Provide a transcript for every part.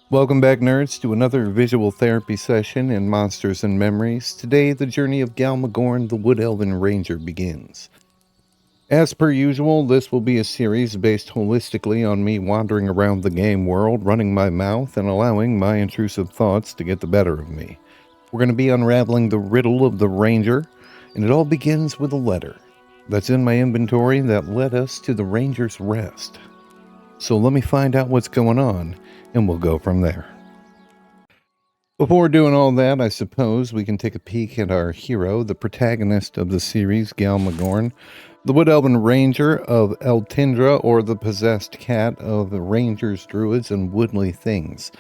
Welcome back, nerds, to another visual therapy session in Monsters and Memories. Today, the journey of Galmagorn, the Wood Elven Ranger, begins. As per usual, this will be a series based holistically on me wandering around the game world, running my mouth, and allowing my intrusive thoughts to get the better of me. We're going to be unraveling the riddle of the Ranger, and it all begins with a letter that's in my inventory that led us to the Ranger's Rest. So let me find out what's going on, and we'll go from there. Before doing all that, I suppose we can take a peek at our hero, the protagonist of the series, Galmagorn, the Wood Elven Ranger of Eltindra, or the possessed cat of the Rangers, Druids, and Woodly Things.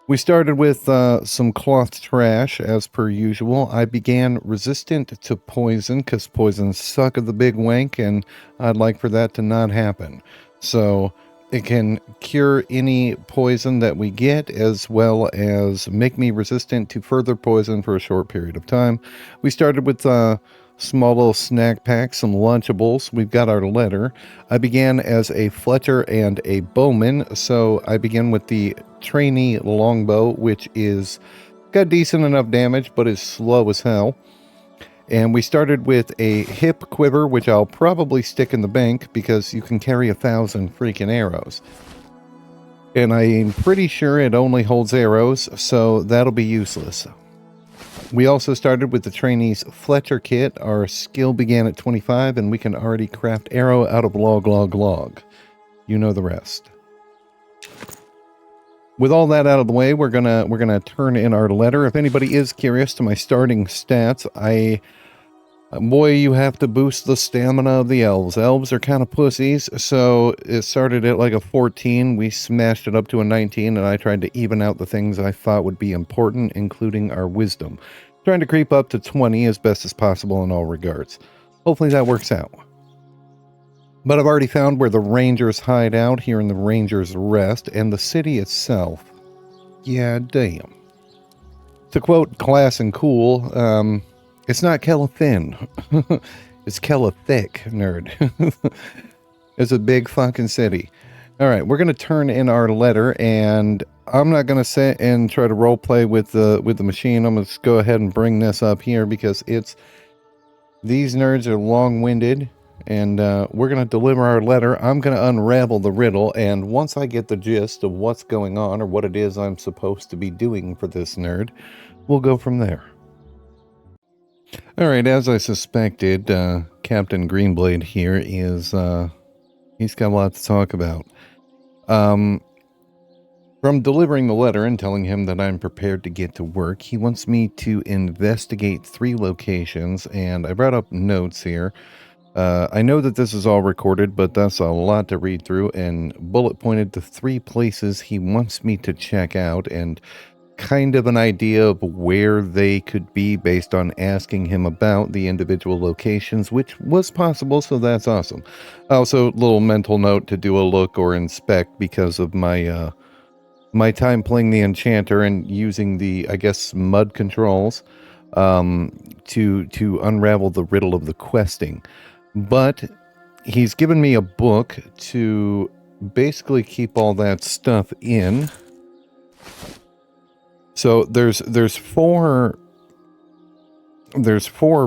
We started with some cloth trash, as per usual. I began resistant to poison, because poisons suck at the big wank, and I'd like for that to not happen. So it can cure any poison that we get, as well as make me resistant to further poison for a short period of time. We started with small little snack packs, some Lunchables. We've got our letter. I began as a Fletcher and a Bowman, so I begin with the trainee longbow, which is got decent enough damage, but is slow as hell. And we started with a hip quiver, which I'll probably stick in the bank because you can carry 1,000 freaking arrows. And I'm pretty sure it only holds arrows, so that'll be useless. We also started with the trainee's Fletcher kit. Our skill began at 25, and we can already craft arrow out of log. You know the rest. With all that out of the way, we're gonna turn in our letter. If anybody is curious to my starting stats, boy, you have to boost the stamina of the elves. Elves are kind of pussies, so it started at like a 14. We smashed it up to a 19, and I tried to even out the things I thought would be important, including our wisdom. Trying to creep up to 20 as best as possible in all regards. Hopefully that works out. But I've already found where the Rangers hide out here in the Ranger's Rest, and the city itself. Yeah, damn. To quote Class and Cool, it's not Kella Thin. It's Kella Thick, nerd. It's a big fucking city. Alright, we're going to turn in our letter, and I'm not going to sit and try to roleplay with the machine. I'm going to go ahead and bring this up here because these nerds are long-winded. And we're going to deliver our letter. I'm going to unravel the riddle, and once I get the gist of what's going on or what it is I'm supposed to be doing for this nerd, we'll go from there. Alright, as I suspected, Captain Greenblade here is, he's got a lot to talk about. From delivering the letter and telling him that I'm prepared to get to work, he wants me to investigate 3 locations, and I brought up notes here. I know that this is all recorded, but that's a lot to read through, and bullet pointed to 3 places he wants me to check out, and kind of an idea of where they could be based on asking him about the individual locations, which was possible, so that's awesome. Also, little mental note to do a look or inspect because of my my time playing the Enchanter and using the, I guess, mud controls to unravel the riddle of the questing. But he's given me a book to basically keep all that stuff in. So there's 4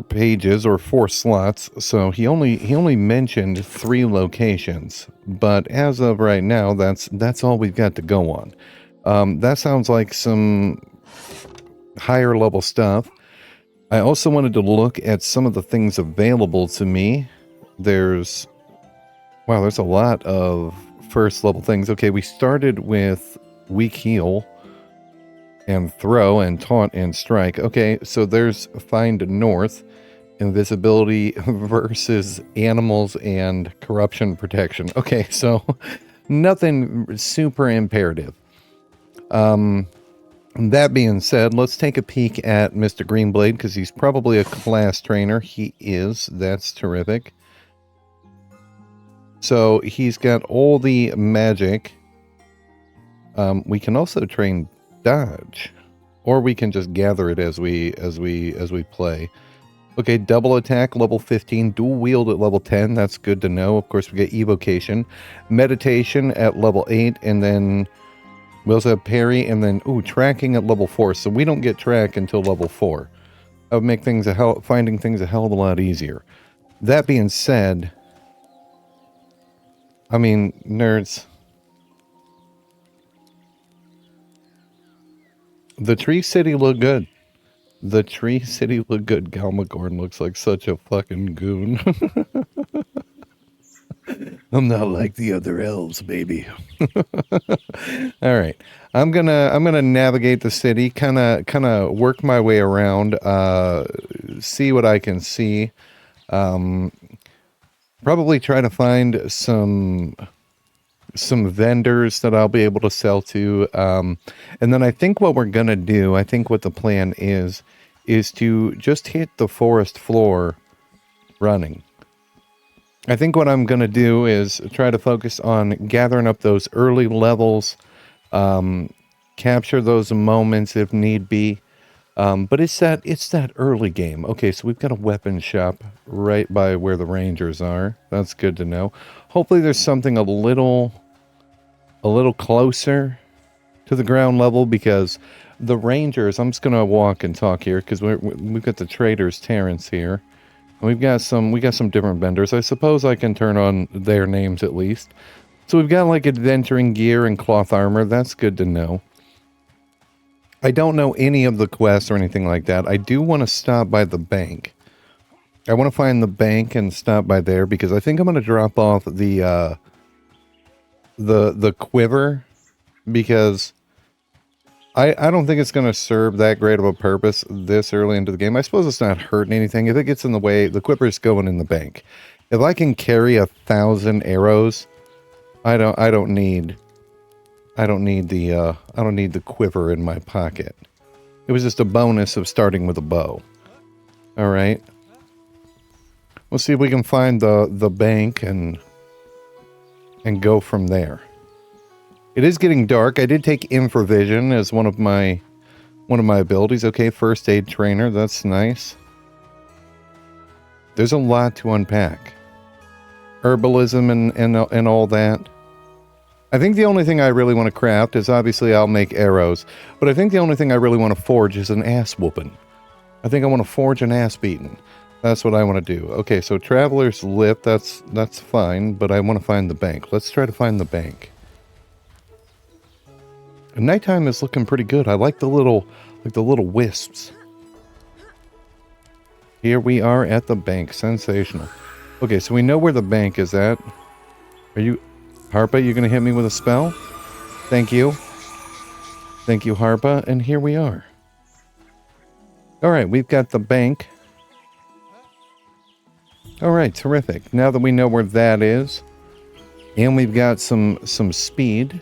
pages or 4 slots. So he only mentioned 3 locations, but as of right now, that's all we've got to go on. That sounds like some higher level stuff. I also wanted to look at some of the things available to me. There's a lot of first level things. Okay, we started with Weak Heal and Throw and Taunt and Strike. Okay, so there's Find North, Invisibility versus Animals and Corruption Protection. Okay, so nothing super imperative. That being said, let's take a peek at Mr. Greenblade, because he's probably a class trainer. He is. That's terrific. So he's got all the magic. We can also train dodge, or we can just gather it as we play. Okay, double attack level 15, dual wield at level 10. That's good to know. Of course, we get evocation, meditation at level 8, and then We also have parry and then, ooh, tracking at level 4. So we don't get track until level 4. That would make things finding things a hell of a lot easier. That being said, I mean, nerds, the Tree City looked good. The Tree City looked good. Galmagorn looks like such a fucking goon. I'm not like the other elves, baby. All right, I'm gonna navigate the city, kind of work my way around, see what I can see. Probably try to find some vendors that I'll be able to sell to, and then I think what we're gonna do, I think what the plan is to just hit the forest floor running. I think what I'm going to do is try to focus on gathering up those early levels, capture those moments if need be. But it's that early game. Okay, so we've got a weapon shop right by where the Rangers are. That's good to know. Hopefully there's something a little closer to the ground level, because the Rangers, I'm just going to walk and talk here because we've got the traders Terrence here. We got some different vendors. I suppose I can turn on their names at least. So we've got like adventuring gear and cloth armor. That's good to know. I don't know any of the quests or anything like that. I do want to stop by the bank. I want to find the bank and stop by there because I think I'm going to drop off the quiver, because I don't think it's going to serve that great of a purpose this early into the game. I suppose it's not hurting anything. If it gets in the way, the quiver's going in the bank. If I can carry 1,000 arrows, I don't need the quiver in my pocket. It was just a bonus of starting with a bow. All right. We'll see if we can find the bank and go from there. It is getting dark. I did take infravision as one of my abilities. Okay, first aid trainer. That's nice. There's a lot to unpack. Herbalism and all that. I think the only thing I really want to craft is, obviously I'll make arrows, but I think the only thing I really want to forge is an ass whooping. I think I want to forge an ass beating. That's what I want to do. Okay, so Traveler's Lift, that's fine, but I want to find the bank. Let's try to find the bank. And nighttime is looking pretty good. I like the little wisps. Here we are at the bank. Sensational. Okay, so we know where the bank is at. Are you... Harpa, you going to hit me with a spell? Thank you. Thank you, Harpa. And here we are. Alright, we've got the bank. Alright, terrific. Now that we know where that is, and we've got some speed,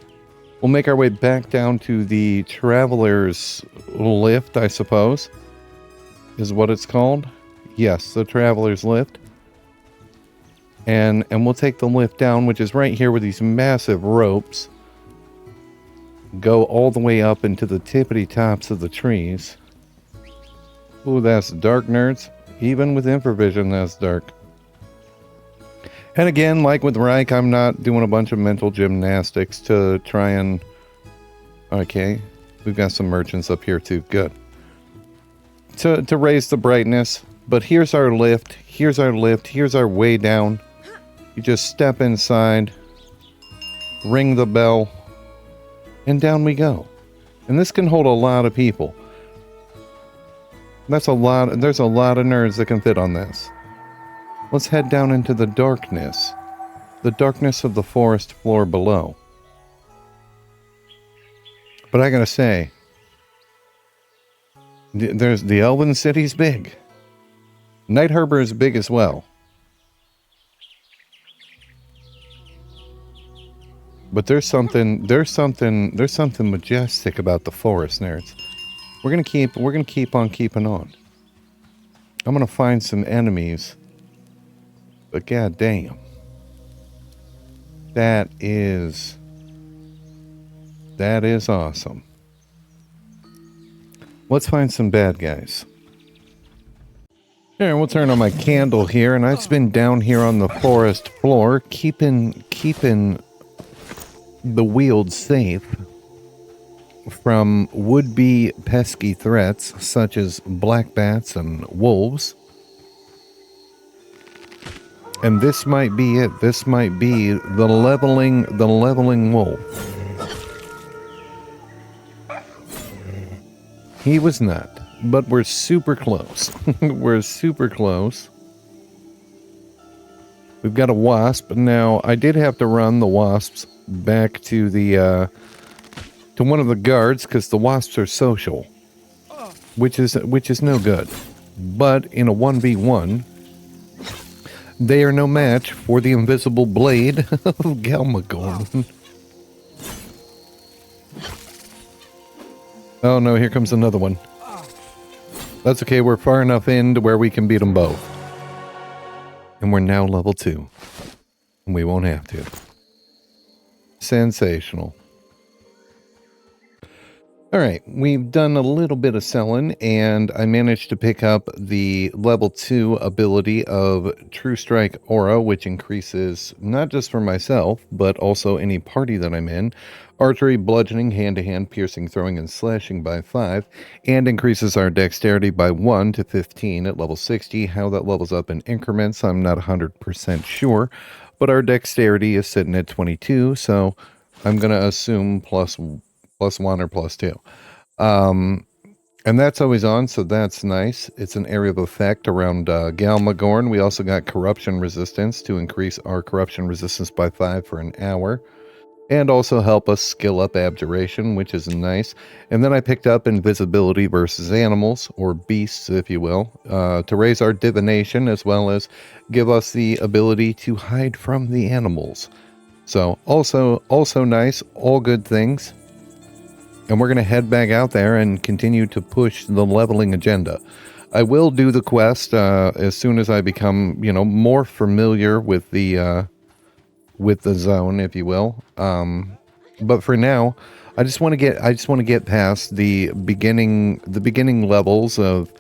we'll make our way back down to the Traveler's Lift, I suppose, is what it's called. Yes, the Traveler's Lift. And we'll take the lift down, which is right here with these massive ropes. Go all the way up into the tippity tops of the trees. Ooh, that's dark, nerds. Even with infravision, that's dark. And again, like with Reich, I'm not doing a bunch of mental gymnastics to try and... Okay, we've got some merchants up here too. Good. To raise the brightness. But here's our lift. Here's our lift. Here's our way down. You just step inside, ring the bell, and down we go. And this can hold a lot of people. There's a lot of nerds that can fit on this. Let's head down into the darkness of the forest floor below. But I gotta say, there's the Elven City's big. Night Harbor is big as well. But there's something majestic about the forest, nerds. We're gonna keep on keeping on. I'm gonna find some enemies. But god damn. That is awesome. Let's find some bad guys. Here, we'll turn on my candle here, and I've been down here on the forest floor, keeping the wield safe. from would-be pesky threats such as black bats and wolves. And this might be it. This might be the leveling wolf. He was not, but we're super close. We're super close. We've got a wasp. Now, I did have to run the wasps back to the to one of the guards because the wasps are social, which is no good. But in a 1v1, they are no match for the invisible blade of Galmagorn. Oh no, here comes another one. That's okay, we're far enough in to where we can beat them both. And we're now level 2. And we won't have to. Sensational. Alright, we've done a little bit of selling, and I managed to pick up the level 2 ability of True Strike Aura, which increases, not just for myself, but also any party that I'm in, archery, bludgeoning, hand-to-hand, piercing, throwing, and slashing by 5, and increases our dexterity by 1 to 15 at level 60. How that levels up in increments, I'm not 100% sure, but our dexterity is sitting at 22, so I'm going to assume plus 1 or plus 2. And that's always on, so that's nice. It's an area of effect around Galmagorn. We also got corruption resistance to increase our corruption resistance by 5 for an hour. And also help us skill up abjuration, which is nice. And then I picked up invisibility versus animals, or beasts, if you will, to raise our divination, as well as give us the ability to hide from the animals. So also nice, all good things. And we're going to head back out there and continue to push the leveling agenda. I will do the quest as soon as I become, more familiar with the zone, if you will. But for now, I just want to get past the beginning levels of,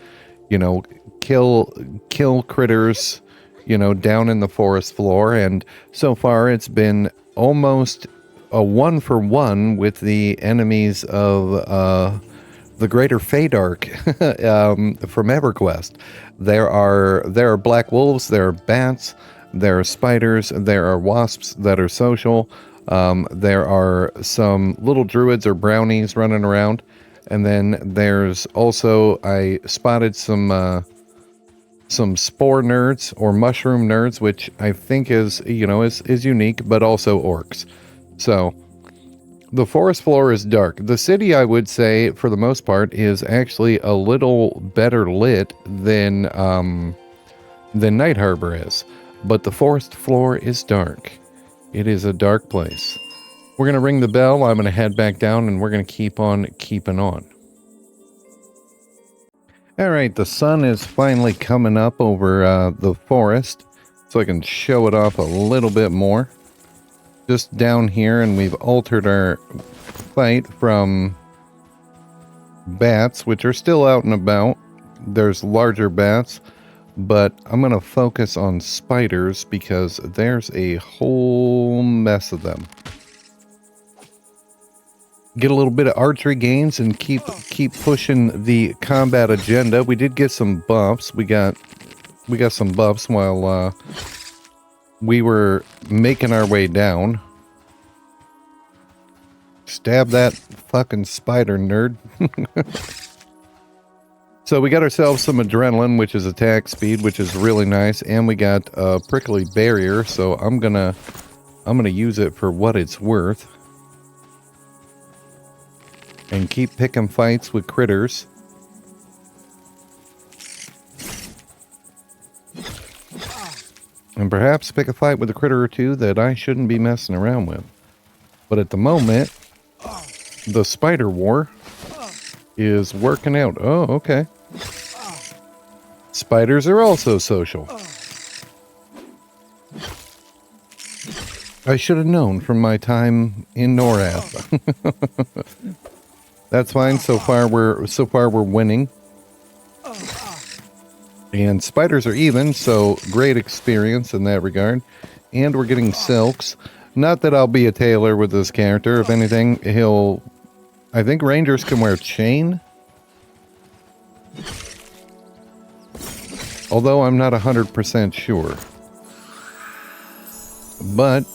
kill critters, down in the forest floor. And so far, it's been almost a 1-for-1 with the enemies of the Greater Feydark from EverQuest. There are black wolves, there are bats, there are spiders, there are wasps that are social. There are some little druids or brownies running around, and then there's also, I spotted some spore nerds or mushroom nerds, which I think is unique, but also orcs. So, the forest floor is dark. The city, I would say, for the most part, is actually a little better lit than Night Harbor is. But the forest floor is dark. It is a dark place. We're going to ring the bell. I'm going to head back down, and we're going to keep on keeping on. Alright, the sun is finally coming up over the forest, so I can show it off a little bit more. Just down here, and we've altered our fight from bats, which are still out and about. There's larger bats, but I'm going to focus on spiders because there's a whole mess of them. Get a little bit of archery gains and keep pushing the combat agenda. We did get some buffs. We got some buffs while we were making our way down. Stab that fucking spider, nerd. So we got ourselves some adrenaline, which is attack speed, which is really nice, and we got a prickly barrier, so I'm gonna use it for what it's worth. And keep picking fights with critters. And perhaps pick a fight with a critter or two that I shouldn't be messing around with. But at the moment, the spider war is working out. Oh, okay. Spiders are also social. I should have known from my time in Norath. That's fine. So far we're winning. And spiders are even, so great experience in that regard. And we're getting silks. Not that I'll be a tailor with this character. If anything, he'll I think rangers can wear chain. Although I'm not 100% sure. But,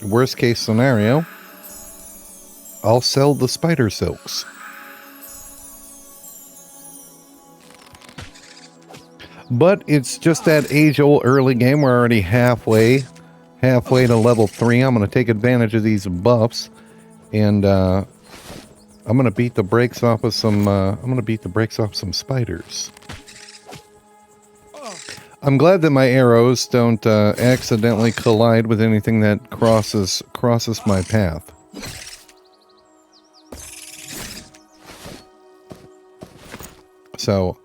worst case scenario, I'll sell the spider silks. But it's just that age-old early game. We're already halfway to level 3. I'm going to take advantage of these buffs. And, I'm going to beat the brakes off of some, some spiders. I'm glad that my arrows don't accidentally collide with anything that crosses my path. So,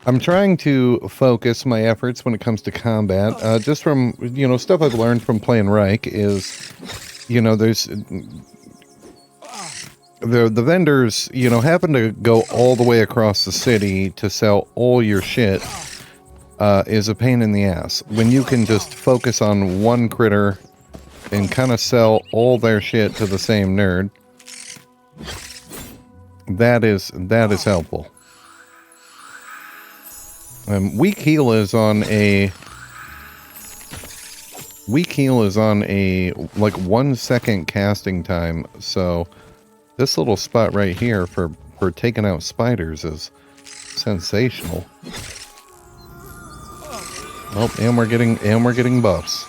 I'm trying to focus my efforts when it comes to combat. Just from, you know, stuff I've learned from playing Reich is, you know, there's... The vendors, you know, having to go all the way across the city to sell all your shit is a pain in the ass. When you can just focus on one critter and kind of sell all their shit to the same nerd, that is helpful. Weak heal is on a like 1 second casting time, so this little spot right here for taking out spiders is sensational. Oh, and we're getting buffs.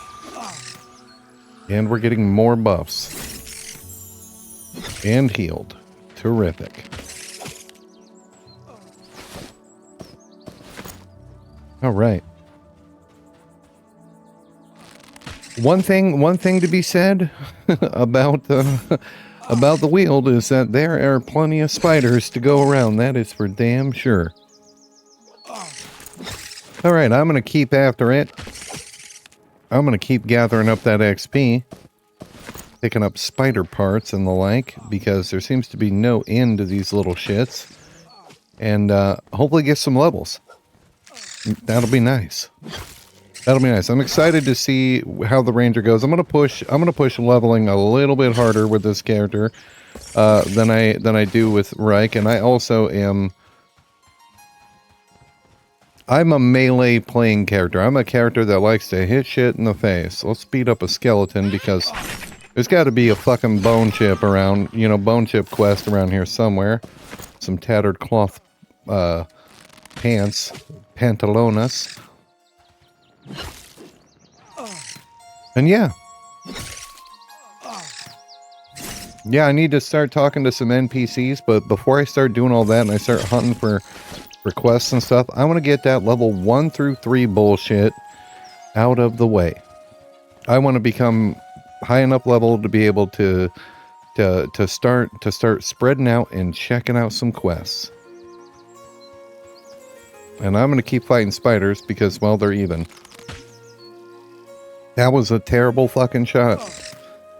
And we're getting more buffs. And healed. Terrific. All right. One thing to be said about the Weald is that there are plenty of spiders to go around. That is for damn sure. Alright, I'm going to keep after it. I'm going to keep gathering up that XP. Picking up spider parts and the like, because there seems to be no end to these little shits. And hopefully get some levels. That'll be nice. That'll be nice. I'm excited to see how the ranger goes. I'm gonna push leveling a little bit harder with this character than I do with Reich, and I also am. I'm a melee playing character. I'm a character that likes to hit shit in the face. Let's beat up a skeleton because there's got to be a fucking bone chip around, you know, bone chip quest around here somewhere. Some tattered cloth pants, pantalones. And yeah. Yeah, I need to start talking to some NPCs, but before I start doing all that and I start hunting for requests and stuff, I want to get that level 1 through 3 bullshit out of the way. I want to become high enough level to be able to start spreading out and checking out some quests. And I'm going to keep fighting spiders because, well, they're even. That was a terrible fucking shot.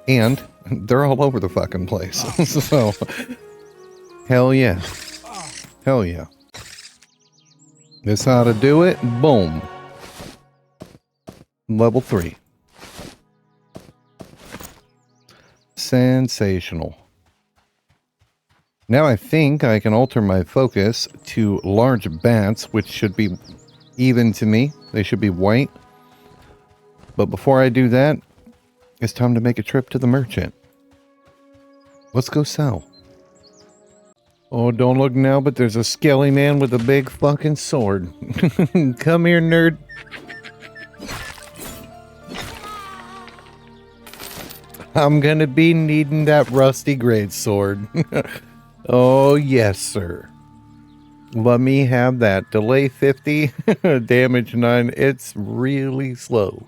And they're all over the fucking place. So, hell yeah. Hell yeah. This how to do it. Boom. Level 3. Sensational. Now I think I can alter my focus to large bats, which should be even to me. They should be white. But before I do that, it's time to make a trip to the merchant. Let's go sell. Oh, don't look now, but there's a skelly man with a big fucking sword. Come here, nerd. I'm gonna be needing that rusty greatsword. Oh, yes, sir. Let me have that. Delay 50, damage 9. It's really slow.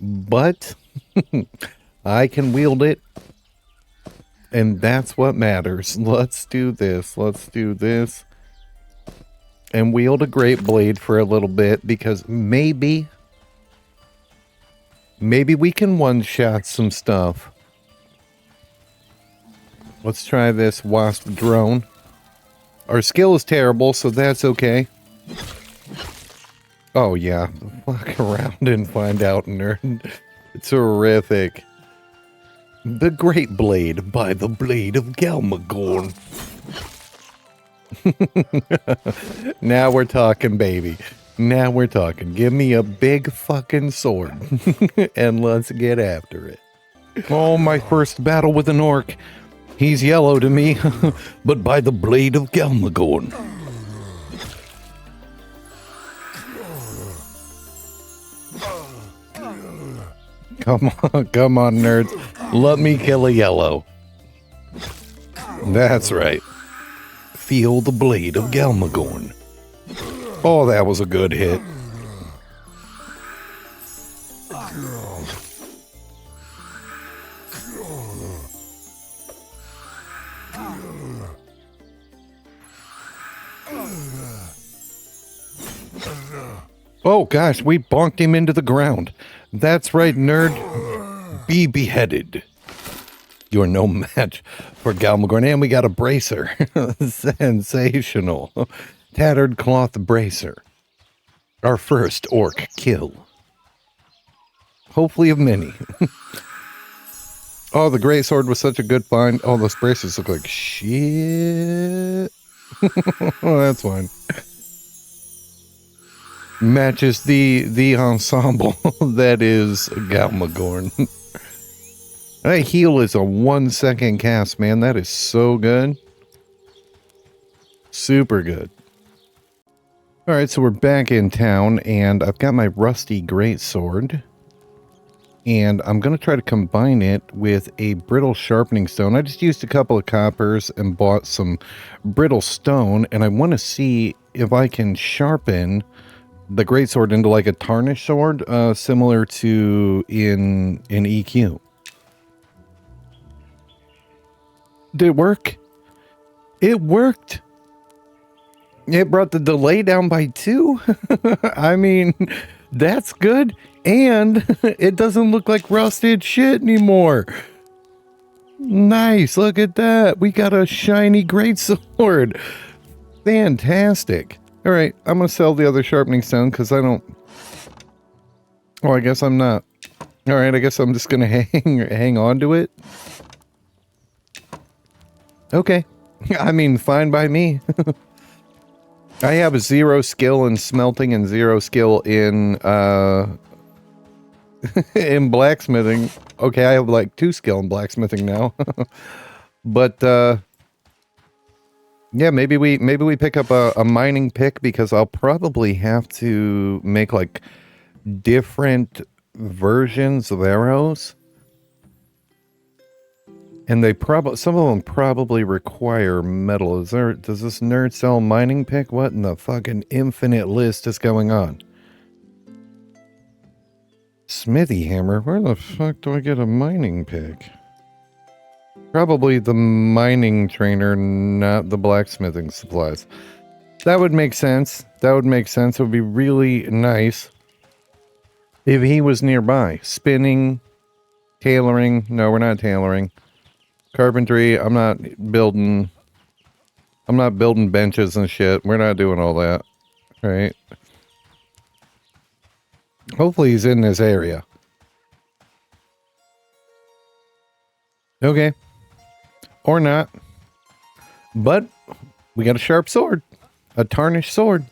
But I can wield it. And that's what matters. Let's do this. Let's do this. And wield a Greatblade for a little bit, because maybe we can one-shot some stuff. Let's try this wasp drone. Our skill is terrible, so that's okay. Oh yeah, fuck around and find out, nerd. Terrific. The Great Blade by the Blade of Galmagorn. Now we're talking, baby. Now we're talking. Give me a big fucking sword and let's get after it. Oh, my first battle with an orc. He's yellow to me, but by the Blade of Galmagorn. Come on, nerds. Let me kill a yellow. That's right. Feel the Blade of Galmagorn. Oh, that was a good hit. Oh gosh, we bonked him into the ground. That's right, nerd. Be beheaded. You're no match for Galmagorn. And we got a bracer. Sensational. Tattered cloth bracer. Our first orc kill. Hopefully of many. Oh, the greatsword was such a good find. Oh, those bracers look like shit. Oh, that's fine. Matches the ensemble that is Galmagorn. That heal is a 1 second cast, man. That is so good. Super good. Alright, so we're back in town, and I've got my rusty greatsword. And I'm going to try to combine it with a brittle sharpening stone. I just used a couple of coppers and bought some brittle stone, and I want to see if I can sharpen the greatsword into like a tarnished sword, similar to in EQ. Did it work? It worked. It brought the delay down by 2. I mean, that's good. And it doesn't look like rusted shit anymore. Nice. Look at that. We got a shiny greatsword. Fantastic. All right. I'm going to sell the other sharpening stone because I don't... Oh, I guess I'm not. All right. I guess I'm just going to hang on to it. Okay. I mean, fine by me. I have 0 skill in smelting and 0 skill in in blacksmithing. Okay, I have like 2 skill in blacksmithing now. But yeah, maybe we pick up a mining pick, because I'll probably have to make like different versions of arrows. And they some of them probably require metal. Does this nerd sell mining pick? What in the fucking infinite list is going on? Smithy hammer? Where the fuck do I get a mining pick? Probably the mining trainer, not the blacksmithing supplies. That would make sense. That would make sense. It would be really nice if he was nearby. Spinning, tailoring. No, we're not tailoring. Carpentry, I'm not building benches and shit. We're not doing all that. Right? Hopefully he's in this area. Okay. Or not. But we got a sharp sword. A tarnished sword.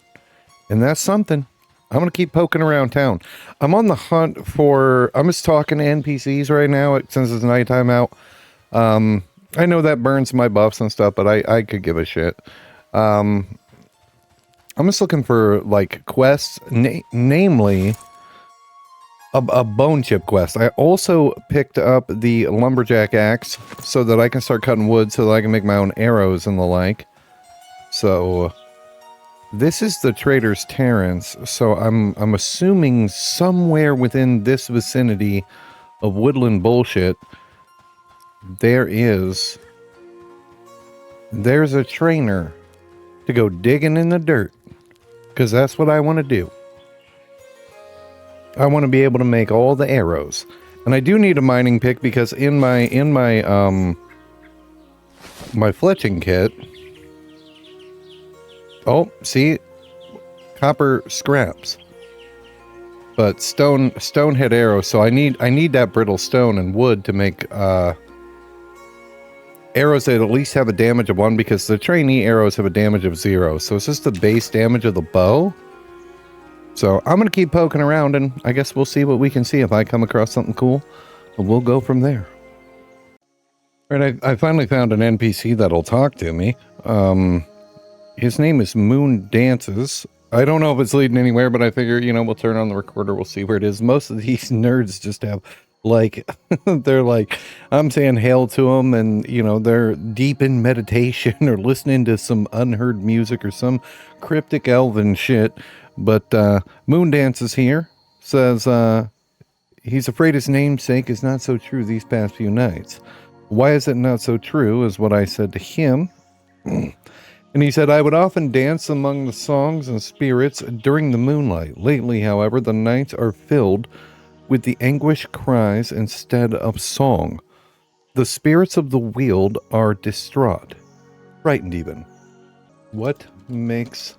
And that's something. I'm going to keep poking around town. I'm on the hunt for... I'm just talking to NPCs right now since it's nighttime out. I know that burns my buffs and stuff, but I could give a shit. I'm just looking for, like, quests, namely, a bone chip quest. I also picked up the lumberjack axe so that I can start cutting wood so that I can make my own arrows and the like. So, this is the Trader's Terrace, so I'm assuming somewhere within this vicinity of woodland bullshit, there's a trainer to go digging in the dirt, because that's what I want to do. I want to be able to make all the arrows, and I do need a mining pick because in my my fletching kit. Oh, see, copper scraps. But stone hit arrows, so I need that brittle stone and wood to make arrows that at least have a damage of 1, because the trainee arrows have a damage of 0. So it's just the base damage of the bow. So I'm going to keep poking around, and I guess we'll see what we can see. If I come across something cool, we'll go from there. All right, I finally found an NPC that'll talk to me. His name is Moon Dances. I don't know if it's leading anywhere, but I figure, you know, we'll turn on the recorder, we'll see where it is. Most of these nerds just have, like, they're like, I'm saying hail to them, and, you know, they're deep in meditation or listening to some unheard music or some cryptic elven shit. But Moon Dances here says he's afraid his namesake is not so true these past few nights. Why is it not so true, is what I said to him. And he said, I would often dance among the songs and spirits during the moonlight. Lately, however, the nights are filled with the anguish cries instead of song. The spirits of the Weald are distraught, frightened even. What makes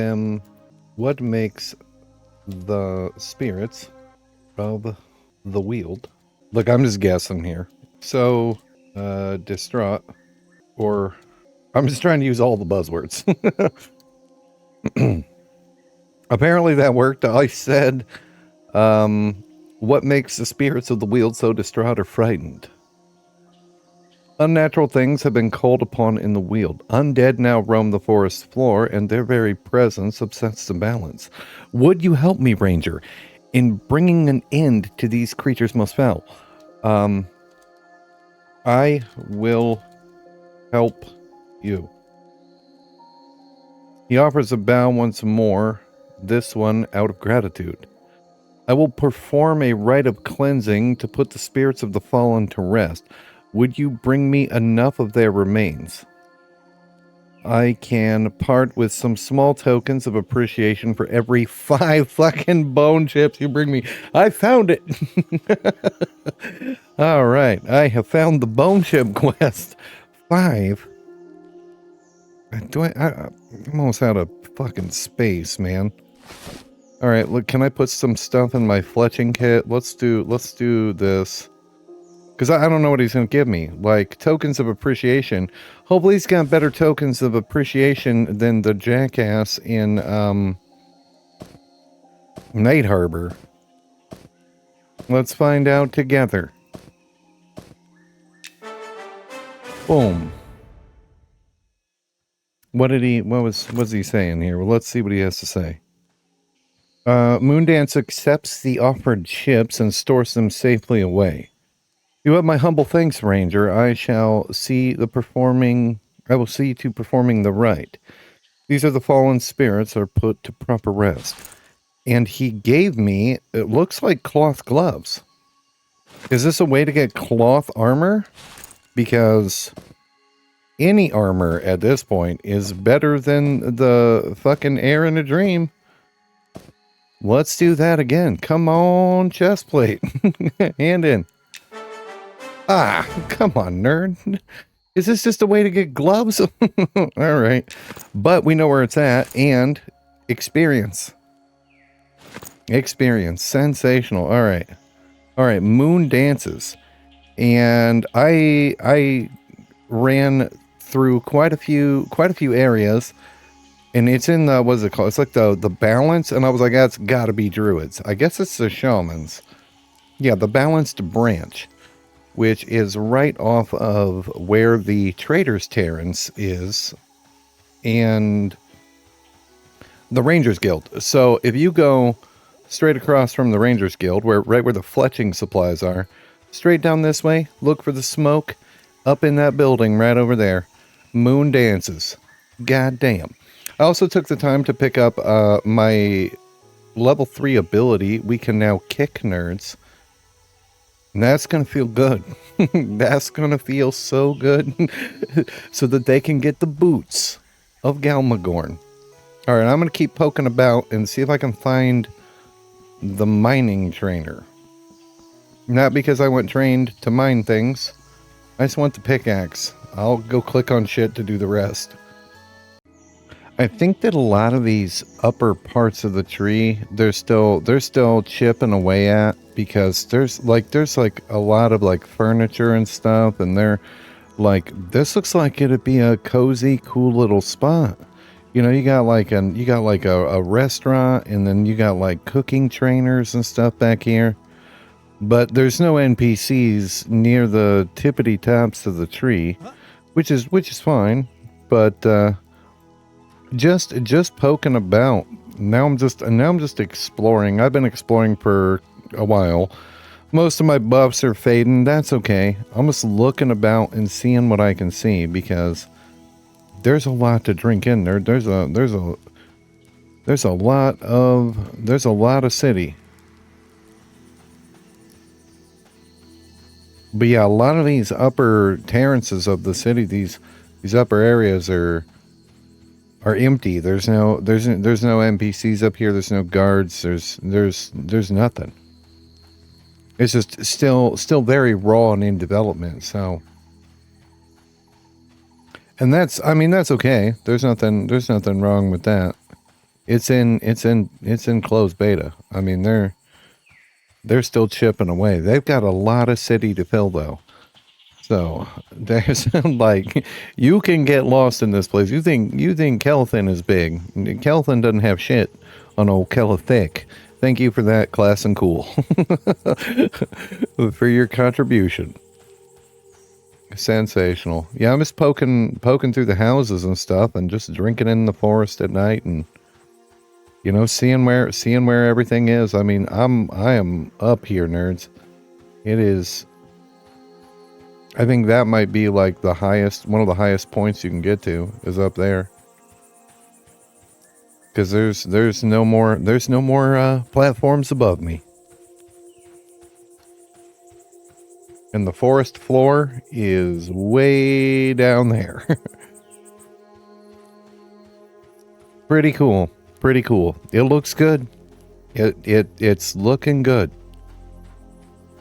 the spirits of the Weald? Look, I'm just guessing here. So, distraught, or I'm just trying to use all the buzzwords. Apparently that worked. I said, what makes the spirits of the Weald so distraught or frightened? Unnatural things have been called upon in the Weald. Undead now roam the forest floor, and their very presence upsets the balance. Would you help me, Ranger, in bringing an end to these creatures most foul? I will help you. He offers a bow once more, this one out of gratitude. I will perform a rite of cleansing to put the spirits of the fallen to rest. Would you bring me enough of their remains? I can part with some small tokens of appreciation for every 5 fucking bone chips you bring me. I found it! Alright, I have found the bone chip quest. 5? I'm almost out of fucking space, man. Alright, look, can I put some stuff in my fletching kit? Let's do this. Because I don't know what he's going to give me. Like, tokens of appreciation. Hopefully he's got better tokens of appreciation than the jackass in, Night Harbor. Let's find out together. Boom. What was he saying here? Well, let's see what he has to say. Moondance accepts the offered chips and stores them safely away. You have my humble thanks, Ranger. I will see to performing the rite. These are the fallen spirits are put to proper rest. And he gave me, it looks like cloth gloves. Is this a way to get cloth armor? Because any armor at this point is better than the fucking air in a dream. Let's do that again. Come on, chest plate. Hand in. Ah, come on, nerd. Is this just a way to get gloves? All right. But we know where it's at, and experience. Experience. Sensational. All right. All right, Moon Dances. And I ran through quite a few areas, and it's in the, what's it called? It's like the balance, and I was like, that's got to be druids. I guess it's the shamans. Yeah, the balanced branch, which is right off of where the Trader's Terrace is, and the Rangers Guild. So if you go straight across from the Rangers Guild, right where the fletching supplies are, straight down this way, look for the smoke up in that building right over there. Moon Dances. God damn. I also took the time to pick up my level 3 ability. We can now kick nerds. And that's going to feel good. That's going to feel so good. So that they can get the boots of Galmagorn. Alright, I'm going to keep poking about and see if I can find the mining trainer. Not because I want trained to mine things. I just want the pickaxe. I'll go click on shit to do the rest. I think that a lot of these upper parts of the tree, they're still chipping away at, because there's like a lot of like furniture and stuff, and they're like, this looks like it'd be a cozy, cool little spot. You know, you got like a restaurant, and then you got like cooking trainers and stuff back here. But there's no NPCs near the tippity tops of the tree, which is fine. But just poking about. Now I'm just exploring. I've been exploring for a while. Most of my buffs are fading. That's okay. I'm just looking about and seeing what I can see, because there's a lot to drink in there. There's a lot of city. But yeah, a lot of these upper terraces of the city, these upper areas are empty. There's no NPCs up here. There's no guards. There's nothing. It's just still very raw and in development. So, and that's okay. There's nothing wrong with that. It's in closed beta. I mean, they're still chipping away. They've got a lot of city to fill though. So there's like, you can get lost in this place. You think Kelthin is big. Kelthin doesn't have shit on old Kelithic. Thank you for that, class and cool. For your contribution. Sensational. Yeah, I'm just poking through the houses and stuff, and just drinking in the forest at night, and seeing where everything is. I mean, I am up here, nerds. It is. I think that might be like one of the highest points you can get to is up there. Because there's no more platforms above me. And the forest floor is way down there. Pretty cool. Pretty cool. It looks good. It's looking good.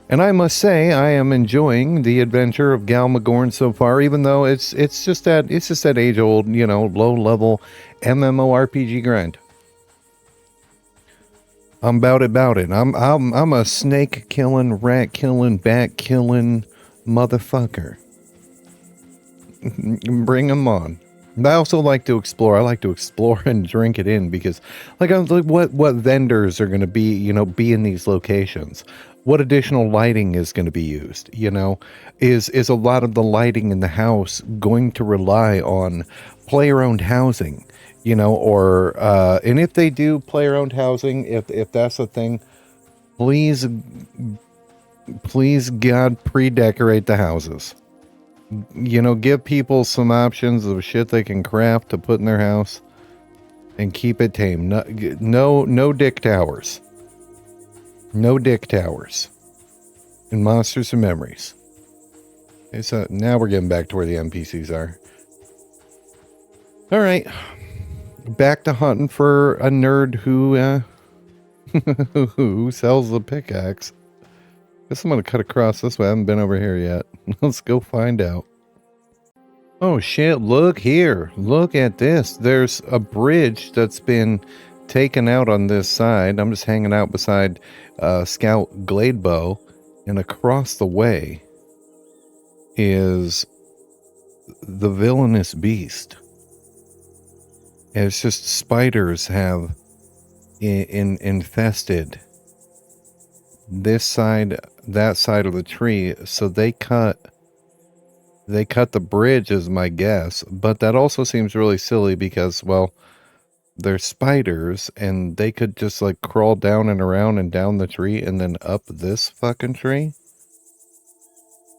And I must say, I am enjoying the adventure of Galmagorn so far, even though it's just that age-old, low-level MMORPG grind. I'm about it. I'm a snake-killing, rat-killing, bat-killing motherfucker. Bring them on. But I also like to explore. I like to explore and drink it in, because, like, I was like, what vendors are going to be in these locations? What additional lighting is going to be used? Is a lot of the lighting in the house going to rely on player-owned housing? Or and if they do player-owned housing, if that's a thing, please God, pre-decorate the houses. Give people some options of shit they can craft to put in their house, and keep it tame. No dick towers. No dick towers. And monsters and memories. Okay, so now we're getting back to where the NPCs are. Alright. Back to hunting for a nerd who who sells the pickaxe. Guess I'm gonna cut across this way. I haven't been over here yet. Let's go find out. Oh shit, look here. Look at this. There's a bridge that's been taken out on this side. I'm just hanging out beside Scout Gladebow, and across the way is the villainous beast. And it's just spiders have infested this side, that side of the tree, so they cut the bridge, is my guess. But that also seems really silly, because, well, they're spiders, and they could just like crawl down and around and down the tree and then up this fucking tree.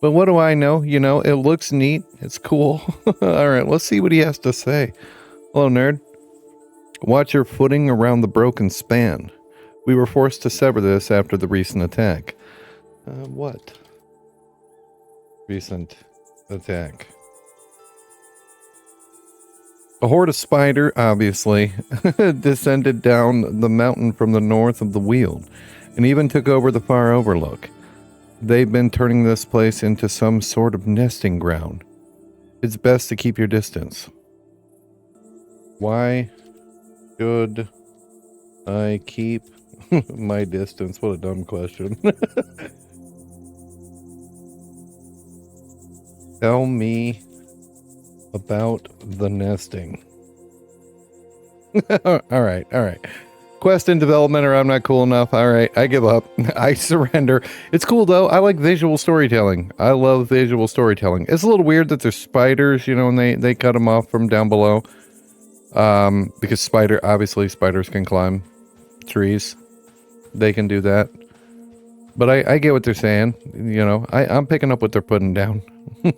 But what do I know? It looks neat. It's cool. Alright, let's see what he has to say. Hello, nerd. Watch your footing around the broken span. We were forced to sever this after the recent attack. What? Recent attack. A horde of spider, obviously, descended down the mountain from the north of the Weald, and even took over the far overlook. They've been turning this place into some sort of nesting ground. It's best to keep your distance. Why should I keep my distance? What a dumb question. Tell me about the nesting. All right, all right. Quest in development, or I'm not cool enough. All right, I give up. I surrender. It's cool though. I like visual storytelling. I love visual storytelling. It's a little weird that there's spiders, you know, and they cut them off from down below. Because obviously spiders can climb trees. They can do that. But I get what they're saying. You know, I'm picking up what they're putting down.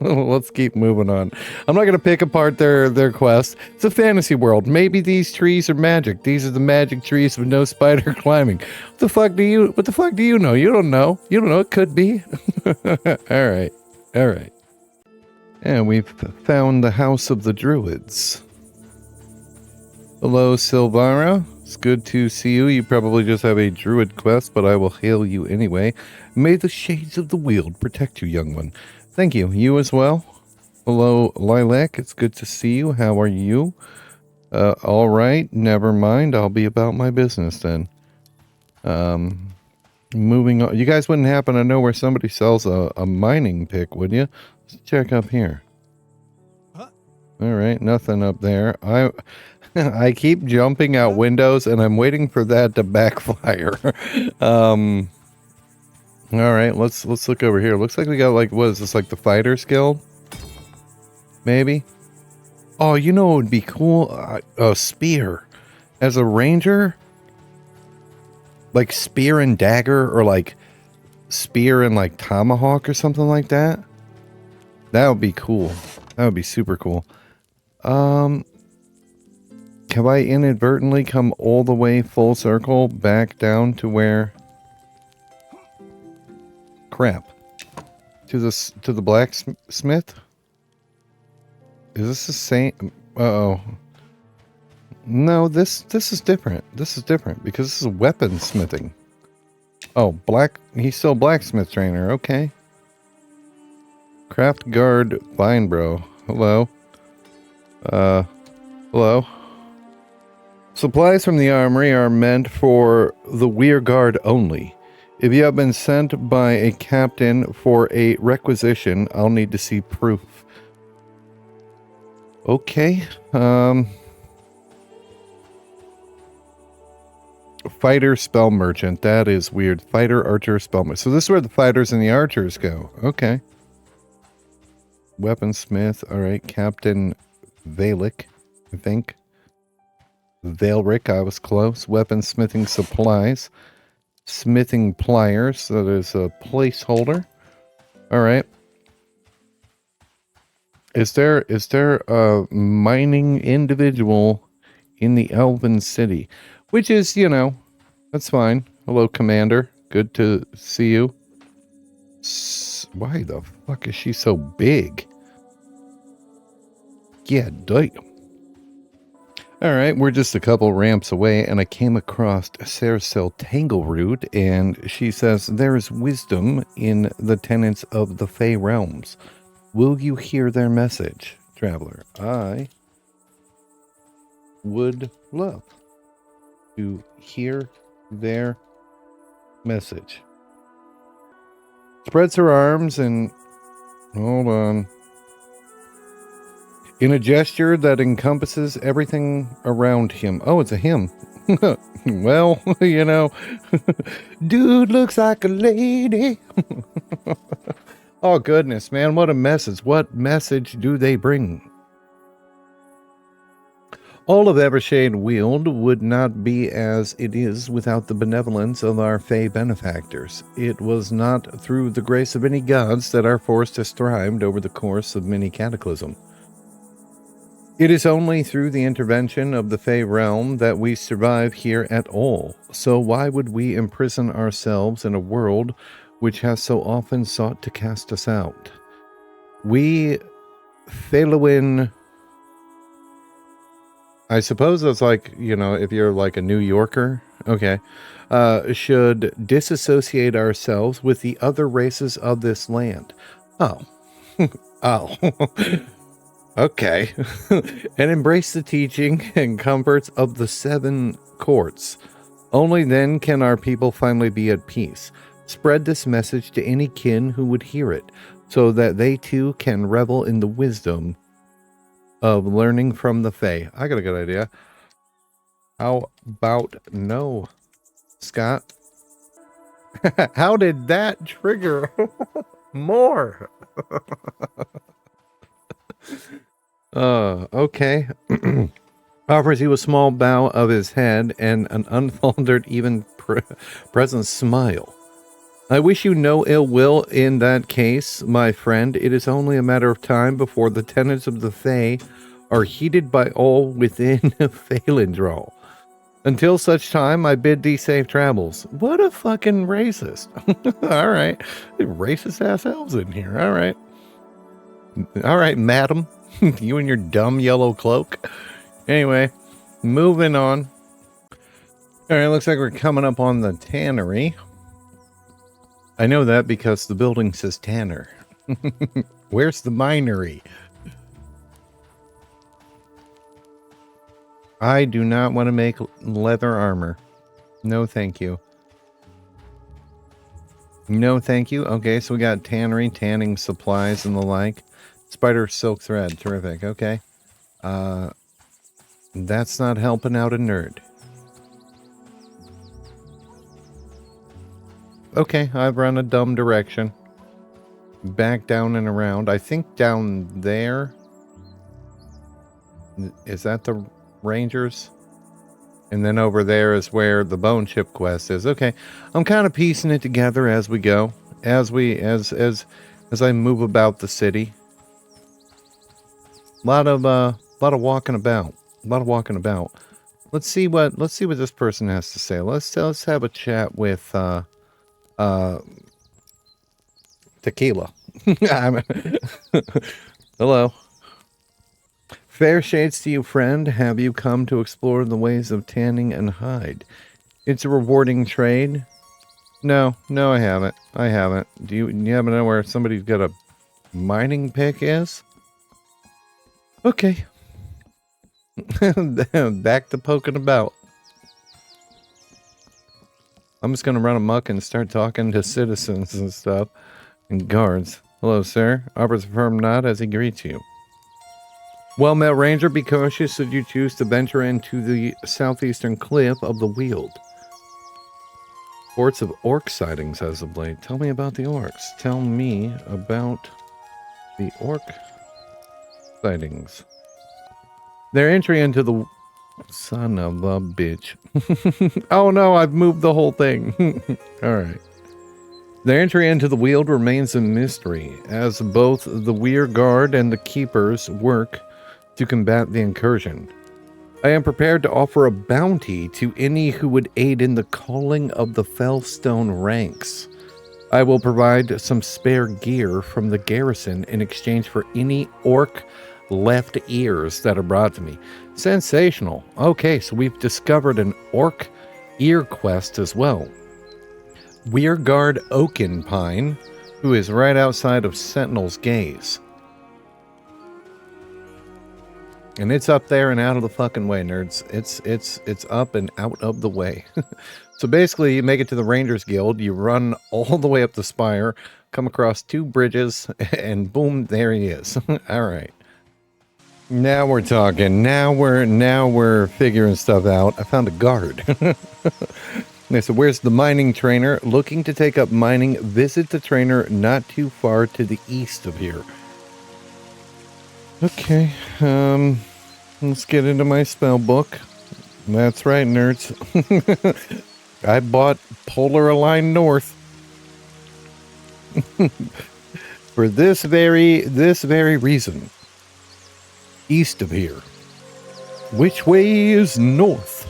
Let's keep moving on. I'm not going to pick apart their quest. It's a fantasy world. Maybe these trees are magic. These are the magic trees with no spider climbing. What the fuck do you know? You don't know. You don't know. It could be. All right. All right. And we've found the House of the Druids. Hello, Silvara. It's good to see you. You probably just have a druid quest, but I will hail you anyway. May the shades of the Weald protect you, young one. Thank you. You as well. Hello, Lilac. It's good to see you. How are you? All right. Never mind. I'll be about my business then. Moving on. You guys wouldn't happen to know where somebody sells a mining pick, would you? Let's check up here. Huh? All right. Nothing up there. I keep jumping out windows, and I'm waiting for that to backfire. All right, let's look over here. Looks like we got, like, what is this, like the fighter skill? Maybe? Oh, you know what would be cool? A spear. As a ranger? Like spear and dagger, or like spear and like tomahawk or something like that? That would be cool. That would be super cool. Have I inadvertently come all the way full circle back down to where... Crap. To the blacksmith? Is this the same? Uh-oh. No, this is different. This is different because this is weaponsmithing. Oh, he's still blacksmith trainer. Okay. Craft guard Vinebro. Hello. Hello. Supplies from the armory are meant for the Weir Guard only. If you have been sent by a captain for a requisition, I'll need to see proof. Okay. Fighter spell merchant. That is weird. Fighter, archer, spell merchant. So this is where the fighters and the archers go. Okay. Weaponsmith. All right. Captain Valic, I think. Valric, I was close. Weaponsmithing supplies. Smithing pliers. So there's a placeholder. All right. Is there a mining individual in the Elven City? Which is, you know, that's fine. Hello, Commander. Good to see you. Why the fuck is she so big? Yeah, damn. Alright, we're just a couple ramps away, and I came across Saracel Tangleroot, and she says, there is wisdom in the tenants of the Fey Realms. Will you hear their message, traveler? I would love to hear their message. Spreads her arms and... Hold on. In a gesture that encompasses everything around him. Oh, it's a him. Well, you know. Dude looks like a lady. Oh, goodness, man. What a message. What message do they bring? All of Evershade Weald would not be as it is without the benevolence of our Fey benefactors. It was not through the grace of any gods that our forest has thrived over the course of many cataclysms. It is only through the intervention of the Fey realm that we survive here at all. So why would we imprison ourselves in a world which has so often sought to cast us out? We, Feluin... I suppose that's like, you know, if you're like a New Yorker, okay, should disassociate ourselves with the other races of this land. Oh. Oh. Okay. And embrace the teaching and comforts of the 7 courts. Only then can our people finally be at peace. Spread this message to any kin who would hear it, so that they too can revel in the wisdom of learning from the Fae. I got a good idea. How about no, Scott? How did that trigger more? Okay. Offers you a small bow of his head and an unfaltered, even present smile. I wish you no ill will in that case, my friend. It is only a matter of time before the tenets of the Fae are heeded by all within Phalandrall. Until such time, I bid thee safe travels. What a fucking racist. All right. Racist ass elves in here. All right. All right, madam. You and your dumb yellow cloak. Anyway, moving on. All right, looks like we're coming up on the tannery. I know that because the building says Tanner. Where's the minery? I do not want to make leather armor. No, thank you. No, thank you. Okay, so we got tannery, tanning supplies, and the like. Spider silk thread. Terrific. Okay. That's not helping out a nerd. Okay, I've run a dumb direction. Back down and around. I think down there... Is that the Rangers? And then over there is where the bone chip quest is. Okay, I'm kind of piecing it together as we go. As I move about the city. A lot of walking about. A lot of walking about. Let's see what this person has to say. Let's have a chat with Tequila. Hello. Fair shades to you, friend. Have you come to explore the ways of tanning and hide? It's a rewarding trade. No, I haven't. Do you happen to know where somebody's got a mining pick is? Okay. Back to poking about. I'm just gonna run amok and start talking to citizens and stuff. And guards. Hello, sir. Offers a firm nod as he greets you. Well met, Ranger. Be cautious should you choose to venture into the southeastern cliff of the Weald. Reports of orc sightings as of late. Tell me about the orcs. Tell me about the orc sightings. Their entry into the... Son of a bitch. Oh no, I've moved the whole thing. Alright. Their entry into the Weald remains a mystery, as both the Weir Guard and the Keepers work to combat the incursion. I am prepared to offer a bounty to any who would aid in the calling of the Fellstone ranks. I will provide some spare gear from the garrison in exchange for any orc left ears that are brought to me. Sensational. Okay, so we've discovered an orc ear quest as well. Weirguard Oakenpine, who is right outside of Sentinel's Gaze. And it's up there and out of the fucking way, nerds. It's up and out of the way. So basically, you make it to the Rangers Guild, you run all the way up the spire, come across 2 bridges, and boom, there he is. All right. Now we're talking. Now we're figuring stuff out. I found a guard. Okay, so where's the mining trainer? Looking to take up mining. Visit the trainer not too far to the east of here. Okay. Let's get into my spell book. That's right, nerds. I bought Polar Align North. For this very reason. East of here. Which way is north?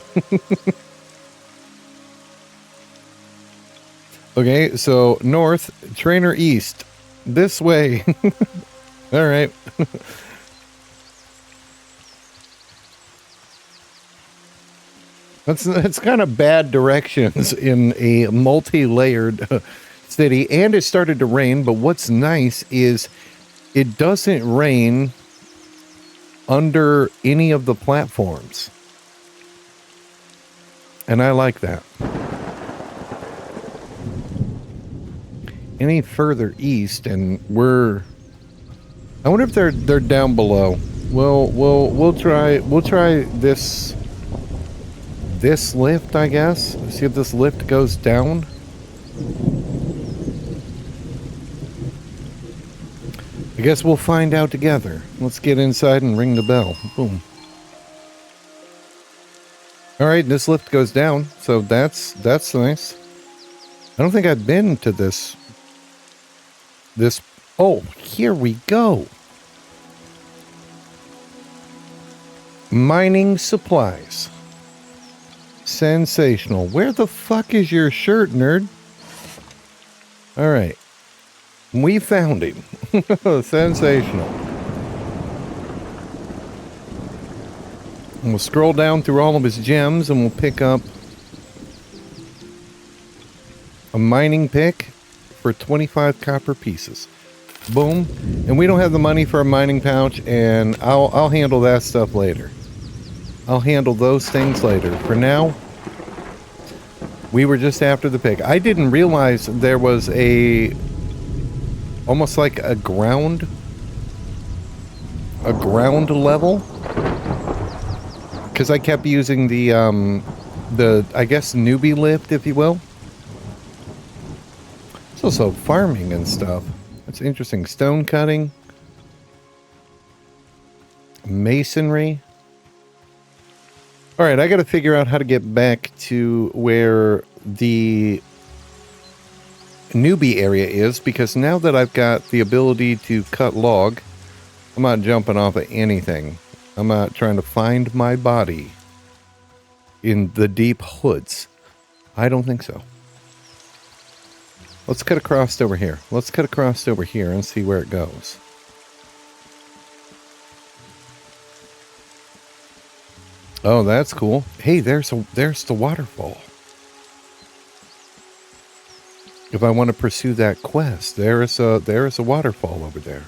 Okay, so north, trainer east. This way. All right. That's kind of bad directions in a multi-layered city. And it started to rain, but what's nice is it doesn't rain under any of the platforms. And I like that. Any further east and we're... I wonder if they're down below. We'll try this lift, I guess. See if this lift goes down. I guess we'll find out together. Let's get inside and ring the bell. Boom. Alright, this lift goes down, so that's nice. I don't think I've been to this. Oh, here we go. Mining supplies. Sensational. Where the fuck is your shirt, nerd? Alright. We found him. Sensational. And we'll scroll down through all of his gems and we'll pick up a mining pick for 25 copper pieces. Boom. And we don't have the money for a mining pouch, and I'll handle that stuff later. I'll handle those things later. For now, we were just after the pick. I didn't realize there was almost like a ground level, because I kept using the I guess newbie lift, if you will. It's also farming and stuff. That's interesting. Stone cutting, masonry. All right, I got to figure out how to get back to where the newbie area is, because now that I've got the ability to cut log, I'm not jumping off of anything. I'm not trying to find my body in the deep hoods. I don't think so. Let's cut across over here. Let's cut across over here and see where it goes. Oh, that's cool. Hey, there's the waterfall. If I want to pursue that quest, there is a waterfall over there.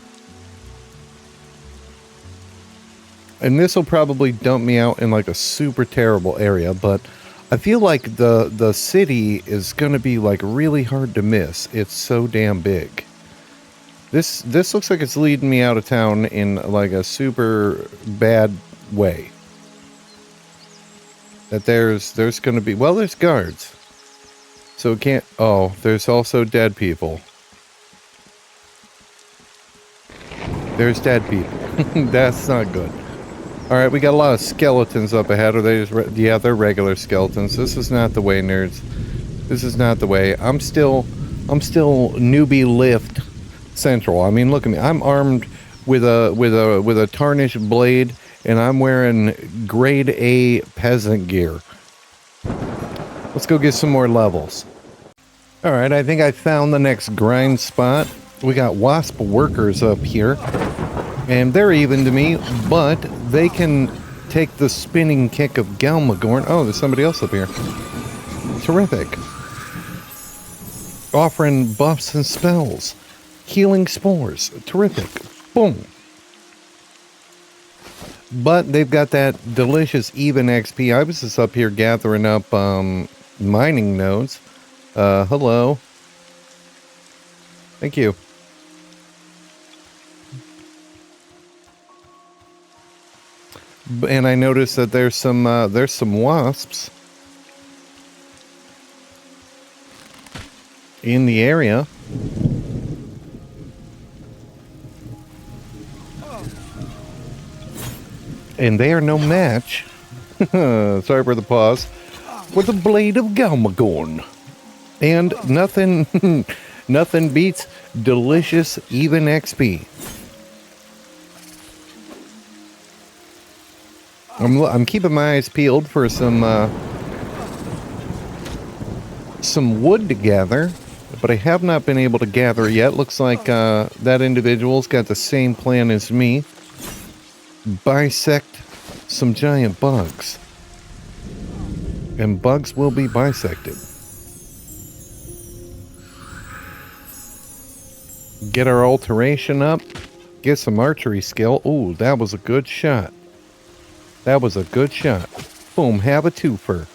And this will probably dump me out in like a super terrible area, but I feel like the city is going to be like really hard to miss. It's so damn big. This looks like it's leading me out of town in like a super bad way. That there's going to be, well, there's guards. So it can't, oh, there's also dead people. There's dead people. That's not good. Alright, we got a lot of skeletons up ahead. Are they just, yeah, they're regular skeletons. This is not the way, nerds. This is not the way. I'm still newbie lift central. I mean, look at me. I'm armed with a tarnished blade, and I'm wearing grade A peasant gear. Let's go get some more levels. Alright, I think I found the next grind spot. We got wasp workers up here. And they're even to me, but they can take the spinning kick of Galmagorn. Oh, there's somebody else up here. Terrific. Offering buffs and spells. Healing spores. Terrific. Boom. But they've got that delicious even XP. I was just up here gathering up mining nodes. Hello. Thank you. And I noticed that there's some wasps in the area. And they are no match. Sorry for the pause. With the blade of Galmagorn. And nothing beats delicious even XP. I'm keeping my eyes peeled for some wood to gather, but I have not been able to gather yet. Looks like that individual's got the same plan as me. Bisect some giant bugs. And bugs will be bisected. Get our alteration up. Get some archery skill. Ooh, that was a good shot. That was a good shot. Boom, have a twofer.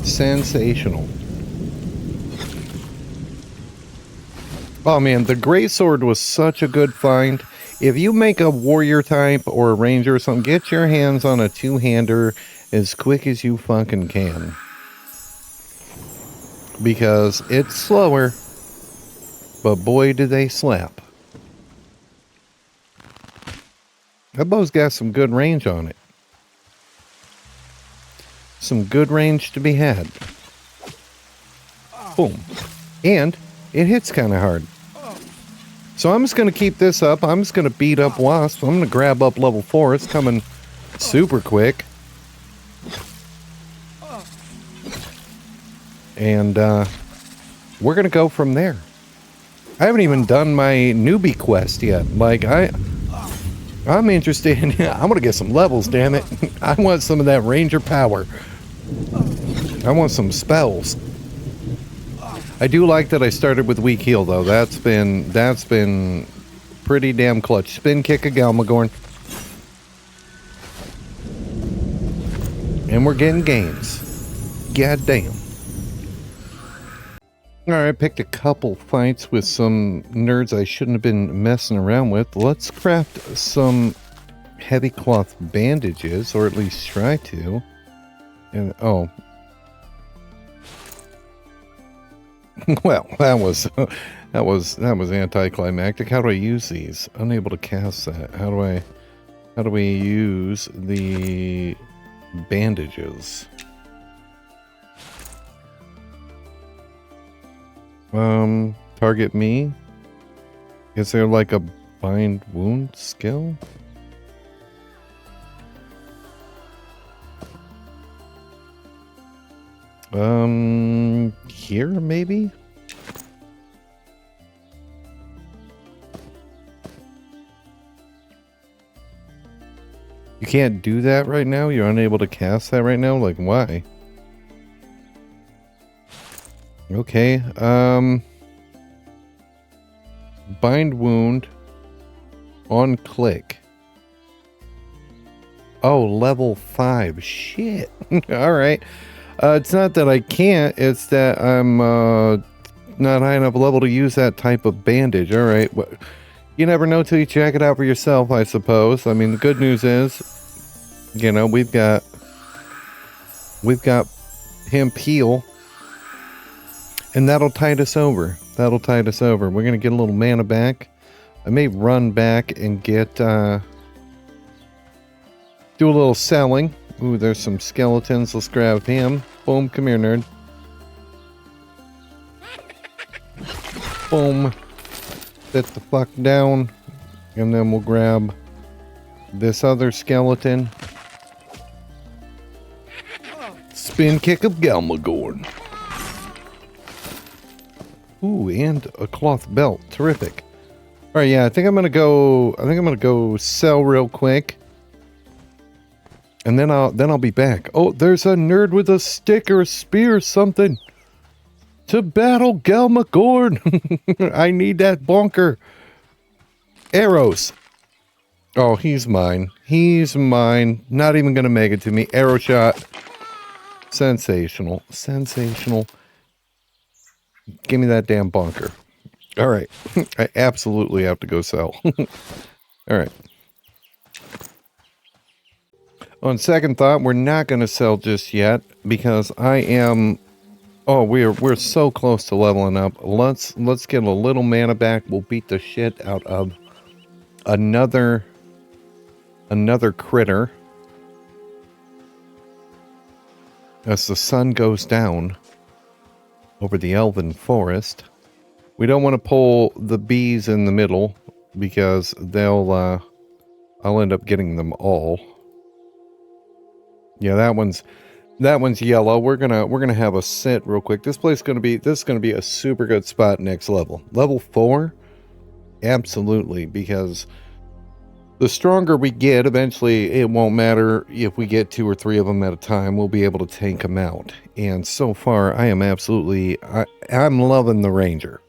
Sensational. Oh man, the greatsword was such a good find. If you make a warrior type or a ranger or something, get your hands on a two-hander as quick as you fucking can. Because it's slower, but boy do they slap. That bow's got some good range on it. Some good range to be had. Boom. And it hits kind of hard. So I'm just going to keep this up. I'm just going to beat up Wasp. I'm going to grab up level 4. It's coming super quick. And we're going to go from there. I haven't even done my newbie quest yet. Like, I'm interested in... I'm going to get some levels, damn it. I want some of that ranger power. I want some spells. I do like that I started with weak heal, though. That's been pretty damn clutch. Spin kick a Galmagorn. And we're getting gains. God damn. Alright, picked a couple fights with some nerds I shouldn't have been messing around with. Let's craft some heavy cloth bandages, or at least try to. And, oh. Well, that was anticlimactic. How do I use these? Unable to cast that. How do we use the bandages? Target me? Is there like a bind wound skill? Here maybe? You can't do that right now? You're unable to cast that right now? Like, why? Okay, bind wound on click. Oh, level 5. Shit. Alright. It's not that I can't, it's that I'm not high enough level to use that type of bandage. Alright. You never know till you check it out for yourself, I suppose. I mean, the good news is, you know, we've got hemp heal. And that'll tide us over. That'll tide us over. We're going to get a little mana back. I may run back and get, do a little selling. Ooh, there's some skeletons. Let's grab him. Boom, come here, nerd. Boom. Sit the fuck down. And then we'll grab this other skeleton. Spin kick of Galmagorn. Ooh, and a cloth belt. Terrific. Alright, yeah, I think I'm gonna go sell real quick. And then I'll be back. Oh, there's a nerd with a stick or a spear or something. To battle Galmagorn. I need that bonker. Arrows. Oh, he's mine. He's mine. Not even gonna make it to me. Arrow shot. Sensational. Sensational. Give me that damn bunker. All right. I absolutely have to go sell. All right. On second thought, we're not going to sell just yet because I am... Oh, we're so close to leveling up. Let's get a little mana back. We'll beat the shit out of another critter as the sun goes down over the elven forest. We don't want to pull the bees in the middle because they'll I'll end up getting them all. Yeah, that one's yellow. We're gonna have a sit real quick. This is gonna be a super good spot next level. Level 4? Absolutely, because The stronger we get, eventually it won't matter if we get 2 or 3 of them at a time. We'll be able to tank them out. And so far, I am absolutely... I'm loving the Ranger.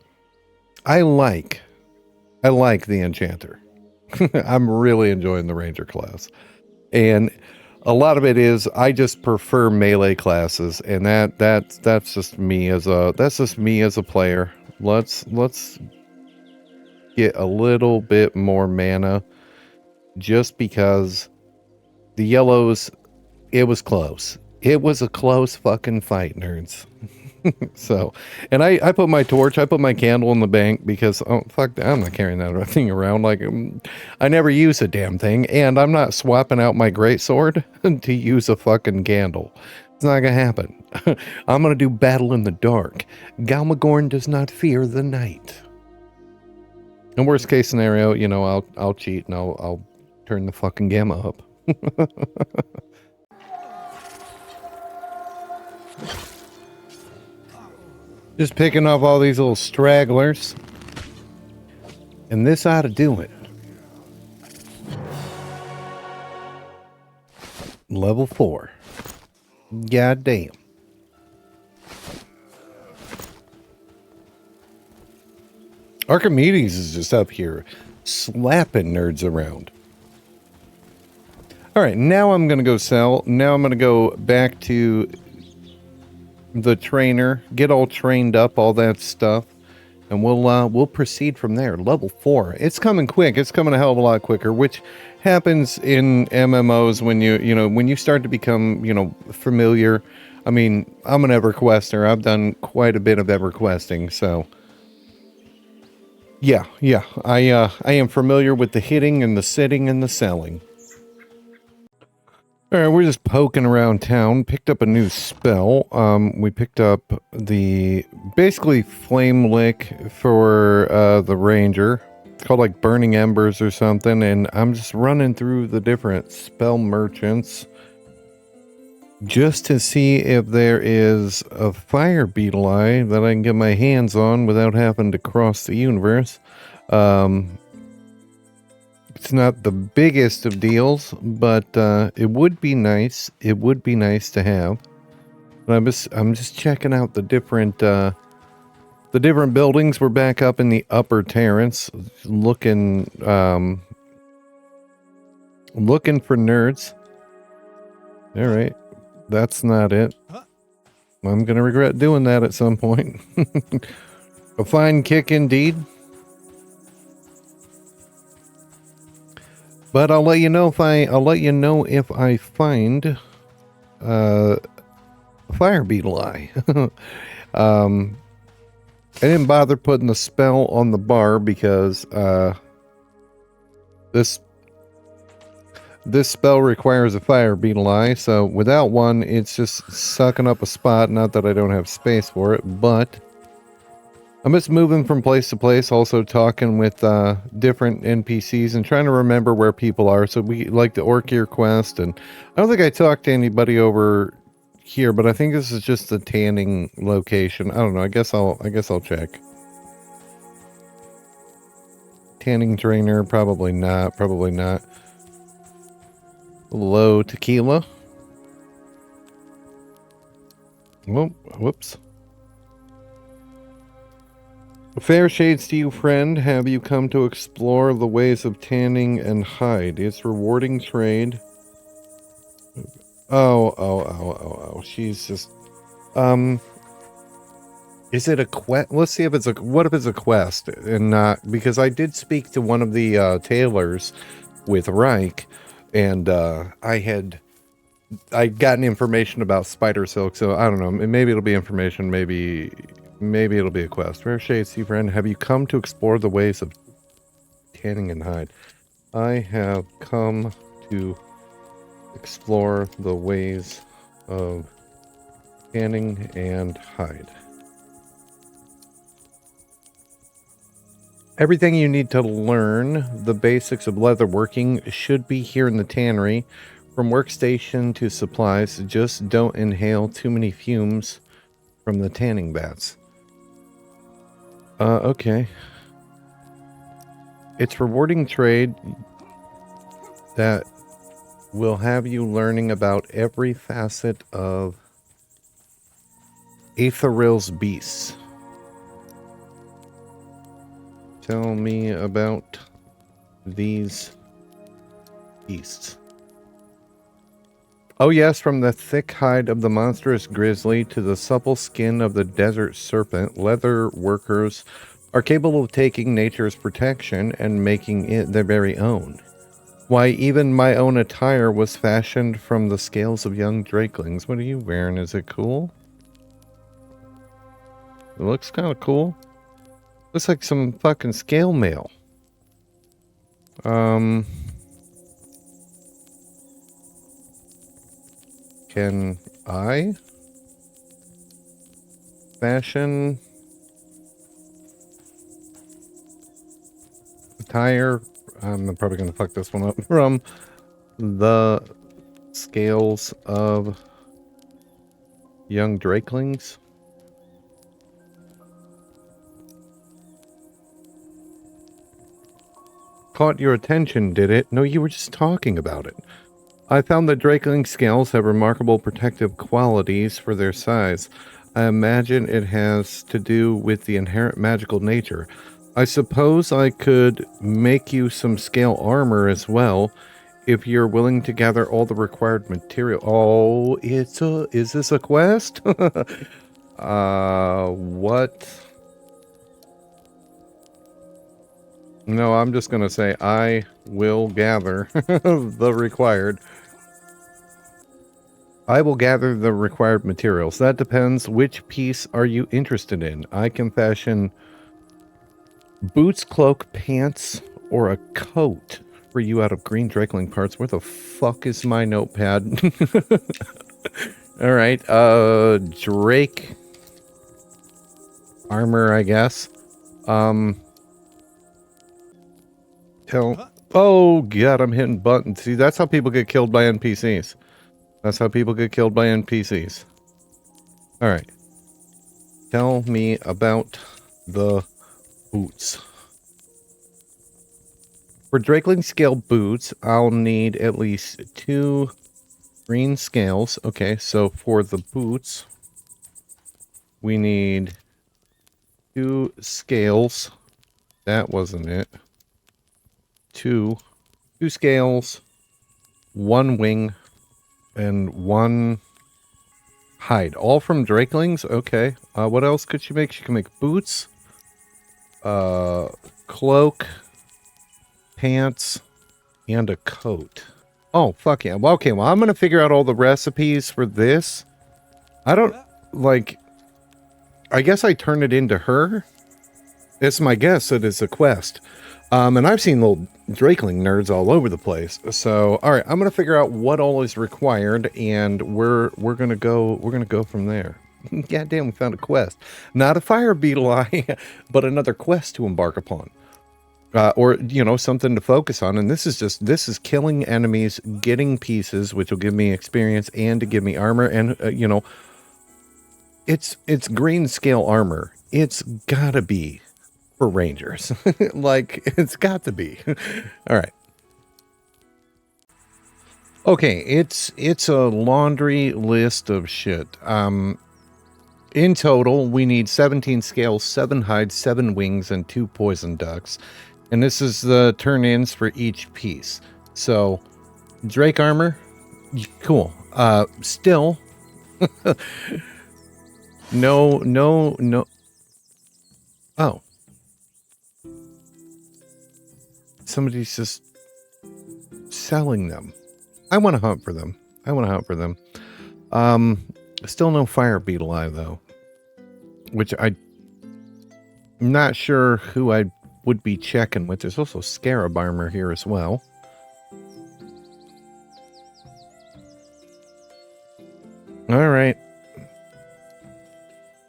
I like the Enchanter. I'm really enjoying the Ranger class. And a lot of it is I just prefer melee classes, and that's just me as a player. Let's get a little bit more mana, just because the yellows, it was close. It was a close fucking fight, nerds. So, and I put my torch, I put my candle in the bank because, oh, fuck, I'm not carrying that thing around. Like, I never use a damn thing, and I'm not swapping out my greatsword to use a fucking candle. It's not gonna happen. I'm gonna do battle in the dark. Galmagorn does not fear the night. In worst case scenario, you know, I'll cheat and I'll turn the fucking gamma up. Just picking off all these little stragglers. And this ought to do it. Level 4. God damn. Archimedes is just up here slapping nerds around. Alright, now I'm going to go sell. Now I'm going to go back to the trainer, get all trained up, all that stuff, and we'll proceed from there. Level 4. It's coming quick. It's coming a hell of a lot quicker, which happens in MMOs when when you start to become, familiar. I mean, I'm an EverQuester. I've done quite a bit of EverQuesting, so yeah, I am familiar with the hitting and the sitting and the selling. Alright, we're just poking around town. Picked up a new spell. We picked up the, basically, Flame Lick for the Ranger. It's called like Burning Embers or something, and I'm just running through the different spell merchants just to see if there is a fire beetle eye that I can get my hands on without having to cross the universe. It's not the biggest of deals, but it would be nice. It would be nice to have. But I'm just checking out the different buildings. We're back up in the upper terrace, looking for nerds. All right, that's not it. I'm gonna regret doing that at some point. A fine kick indeed. But I'll let you know if I find a fire beetle eye. I didn't bother putting the spell on the bar because this spell requires a fire beetle eye, so without one it's just sucking up a spot. Not that I don't have space for it, but I'm just moving from place to place, also talking with different NPCs and trying to remember where people are. So we like the Orkir quest, and I don't think I talked to anybody over here, but I think this is just the tanning location. I don't know. I guess I'll check. Tanning trainer, probably not. Probably not. Low tequila. Oh, whoops. Fair shades to you, friend. Have you come to explore the ways of tanning and hide? It's rewarding trade. Oh. She's just... Is it a quest? Let's see if it's a... What if it's a quest and not... Because I did speak to one of the tailors with Reich, and I'd gotten information about spider silk, so I don't know. Maybe it'll be information, maybe it'll be a quest. Rare shades, see friend, have you come to explore the ways of tanning and hide? I have come to explore the ways of tanning and hide. Everything you need to learn the basics of leatherworking should be here in the tannery. From workstation to supplies, just don't inhale too many fumes from the tanning vats. Okay. It's rewarding trade. that will have you learning about every facet of Aetheril's beasts. Tell me about these beasts. Oh yes, from the thick hide of the monstrous grizzly to the supple skin of the desert serpent, leather workers are capable of taking nature's protection and making it their very own. Why, even my own attire was fashioned from the scales of young drakelings. What are you wearing? Is it cool? It looks kind of cool. Looks like some fucking scale mail. Can I fashion attire? I'm probably going to fuck this one up. From the scales of young drakelings. Caught your attention, did it? No, you were just talking about it. I found that Drakeling scales have remarkable protective qualities for their size. I imagine it has to do with the inherent magical nature. I suppose I could make you some scale armor as well, if you're willing to gather all the required material. Oh, is this a quest? What? No, I'm just gonna say I will gather the required. I will gather the required materials. That depends. Which piece are you interested in? I can fashion boots, cloak, pants, or a coat for you out of green Drakeling parts. Where the fuck is my notepad? Alright, Drake armor, I guess. Oh god, I'm hitting buttons. See, that's how people get killed by NPCs. That's how people get killed by NPCs. Alright. Tell me about the boots. For Drakeling scale boots, I'll need at least 2 green scales. Okay, so for the boots, we need 2 scales. That wasn't it. 2 scales, 1 wing, and 1 hide. All from Drakelings? Okay. What else could she make? She can make boots, cloak, pants, and a coat. Oh, fuck yeah. Well, okay, well, I'm gonna figure out all the recipes for this. I don't, like, I guess I turn it into her. It's my guess that it's a quest. And I've seen little Drakeling nerds all over the place. So, all right, I'm gonna figure out what all is required, and we're gonna go from there. God damn, we found a quest. Not a fire beetle eye, but another quest to embark upon. Or, you know, something to focus on. And this is killing enemies, getting pieces, which will give me experience and to give me armor. And, you know, it's green scale armor. It's gotta be for rangers. Like, it's got to be. All right. Okay, it's a laundry list of shit. In total, we need 17 scales, 7 hides, 7 wings, and 2 poison ducks. And this is the turn-ins for each piece. So, Drake armor, cool. Still, no. Oh. Somebody's just selling them. I want to hunt for them. Still no fire beetle eye, though. Which I'm not sure who I would be checking with. There's also scarab armor here as well. Alright.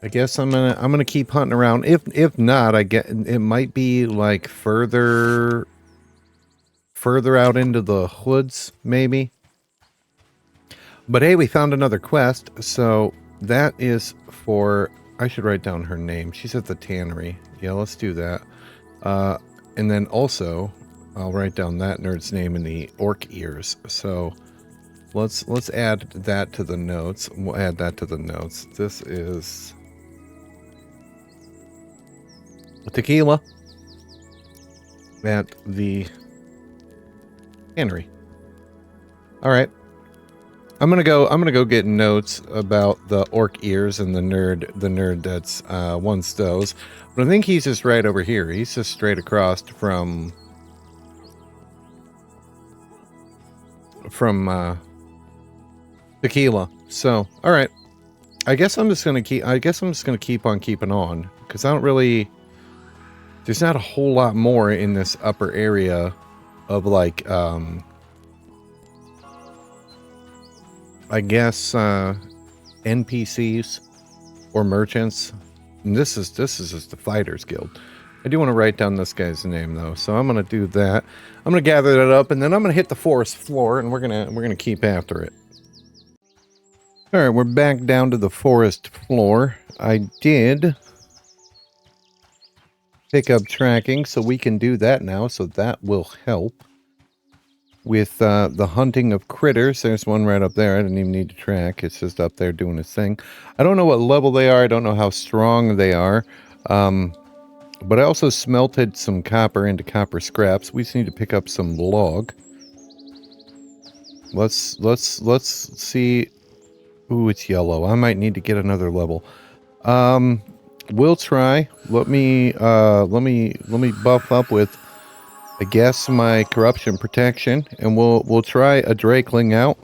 I guess I'm gonna keep hunting around. If not, I get it might be like further out into the woods, maybe. But hey, we found another quest, so that is for, I should write down her name. She's at the tannery. Yeah, let's do that. And then also, I'll write down that nerd's name in the orc ears. So let's add that to the notes. We'll add that to the notes. This is tequila at the cannery. All right. I'm gonna go get notes about the orc ears and the nerd that's wants those. But I think he's just right over here. He's just straight across from tequila. So, all right. I guess I'm just gonna keep on keeping on because I don't really. There's not a whole lot more in this upper area of like I guess NPCs or merchants. And this is just the Fighters Guild. I do want to write down this guy's name though, so I'm gonna do that. I'm gonna gather that up, and then I'm gonna hit the forest floor, and we're gonna keep after it. All right, we're back down to the forest floor. I did pick up tracking, so we can do that now. So that will help with the hunting of critters. There's one right up there. I didn't even need to track. It's just up there doing its thing. I don't know what level they are. I don't know how strong they are. But I also smelted some copper into copper scraps. We just need to pick up some log. Let's see. Ooh, it's yellow. I might need to get another level. We'll try. Let me buff up with, I guess, my corruption protection, and we'll try a Drakeling out.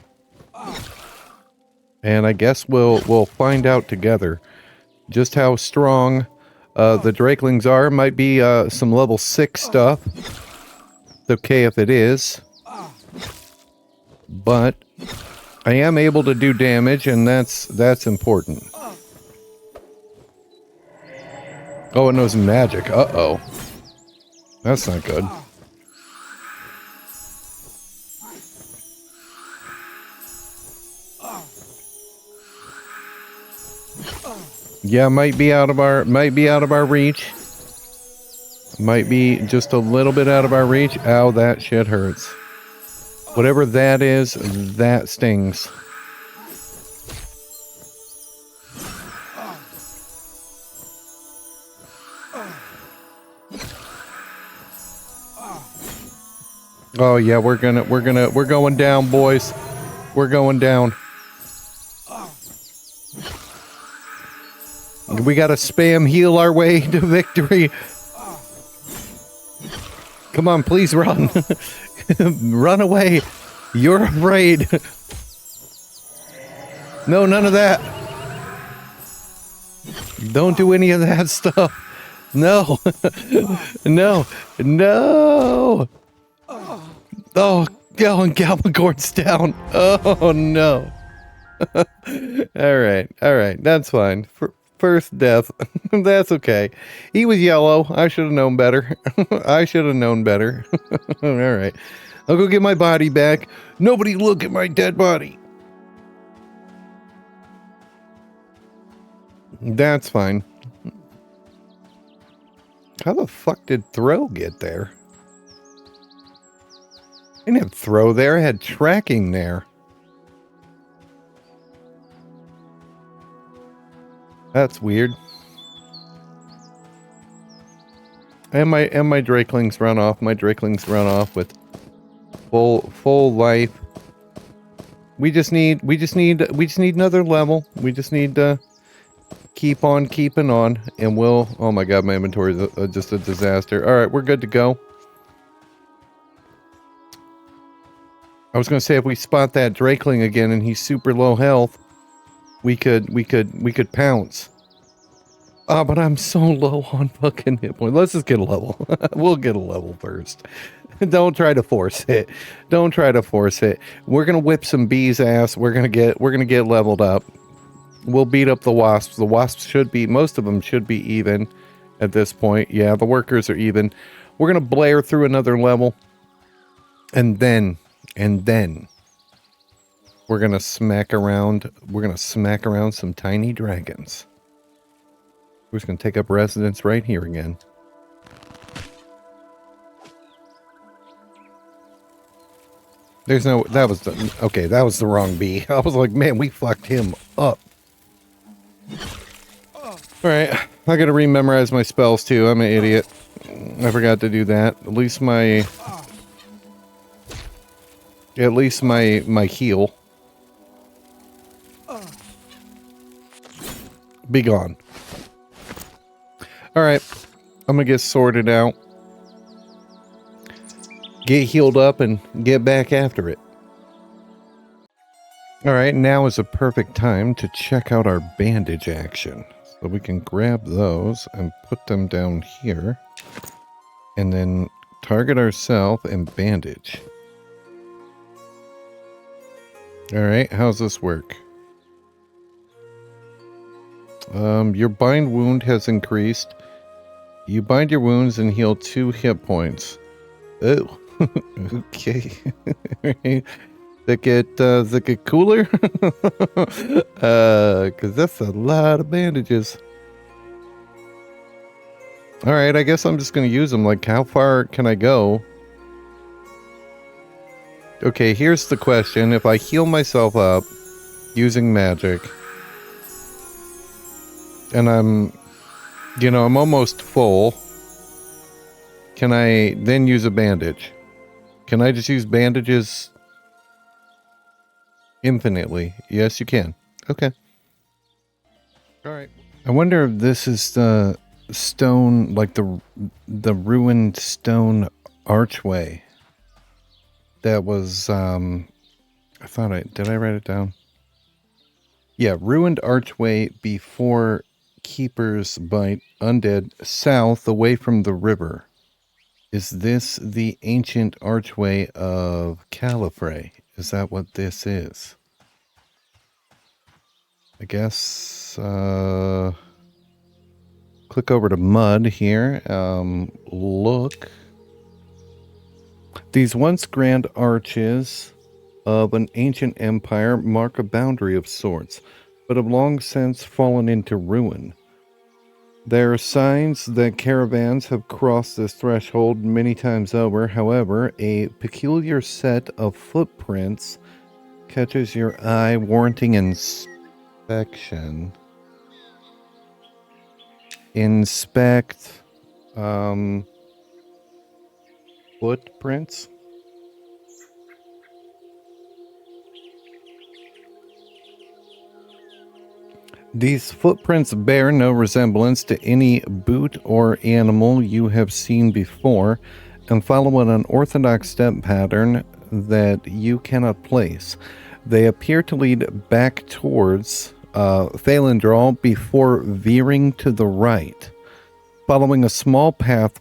And I guess we'll find out together just how strong the Drakelings are. Might be some level 6 stuff. It's okay if it is. But I am able to do damage, and that's important. Oh, it knows magic. Uh-oh. That's not good. Yeah, might be out of our reach. Might be just a little bit out of our reach. Ow, that shit hurts. Whatever that is, that stings. Oh yeah, we're going down, boys. We're going down. We gotta spam heal our way to victory. Come on, please run. Run away. You're afraid. No, none of that. Don't do any of that stuff. No. No. No. Oh, and Galmagorn's down. Oh, no. All right. That's fine. First death. That's okay. He was yellow. I should have known better. I should have known better. All right. I'll go get my body back. Nobody look at my dead body. That's fine. How the fuck did Throw get there? I didn't have Throw there. I had tracking there. That's weird. And my Drakelings run off. My Drakelings run off with full life. We just need another level. We just need to keep on keeping on, and we'll. Oh my god, my inventory is just a disaster. All right, we're good to go. I was gonna say if we spot that Drakeling again and he's super low health, we could pounce. Ah, but I'm so low on fucking hit points. Let's just get a level. We'll get a level first. Don't try to force it. Don't try to force it. We're gonna whip some bees' ass. We're gonna get leveled up. We'll beat up the wasps. The wasps most of them should be even at this point. Yeah, the workers are even. We're gonna blare through another level, and then we're gonna smack around. We're gonna smack around some tiny dragons. We're just gonna take up residence right here again. There's no, that was the, okay, that was the wrong bee. I was like, man, we fucked him up. Alright, I gotta rememorize my spells too. I'm an idiot. I forgot to do that. At least my heal. Be gone. Alright, I'm gonna get sorted out. Get healed up and get back after it. Alright, now is a perfect time to check out our bandage action. So we can grab those and put them down here. And then target ourselves and bandage. Alright, how's this work? Your bind wound has increased. You bind your wounds and heal 2 hit points. Oh, okay. That get cooler? Cause that's a lot of bandages. Alright, I guess I'm just gonna use them. Like, how far can I go? Okay, here's the question. If I heal myself up using magic, and I'm almost full, can I then use a bandage? Can I just use bandages infinitely? Yes, you can. Okay. Alright. I wonder if this is the stone, like the ruined stone archway. That was, did I write it down? Yeah, ruined archway before Keeper's Bite, undead, south, away from the river. Is this the ancient archway of Califrey? Is that what this is? I guess, click over to mud here. Look. These once grand arches of an ancient empire mark a boundary of sorts, but have long since fallen into ruin. There are signs that caravans have crossed this threshold many times over. However, a peculiar set of footprints catches your eye, warranting inspection. Inspect footprints. These footprints bear no resemblance to any boot or animal you have seen before and follow an unorthodox step pattern that you cannot place. They appear to lead back towards Phalandral before veering to the right, following a small path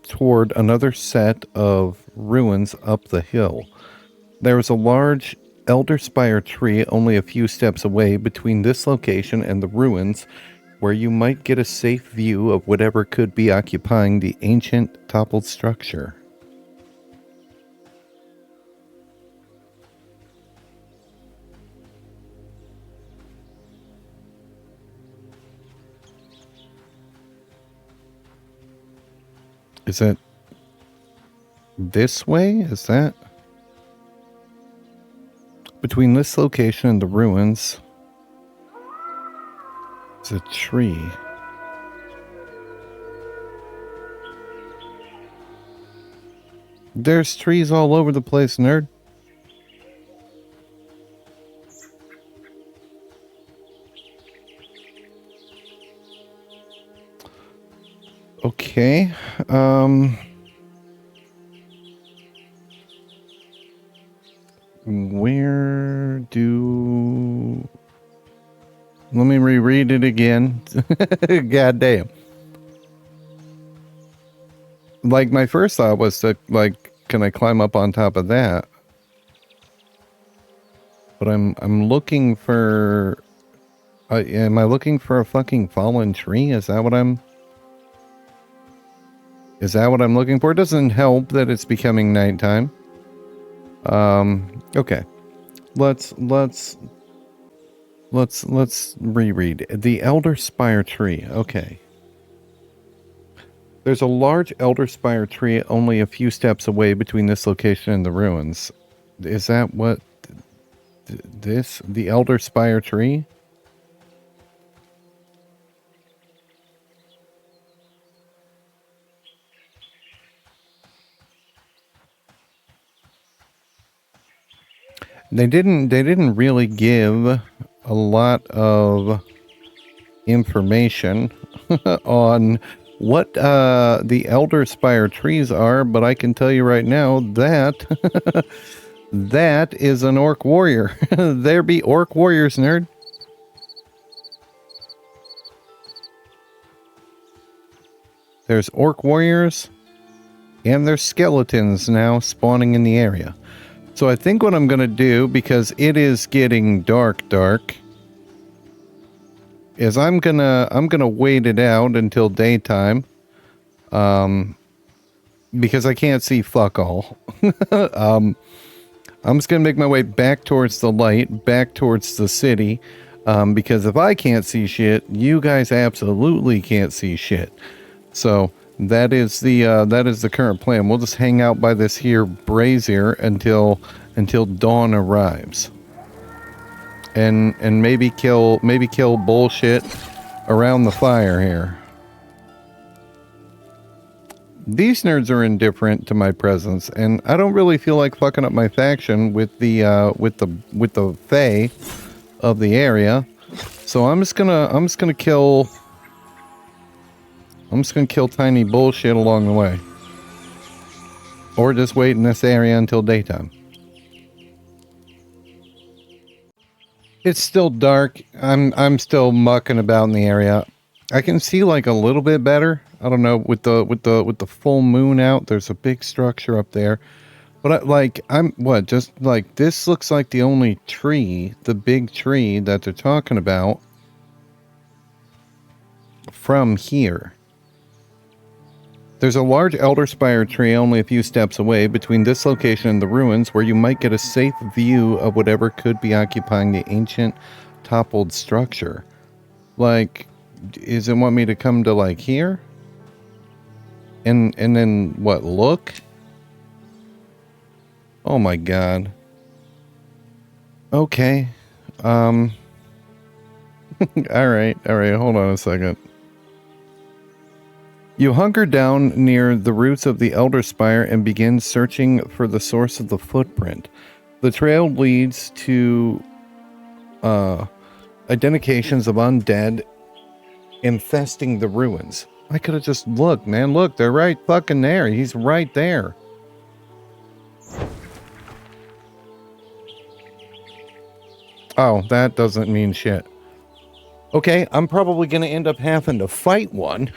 toward another set of ruins up the hill. There is a large elder-spire tree only a few steps away between this location and the ruins, where you might get a safe view of whatever could be occupying the ancient toppled structure. Is it this way? Is that? Between this location and the ruins, is a tree. There's trees all over the place, nerd. Okay, where do... Let me reread it again. God damn. Like, my first thought was to, like, can I climb up on top of that? But I'm looking for... am I looking for a fucking fallen tree? Is that what I'm... Is that what I'm looking for? It doesn't help that it's becoming nighttime. Okay. Let's reread. The Elder Spire Tree. Okay. There's a large elder spire tree only a few steps away between this location and the ruins. Is that what... the elder spire tree? They didn't really give a lot of information on what the elder spire trees are, but I can tell you right now that that is an orc warrior. There be orc warriors, nerd. There's orc warriors and there's skeletons now spawning in the area. So I think what I'm going to do, because it is getting dark, is I'm gonna wait it out until daytime, because I can't see fuck all. I'm just gonna make my way back towards the light, back towards the city, because if I can't see shit, you guys absolutely can't see shit. So that is the current plan. We'll just hang out by this here brazier until dawn arrives. And maybe kill bullshit around the fire here. These nerds are indifferent to my presence, and I don't really feel like fucking up my faction with the fae of the area. So I'm just gonna kill tiny bullshit along the way. Or just wait in this area until daytime. It's still dark. I'm still mucking about in the area. I can see like a little bit better. I don't know, with the full moon out, there's a big structure up there. But just like this looks like the only tree, the big tree that they're talking about from here. There's a large elder spire tree only a few steps away between this location and the ruins, where you might get a safe view of whatever could be occupying the ancient toppled structure. Like, does it want me to come to like here? And then what, look? Oh my god. Okay. Alright, hold on a second. You hunker down near the roots of the Elder Spire and begin searching for the source of the footprint. The trail leads to identifications of undead infesting the ruins. I could have just looked, man. Look, they're right fucking there. He's right there. Oh, that doesn't mean shit. Okay, I'm probably going to end up having to fight one.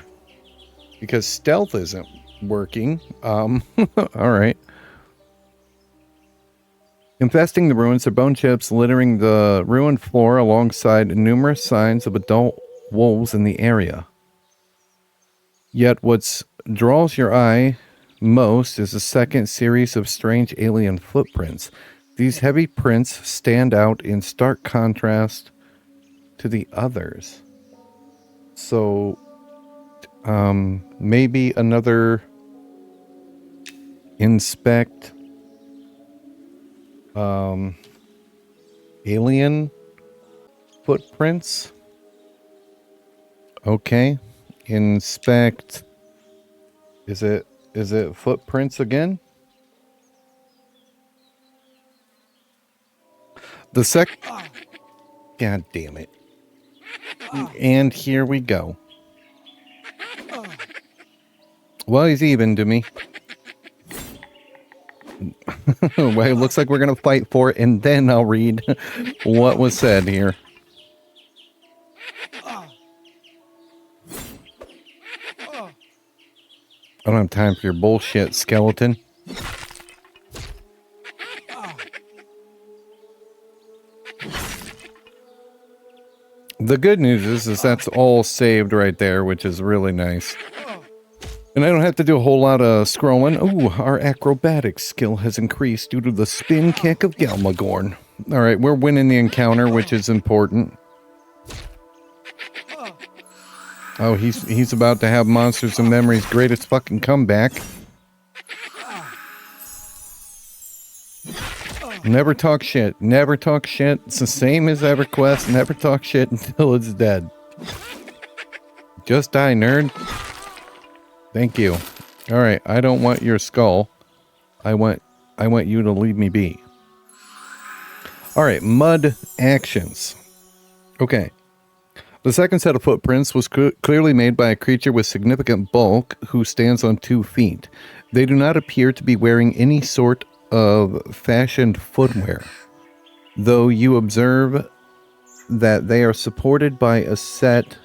Because stealth isn't working. Alright. Infesting the ruins are bone chips littering the ruined floor alongside numerous signs of adult wolves in the area. Yet what draws your eye most is a second series of strange alien footprints. These heavy prints stand out in stark contrast to the others. So... maybe another inspect alien footprints. Okay. Inspect. Is it footprints again? God damn it. And here we go. Well, he's even to me. Well, it looks like we're going to fight for it, and then I'll read what was said here. I don't have time for your bullshit, skeleton. The good news is that's all saved right there, which is really nice. And I don't have to do a whole lot of scrolling. Ooh, our acrobatics skill has increased due to the spin kick of Galmagorn. Alright, we're winning the encounter, which is important. Oh, he's about to have Monsters and Memories' greatest fucking comeback. Never talk shit. Never talk shit. It's the same as EverQuest. Never talk shit until it's dead. Just die, nerd. Thank you. Alright, I don't want your skull. I want you to leave me be. Alright, mud actions. Okay. The second set of footprints was clearly made by a creature with significant bulk who stands on 2 feet. They do not appear to be wearing any sort of fashioned footwear, though you observe that they are supported by a set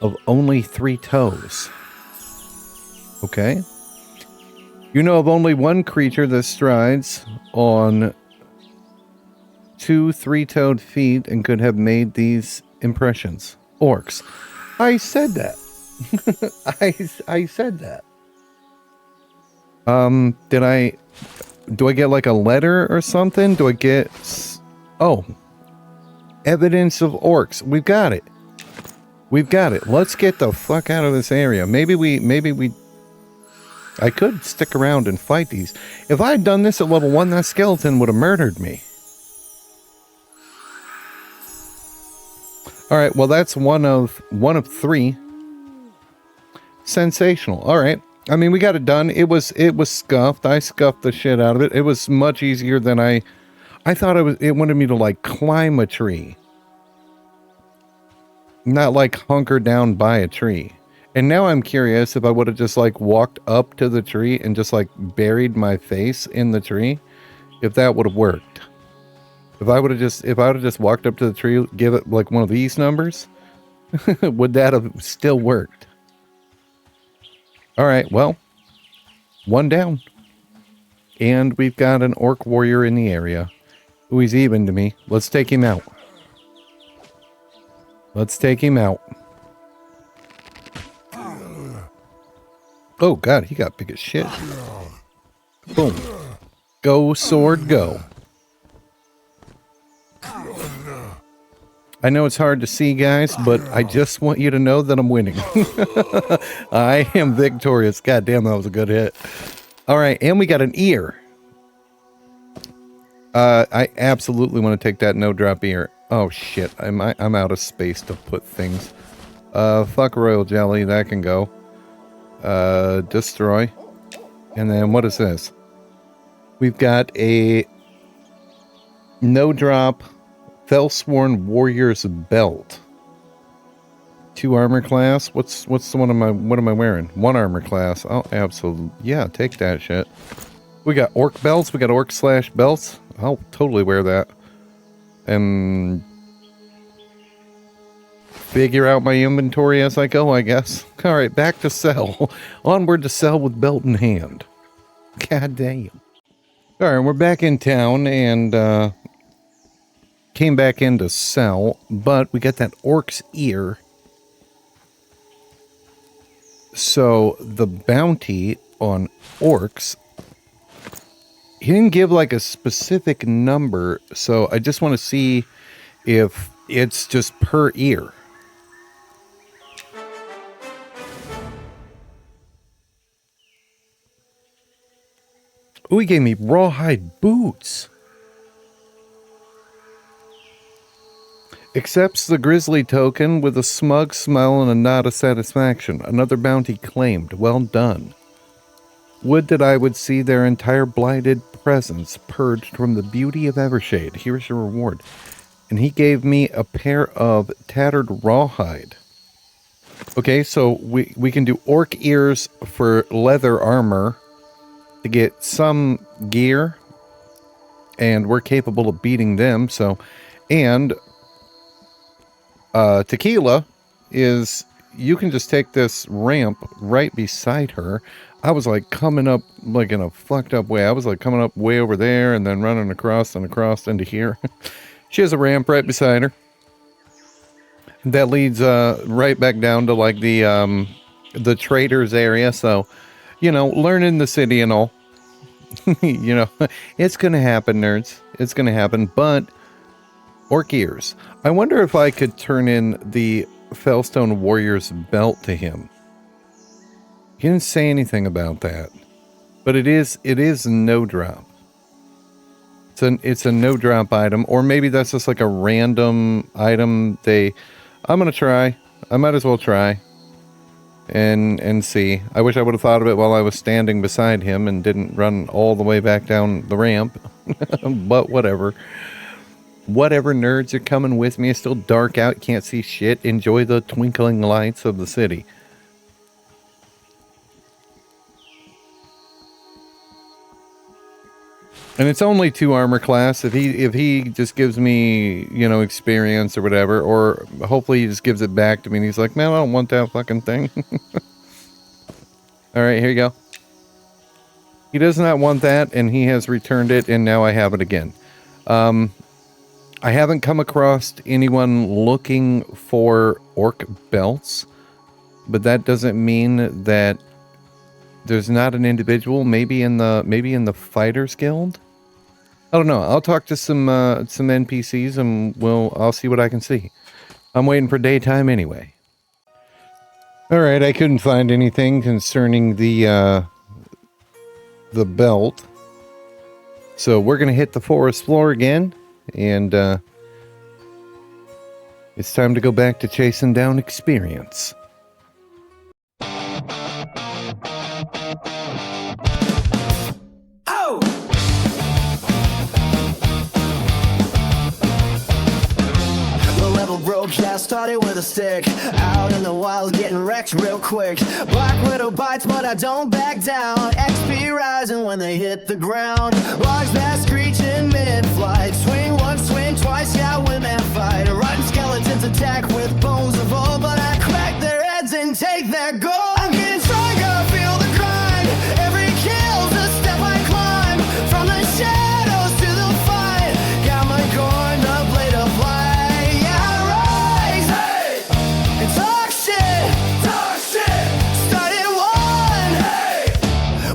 of only 3 toes. Okay. You know of only one creature that strides on 2 3-toed feet and could have made these impressions. Orcs. I said that. I said that. Do I get like a letter or something? Do I get... Oh. Evidence of orcs. We've got it. We've got it. Let's get the fuck out of this area. Maybe we... I could stick around and fight these. If I had done this at level 1, that skeleton would have murdered me. Alright, well that's one of 3. Sensational. Alright. I mean, we got it done. It was scuffed. I scuffed the shit out of it. It was much easier than I thought it wanted me to like climb a tree. Not like hunker down by a tree. And now I'm curious if I would have just like walked up to the tree and just like buried my face in the tree, if that would have worked. If I would have just walked up to the tree, give it like one of these numbers, would that have still worked? All right, well, 1 down. And we've got an orc warrior in the area. Ooh, he's even to me. Let's take him out. Let's take him out. Oh, God, he got big as shit. Boom. Go, sword, go. I know it's hard to see, guys, but I just want you to know that I'm winning. I am victorious. God damn, that was a good hit. All right, and we got an ear. I absolutely want to take that no-drop ear. Oh, shit. I'm out of space to put things. Fuck royal jelly. That can go. Destroy. And then what is this? We've got a no-drop Fellsworn Warrior's Belt. 2 armor class. What's the one what am I wearing? 1 armor class. Oh, absolutely. Yeah, take that shit. We got orc belts. We got orc / belts. I'll totally wear that. And figure out my inventory as I go, I guess. All right, back to sell. Onward to sell with belt in hand. God damn. All right, we're back in town and came back in to sell, but we got that orc's ear. So the bounty on orcs, he didn't give like a specific number, so I just want to see if it's just per ear. Oh, he gave me rawhide boots. Accepts the grizzly token with a smug smile and a nod of satisfaction. Another bounty claimed. Well done. Would that I would see their entire blighted presence purged from the beauty of Evershade. Here's your reward. And he gave me a pair of tattered rawhide. Okay, so we can do orc ears for leather armor to get some gear. And we're capable of beating them, so... And... tequila is, you can just take this ramp right beside her. I was like coming up like in a fucked up way. I was like coming up way over there and then running across and across into here. She has a ramp right beside her. That leads right back down to like the traders area. So, you know, learning the city and all. You know, it's gonna happen, nerds. It's gonna happen, but orc ears. I wonder if I could turn in the Fellstone Warrior's belt to him. He didn't say anything about that. But it is no drop. It's a no drop item, or maybe that's just like a random item I'm gonna try. I might as well try. And see. I wish I would have thought of it while I was standing beside him and didn't run all the way back down the ramp. But whatever. Whatever, nerds are coming with me. It's still dark out, can't see shit. Enjoy the twinkling lights of the city. And it's only 2 armor class. If he just gives me, you know, experience or whatever, or hopefully he just gives it back to me and he's like, man, I don't want that fucking thing. Alright, here you go. He does not want that, and he has returned it, and now I have it again. I haven't come across anyone looking for orc belts, but that doesn't mean that there's not an individual, maybe in the Fighters Guild. I don't know. I'll talk to some NPCs and I'll see what I can see. I'm waiting for daytime anyway. All right, I couldn't find anything concerning the belt, so we're gonna hit the forest floor again, and it's time to go back to chasing down experience. Yeah, started with a stick, out in the wild, getting wrecked real quick. Black Widow bites, but I don't back down. XP rising when they hit the ground. Logs that screeching mid-flight. Swing once, swing twice, yeah, win that fight. Rotten skeletons attack with bones of old, but I crack their heads and take their gold. I'm getting stronger, feel the grind. Every kill's a step I climb. From the shadows to the fight. Galmagorn, the blade of light.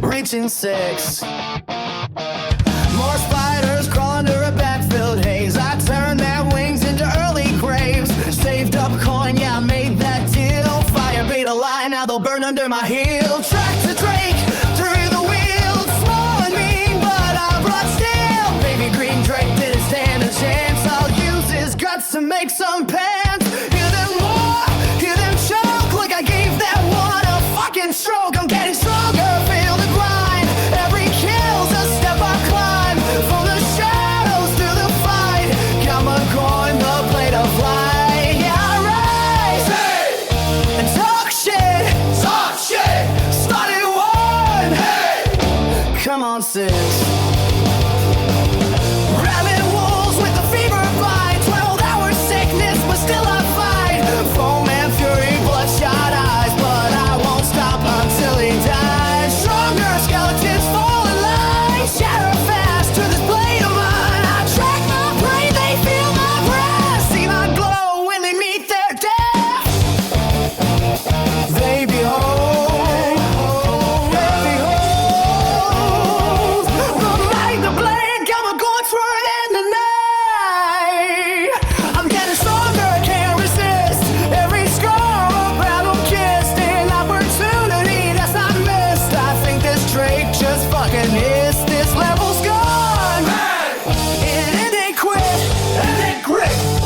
Reaching 6. More spiders crawl under a backfilled haze. I turned their wings into early graves. Saved up coin, yeah, I made that deal. Fire bait a lie, now they'll burn under my heel. Track to Drake, through the wheel. Small and mean, but I brought steel. Baby green Drake didn't stand a chance. I'll use his guts to make some pants. Hear them roar, hear them choke, like I gave that one a fucking stroke. I'm getting stronger, feel the grind. Every kill's a step I climb. From the shadows to the fight. Galmagorn, the blade of light. Yeah, I rise and talk shit. Started 1. Hey, come on 6. Rabbit wolves with the fever bite. 12-hour sickness, but still I fight. Foam and fury, bloodshot eyes, but I won't stop until he dies. Stronger skeletons fall in line. Shatter fast to this blade of mine. I track my prey, they feel my breath. See my glow when they meet their death. They behold the light, the blade, Galmagorn through in the night. I'm getting stronger, can't resist. Every scar a battle kissed. An opportunity that's not missed. I think this Drake just fucking missed. This level's gone. It ended quick.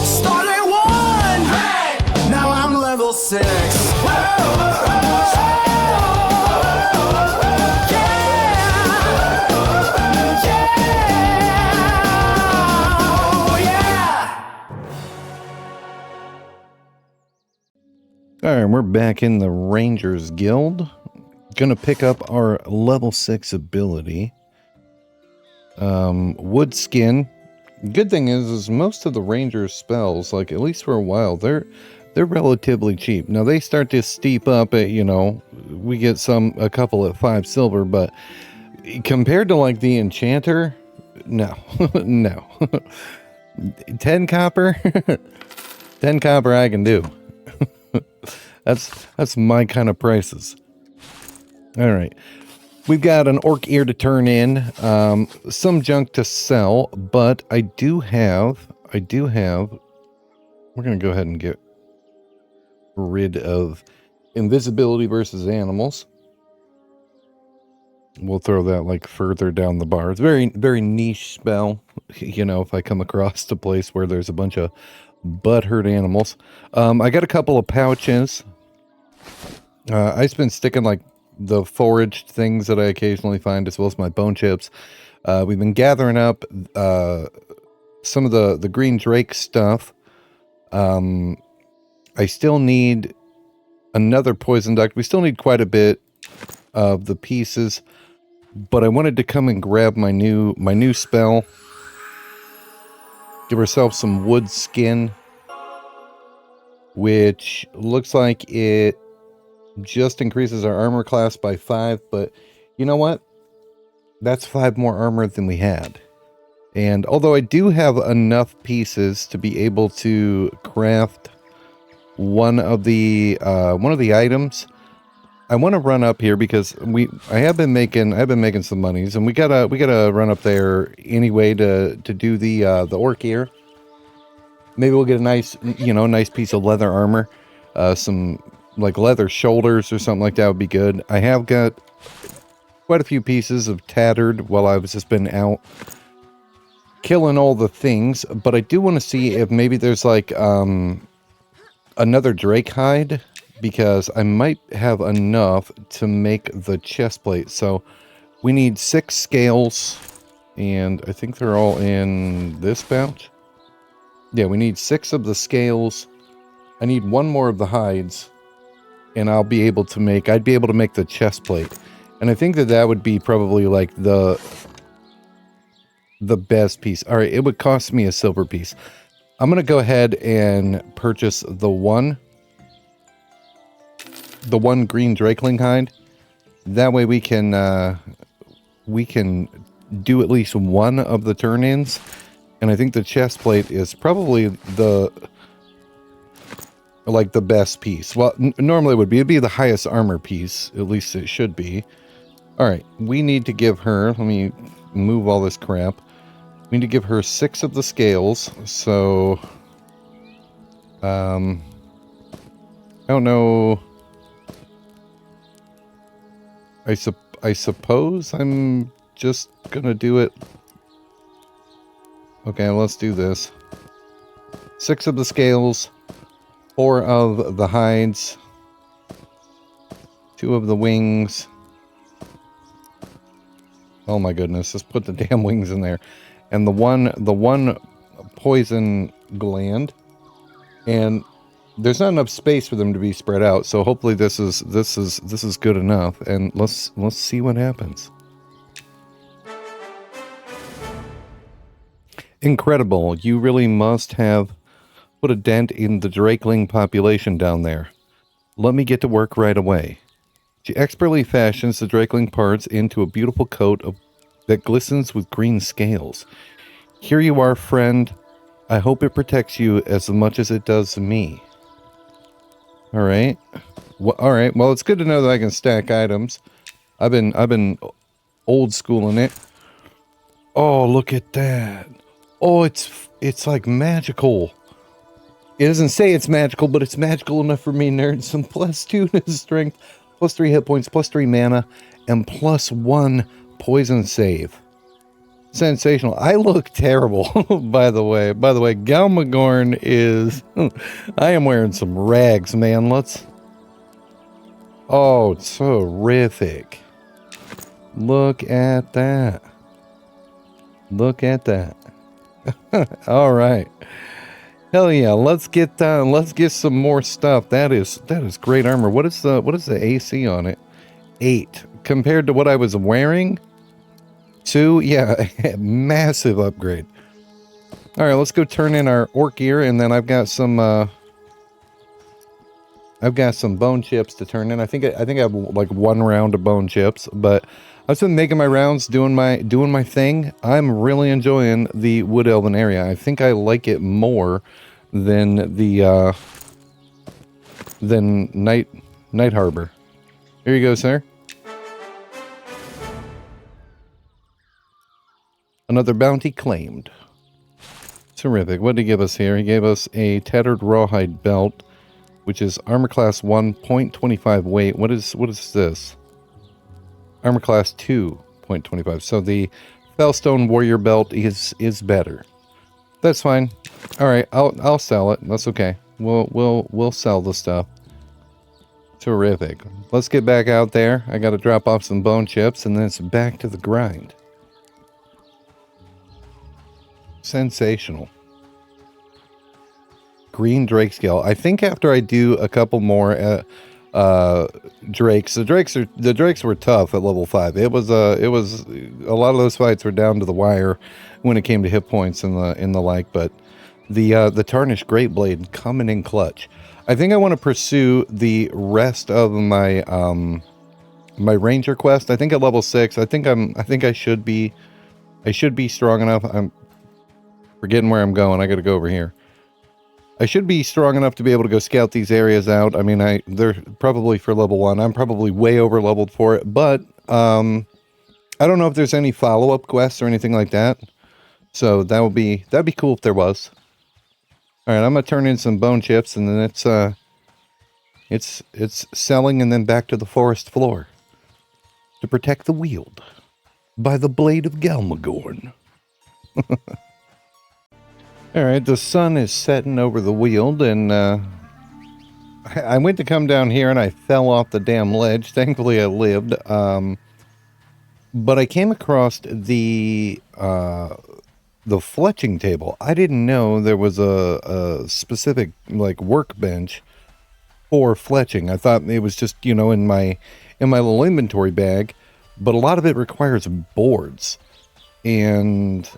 Started 1. Now I'm level 6. Alright, we're back in the Rangers Guild. Gonna pick up our level 6 ability. Wood skin. Good thing is most of the Rangers spells, like at least for a while, they're relatively cheap. Now they start to steep up at, you know, we get a couple at 5 silver, but compared to like the Enchanter, no. No. 10 copper? 10 copper I can do. That's my kind of prices. All right. We've got an orc ear to turn in, some junk to sell, but I do have, we're going to go ahead and rid of invisibility versus animals. We'll throw that like further down the bar. It's very, very niche spell. You know, if I come across a place where there's a bunch of butthurt animals. I got a couple of pouches. I've been sticking like the foraged things that I occasionally find, as well as my bone chips. We've been gathering up some of the green drake stuff. I still need another poison duct. We still need quite a bit of the pieces, but I wanted to come and grab my new spell. Give ourselves some wood skin, which looks like it just increases our armor class by 5, but you know what? That's 5 more armor than we had. And although I do have enough pieces to be able to craft one of the items, I want to run up here because I've been making some monies, and we gotta run up there anyway to do the orc ear. Maybe we'll get a nice piece of leather armor, some like leather shoulders or something like that would be good. I have got quite a few pieces of tattered while I've just been out killing all the things, but I do want to see if maybe there's like another drake hide, because I might have enough to make the chest plate. So we need 6 scales, and I think they're all in this pouch. Yeah, we need 6 of the scales. I need 1 more of the hides, and I'd be able to make the chest plate. And I think that would be probably like the best piece. All right, it would cost me a silver piece. I'm going to go ahead and purchase the one green Drakeling hide. That way we can do at least one of the turn-ins. And I think the chest plate is probably the best piece. Well, normally it would be. It'd be the highest armor piece. At least it should be. All right, we need to give her, let me move all this crap. We need to give her 6 of the scales. So, I don't know. I suppose I'm just gonna do it. Okay, let's do this. 6 of the scales, 4 of the hides, 2 of the wings. Oh my goodness, just put the damn wings in there. And the one poison gland. And there's not enough space for them to be spread out, so hopefully this is good enough. And let's see what happens. Incredible. You really must have put a dent in the Drakeling population down there. Let me get to work right away. She expertly fashions the Drakeling parts into a beautiful coat that glistens with green scales. Here you are, friend. I hope it protects you as much as it does me. All right. All right. Well, it's good to know that I can stack items. I've been old schooling it. Oh, look at that. Oh, it's like magical. It doesn't say it's magical, but it's magical enough for me, nerd. Some +2 to his strength, +3 hit points, +3 mana, and +1 poison save. Sensational. I look terrible, by the way. By the way, Galmagorn is... I am wearing some rags, man. Oh, it's so terrific. Look at that. Look at that. All right. Hell yeah, let's get some more stuff. That is great armor. What is the AC on it? 8. Compared to what I was wearing? 2? Yeah, massive upgrade. All right, let's go turn in our orc gear, and then I've got some bone chips to turn in. I think I have like 1 round of bone chips, but I've been making my rounds, doing my thing. I'm really enjoying the Wood Elven area. I think I like it more than the Night Harbor. Here you go, sir. Another bounty claimed. Terrific. What did he give us here? He gave us a tattered rawhide belt, which is armor class 1, 0.25 weight. What is this? Armor class 2, 0.25. So the Fellstone Warrior Belt is better. That's fine. All right, I'll sell it. That's okay. We'll sell the stuff. Terrific. Let's get back out there. I got to drop off some bone chips, and then it's back to the grind. Sensational. Green Drake scale. I think after I do a couple more drakes, the drakes were tough at level 5. It was a lot of those fights were down to the wire when it came to hit points and the like, but the tarnished Greatblade coming in clutch. I think I want to pursue the rest of my my ranger quest. I think at level 6, I think I should be strong enough. I'm forgetting where I'm going. I got to go over here. I should be strong enough to be able to go scout these areas out. I mean, they're probably for level 1. I'm probably way over leveled for it, but I don't know if there's any follow-up quests or anything like that. So that'd be cool if there was. All right, I'm gonna turn in some bone chips, and then it's selling, and then back to the forest floor to protect the Weald by the blade of Galmagorn. All right, the sun is setting over the Weald, and I went to come down here, and I fell off the damn ledge. Thankfully, I lived. But I came across the fletching table. I didn't know there was a specific like workbench for fletching. I thought it was just, you know, in my little inventory bag, but a lot of it requires boards, and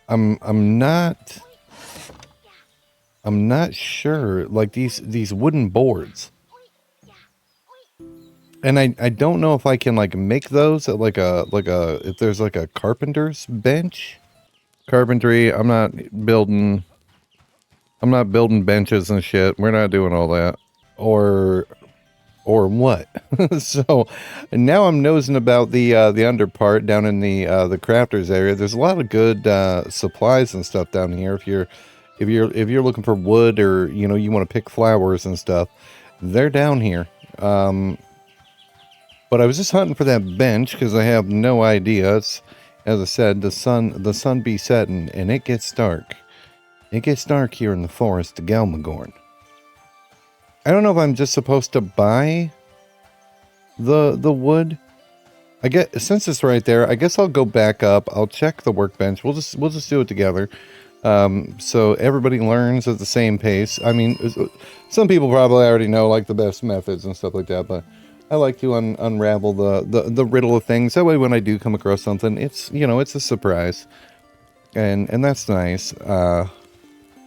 I'm not sure, like these wooden boards. And I don't know if I can like make those at like a if there's like a carpenter's bench. Carpentry, I'm not building benches and shit. We're not doing all that. Or what? So now I'm nosing about the under part down in the crafters area. There's a lot of good supplies and stuff down here. If you're looking for wood, or you know, you want to pick flowers and stuff, they're down here. But I was just hunting for that bench because I have no idea. It's, as I said, the sun be setting, and it gets dark. It gets dark here in the forest of Galmagorn. I don't know if I'm just supposed to buy the wood. I guess since it's right there, I guess I'll go back up. I'll check the workbench. We'll just do it together. So everybody learns at the same pace. I mean, some people probably already know like the best methods and stuff like that, but I like to unravel the riddle of things. That way, when I do come across something, it's, you know, it's a surprise, and that's nice.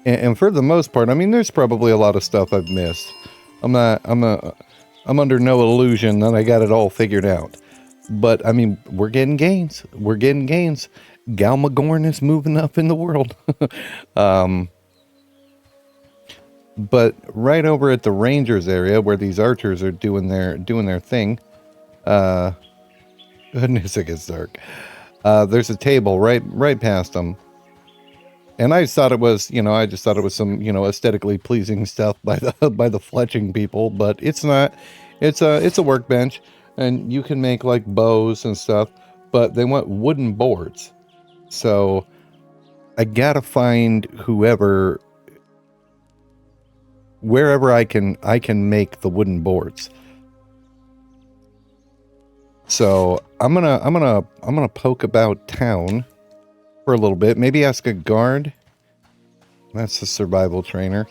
And for the most part, I mean, there's probably a lot of stuff I've missed. I'm under no illusion that I got it all figured out. But I mean, we're getting gains. We're getting gains. Galmagorn is moving up in the world. But right over at the Rangers area, where these archers are doing their thing, goodness, it gets dark. There's a table right past them, and I just thought it was, you know, some, you know, aesthetically pleasing stuff by the fletching people, but it's not. It's a workbench, and you can make like bows and stuff, but they want wooden boards, so I gotta find wherever I can make the wooden boards. So I'm gonna poke about town for a little bit. Maybe ask a guard. That's a survival trainer.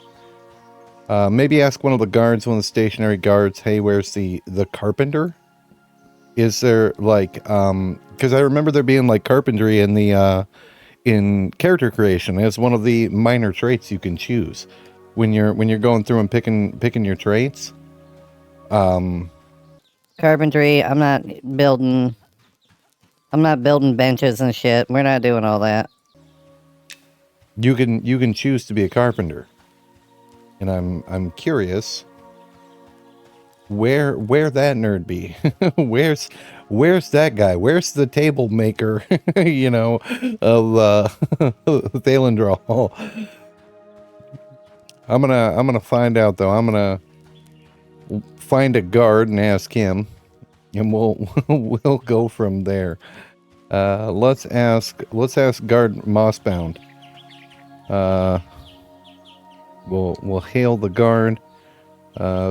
Maybe ask one of the guards, one of the stationary guards, hey, where's the carpenter? Is there like, because I remember there being like carpentry in the in character creation as one of the minor traits you can choose when you're going through and picking your traits. Carpentry, I'm not building benches and shit. We're not doing all that. You can choose to be a carpenter. And I'm curious where that nerd be. Where's that guy? Where's the table maker, you know, of Thalendrall? I'm gonna find out though. I'm gonna find a guard and ask him, and we'll we'll go from there. Let's ask guard Mossbound. We'll hail the guard.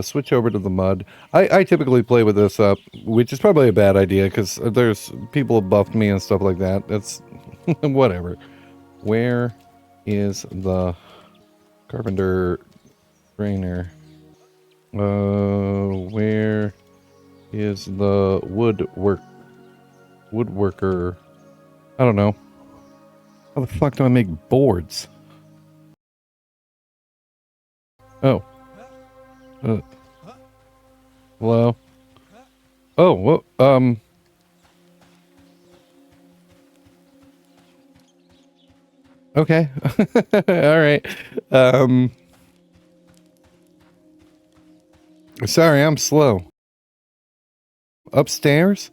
Switch over to the mud. I typically play with this up, which is probably a bad idea because there's people have buffed me and stuff like that. That's whatever. Where is the carpenter trainer? Where is the woodworker? I don't know. How the fuck do I make boards? Oh. Hello? Oh, well, okay. All right. Sorry, I'm slow. Upstairs?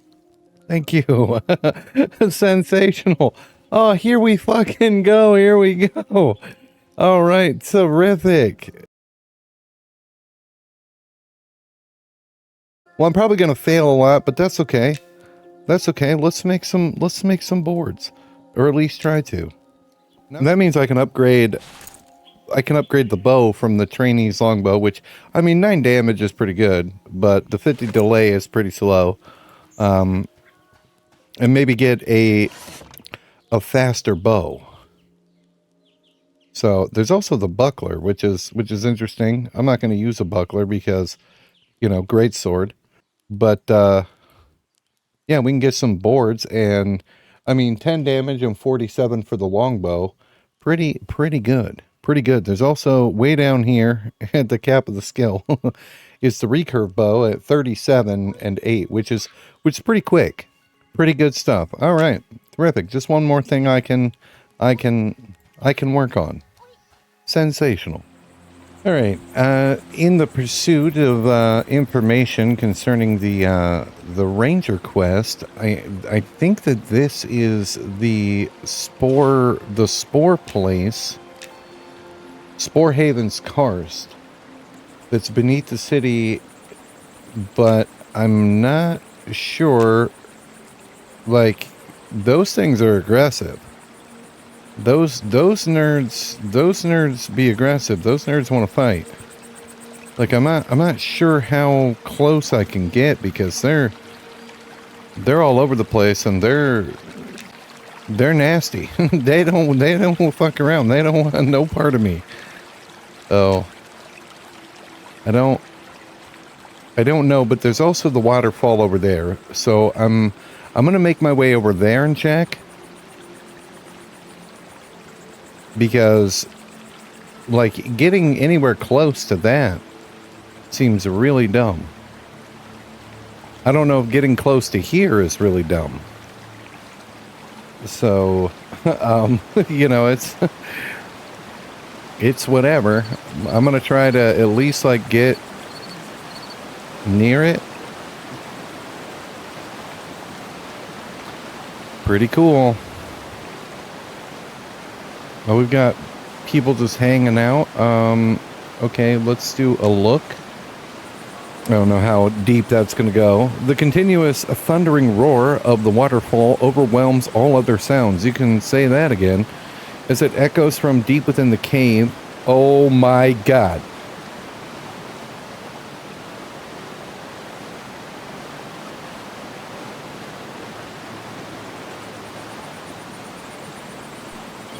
Thank you. Sensational. Oh, here we fucking go. Here we go. All right. Terrific. Well, I'm probably going to fail a lot, but that's okay. That's okay. Let's make some boards, or at least try to. And that means I can upgrade the bow from the trainee's longbow, which, I mean, 9 damage is pretty good, but the 50 delay is pretty slow. And maybe get a faster bow. So there's also the buckler, which is interesting. I'm not going to use a buckler because, you know, great sword. But yeah, we can get some boards, and I mean 10 damage and 47 for the longbow. Pretty good. Pretty good. There's also way down here at the cap of the skill is the recurve bow at 37 and 8, which is pretty quick. Pretty good stuff. All right. Terrific. Just one more thing I can work on. Sensational. All right. In the pursuit of information concerning the ranger quest, I think that this is the spore place, Spore Haven's Karst, that's beneath the city, but I'm not sure. Like, those things are aggressive. Those nerds be aggressive. Those nerds want to fight. Like, I'm not sure how close I can get because they're all over the place and they're nasty. they don't fuck around. They don't want no part of me. So I don't know, but there's also the waterfall over there. So I'm gonna make my way over there and check. Because, like, getting anywhere close to that seems really dumb. I don't know if getting close to here is really dumb. So, you know, it's whatever. I'm going to try to at least, like, get near it. Pretty cool. Oh, we've got people just hanging out. Okay, let's do a look. I don't know how deep that's going to go. The continuous thundering roar of the waterfall overwhelms all other sounds. You can say that again. As it echoes from deep within the cave. Oh my god.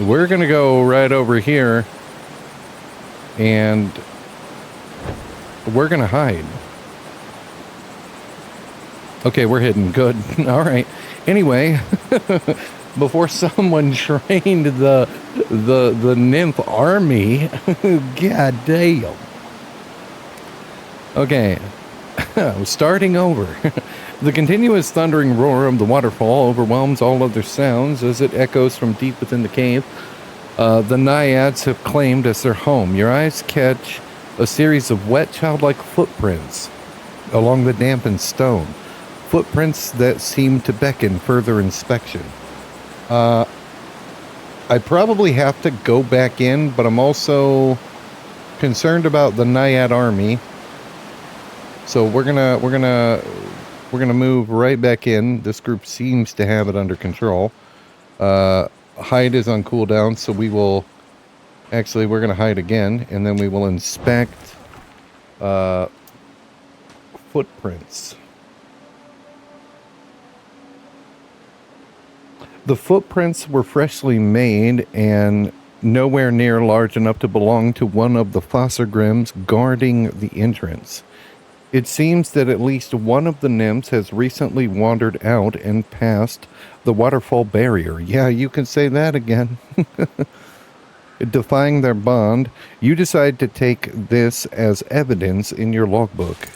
We're going to go right over here, and we're going to hide. Okay, we're hidden. Good. All right. Anyway, before someone trained the nymph army, god damn. Okay, starting over. The continuous thundering roar of the waterfall overwhelms all other sounds as it echoes from deep within the cave. The naiads have claimed as their home. Your eyes catch a series of wet, childlike footprints along the dampened stone. Footprints that seem to beckon further inspection. I probably have to go back in, but I'm also concerned about the naiad army. So we're gonna move right back in. This group seems to have it under control. Hide is on cooldown, so we will actually we're gonna hide again, and then we will inspect footprints. The footprints were freshly made and nowhere near large enough to belong to one of the Fossegrims guarding the entrance. It seems that at least one of the nymphs has recently wandered out and passed the waterfall barrier. Yeah, you can say that again. Defying their bond, you decide to take this as evidence in your logbook.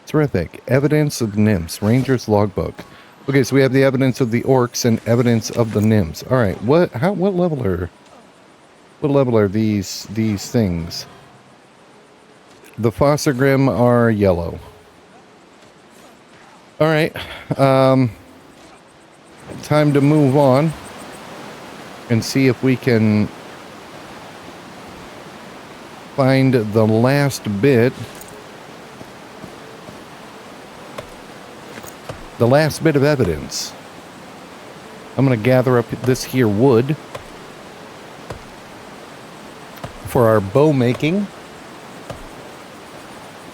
Terrific. Evidence of nymphs. Ranger's logbook. Okay, so we have the evidence of the orcs and evidence of the nymphs. All right, what level are these things? The Fossegrim are yellow. All right, time to move on and see if we can find the last bit. The last bit of evidence. I'm going to gather up this here wood for our bow making.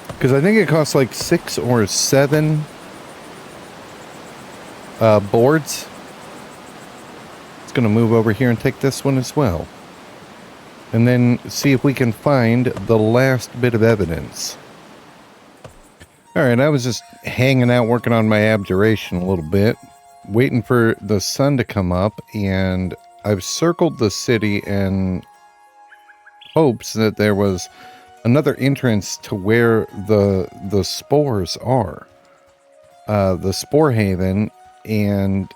Because I think it costs like 6 or 7 boards. It's going to move over here and take this one as well. And then see if we can find the last bit of evidence. Alright, I was just hanging out working on my abjuration a little bit, waiting for the sun to come up, and I've circled the city in hopes that there was another entrance to where the spores are. The spore haven, and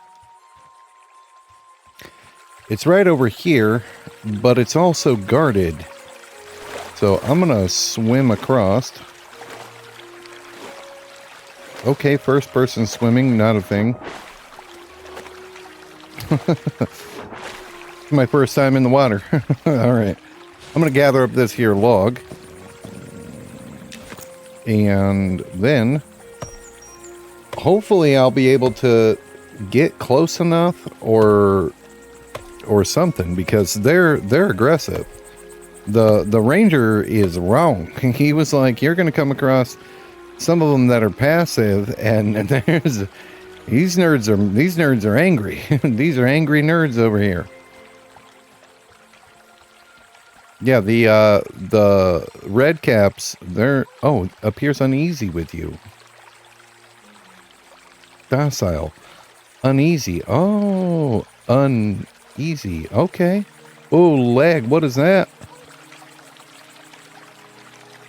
it's right over here, but it's also guarded. So I'm gonna swim across. Okay, first person swimming, not a thing. My first time in the water. Alright. I'm going to gather up this here log. And then hopefully I'll be able to get close enough or something, because they're aggressive. The ranger is wrong. He was like, you're going to come across some of them that are passive, and there's these nerds are angry. These are angry nerds over here. Yeah, the red caps, they're appears uneasy with you. Docile. Uneasy. Oh, uneasy. Okay. Oh, lag. What is that?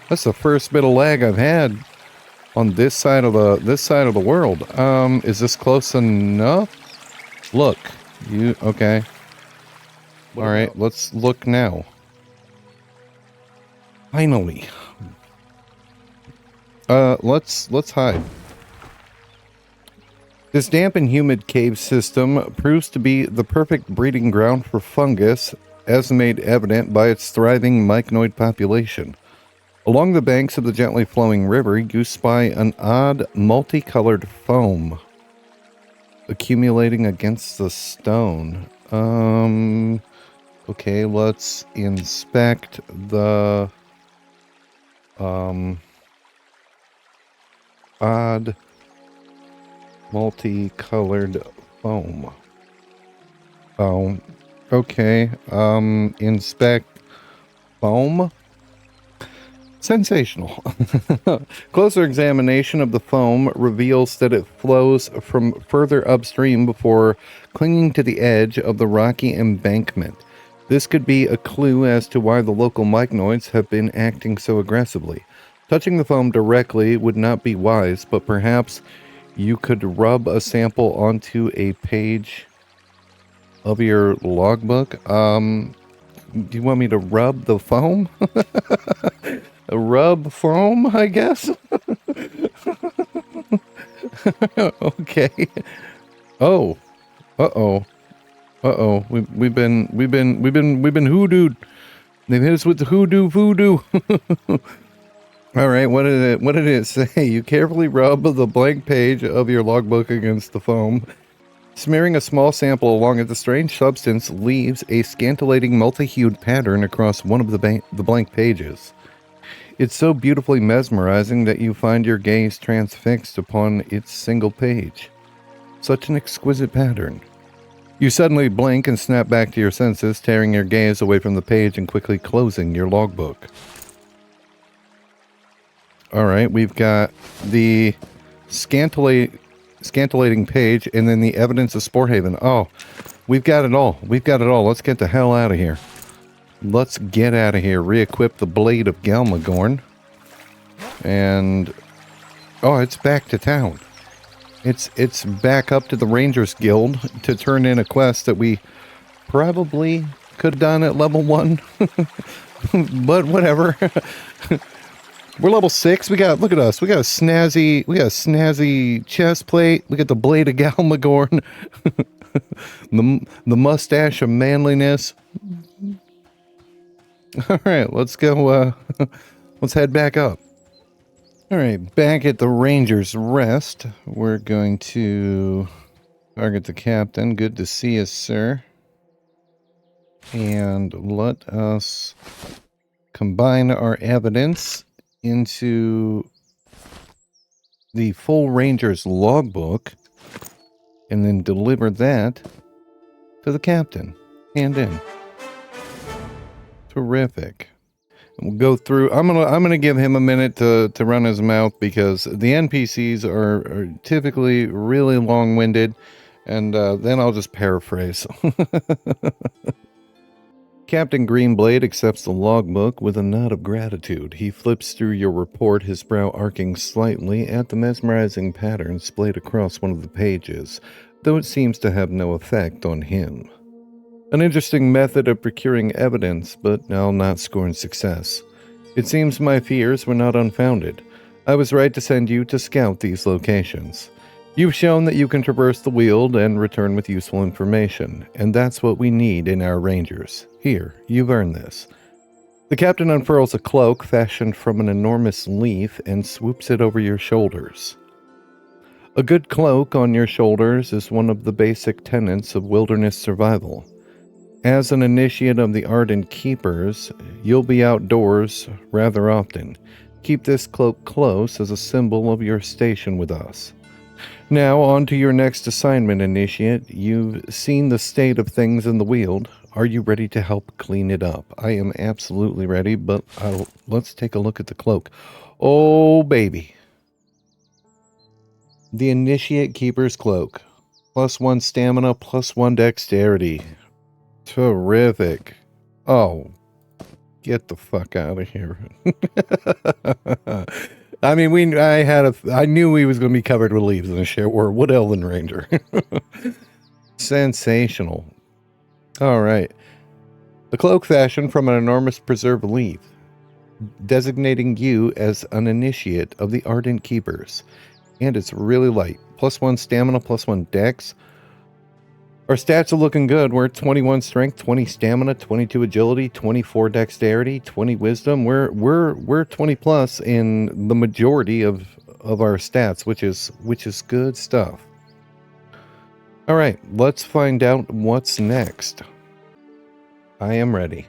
That's the first bit of lag I've had on this side of the world. Is this close enough? Look. Okay. All right, let's look now. Finally. Let's hide. This damp and humid cave system proves to be the perfect breeding ground for fungus, as made evident by its thriving mycnoid population. Along the banks of the gently flowing river, you spy an odd, multicolored foam accumulating against the stone. Okay, let's inspect the odd, multicolored foam. Oh, okay. Inspect foam. Sensational. Closer examination of the foam reveals that it flows from further upstream before clinging to the edge of the rocky embankment. This could be a clue as to why the local mycnoids have been acting so aggressively. Touching the foam directly would not be wise, but perhaps you could rub a sample onto a page of your logbook. Do you want me to rub the foam? A rub foam, I guess. Okay. Oh. Uh-oh. Uh-oh. We've been hoodooed. They've hit us with the hoodoo voodoo. All right, what did it say? You carefully rub the blank page of your logbook against the foam. Smearing a small sample along it, the strange substance leaves a scintillating multi-hued pattern across one of the blank pages. It's so beautifully mesmerizing that you find your gaze transfixed upon its single page. Such an exquisite pattern. You suddenly blink and snap back to your senses, tearing your gaze away from the page and quickly closing your logbook. Alright, we've got the scintillating page and then the evidence of Sporehaven. Oh, we've got it all. We've got it all. Let's get the hell out of here. Let's get out of here. Re-equip the Blade of Galmagorn. And... oh, it's back to town. It's back up to the Rangers Guild to turn in a quest that we probably could have done at level 1. But whatever. We're level 6. Look at us. We got a snazzy chest plate. We got the Blade of Galmagorn. the mustache of manliness. All right, let's go. Let's head back up. All right, back at the Ranger's Rest, we're going to target the captain. Good to see you, sir. And let us combine our evidence into the full Ranger's logbook and then deliver that to the captain. Hand in. Terrific. We'll go through. I'm gonna give him a minute to run his mouth because the NPCs are typically really long-winded, and then I'll just paraphrase. Captain Greenblade accepts the logbook with a nod of gratitude. He flips through your report, his brow arcing slightly at the mesmerizing pattern splayed across one of the pages, though it seems to have no effect on him. An interesting method of procuring evidence, but I'll not scorn success. It seems my fears were not unfounded. I was right to send you to scout these locations. You've shown that you can traverse the Weald and return with useful information, and that's what we need in our rangers. Here, you've earned this. The captain unfurls a cloak fashioned from an enormous leaf and swoops it over your shoulders. A good cloak on your shoulders is one of the basic tenets of wilderness survival. As an initiate of the Ardent Keepers, you'll be outdoors rather often. Keep this cloak close as a symbol of your station with us. Now, on to your next assignment, Initiate. You've seen the state of things in the Weald. Are you ready to help clean it up? I am absolutely ready, but let's take a look at the cloak. Oh, baby. The Initiate Keeper's Cloak. +1 stamina, +1 dexterity. Terrific. Oh, get the fuck out of here. I mean, I knew he was going to be covered with leaves in a shit or Wood Elven Ranger. Sensational. All right. The cloak fashioned from an enormous preserved leaf, designating you as an initiate of the Ardent Keepers. And it's really light. +1 stamina, +1 dex. Our stats are looking good. We're at 21 strength, 20 stamina, 22 agility, 24 dexterity, 20 wisdom. We're 20 plus in the majority of our stats, which is good stuff. All right, let's find out what's next. I am ready.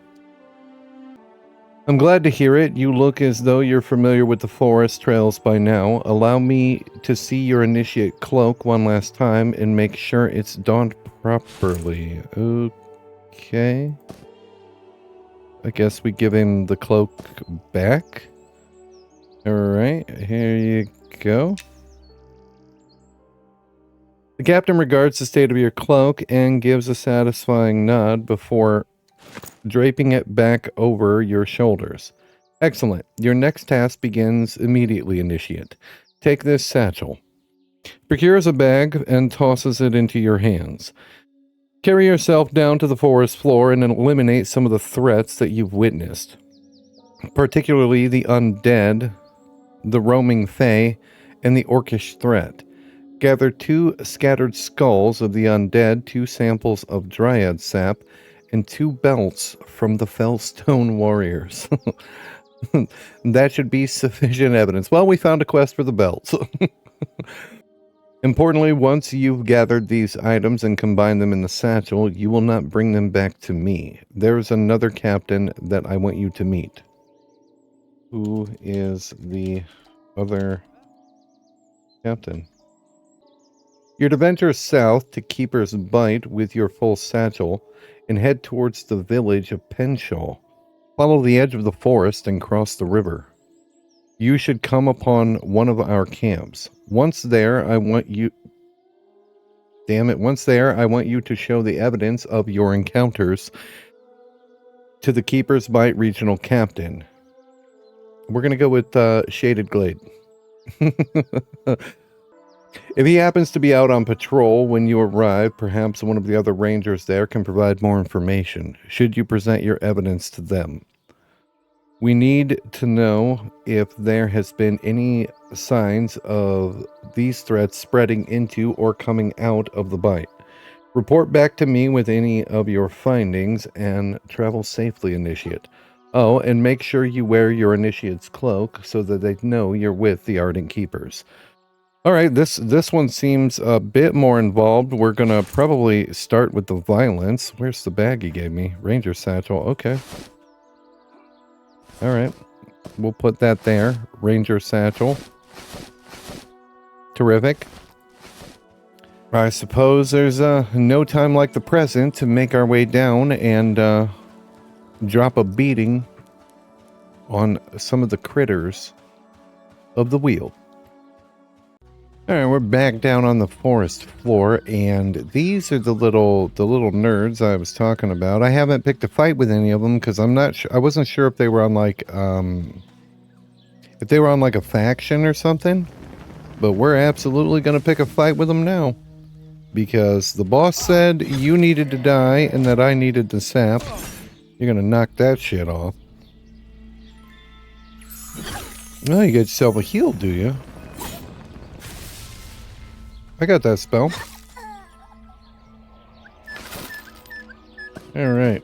I'm glad to hear it. You look as though you're familiar with the forest trails by now. Allow me to see your initiate cloak one last time and make sure it's donned properly. Okay. I guess we give him the cloak back. Alright, here you go. The captain regards the state of your cloak and gives a satisfying nod before draping it back over your shoulders. Excellent. Your next task begins immediately, Initiate. Take this satchel. Procures a bag and tosses it into your hands. Carry yourself down to the forest floor and eliminate some of the threats that you've witnessed, particularly the undead, the roaming fae, and the orcish threat. Gather 2 scattered skulls of the undead, 2 samples of dryad sap, and 2 belts from the Fellstone warriors. That should be sufficient evidence. Well, we found a quest for the belt. Importantly, once you've gathered these items and combined them in the satchel, you will not bring them back to me. There's another captain that I want you to meet. Who is the other captain? You're to venture south to Keeper's Bite with your full satchel and head towards the village of Penshaw. Follow the edge of the forest and cross the river. You should come upon one of our camps. Once there, I want you to show the evidence of your encounters to the Keeper's Bite regional captain. We're going to go with Shaded Glade. If he happens to be out on patrol when you arrive, perhaps one of the other rangers there can provide more information, should you present your evidence to them. We need to know if there has been any signs of these threats spreading into or coming out of the bite. Report back to me with any of your findings and travel safely, Initiate. Oh, and make sure you wear your Initiate's cloak so that they know you're with the Ardent Keepers. All right, this one seems a bit more involved. We're going to probably start with the violence. Where's the bag he gave me? Ranger satchel. Okay. All right. We'll put that there. Ranger satchel. Terrific. I suppose there's no time like the present to make our way down and drop a beating on some of the critters of the wheel. All right, we're back down on the forest floor, and these are the little nerds I was talking about. I haven't picked a fight with any of them because I'm not sure. I wasn't sure if they were on like a faction or something. But we're absolutely going to pick a fight with them now, because the boss said you needed to die and that I needed the sap. You're going to knock that shit off. Oh, you get yourself a heal, do you? I got that spell. Alright.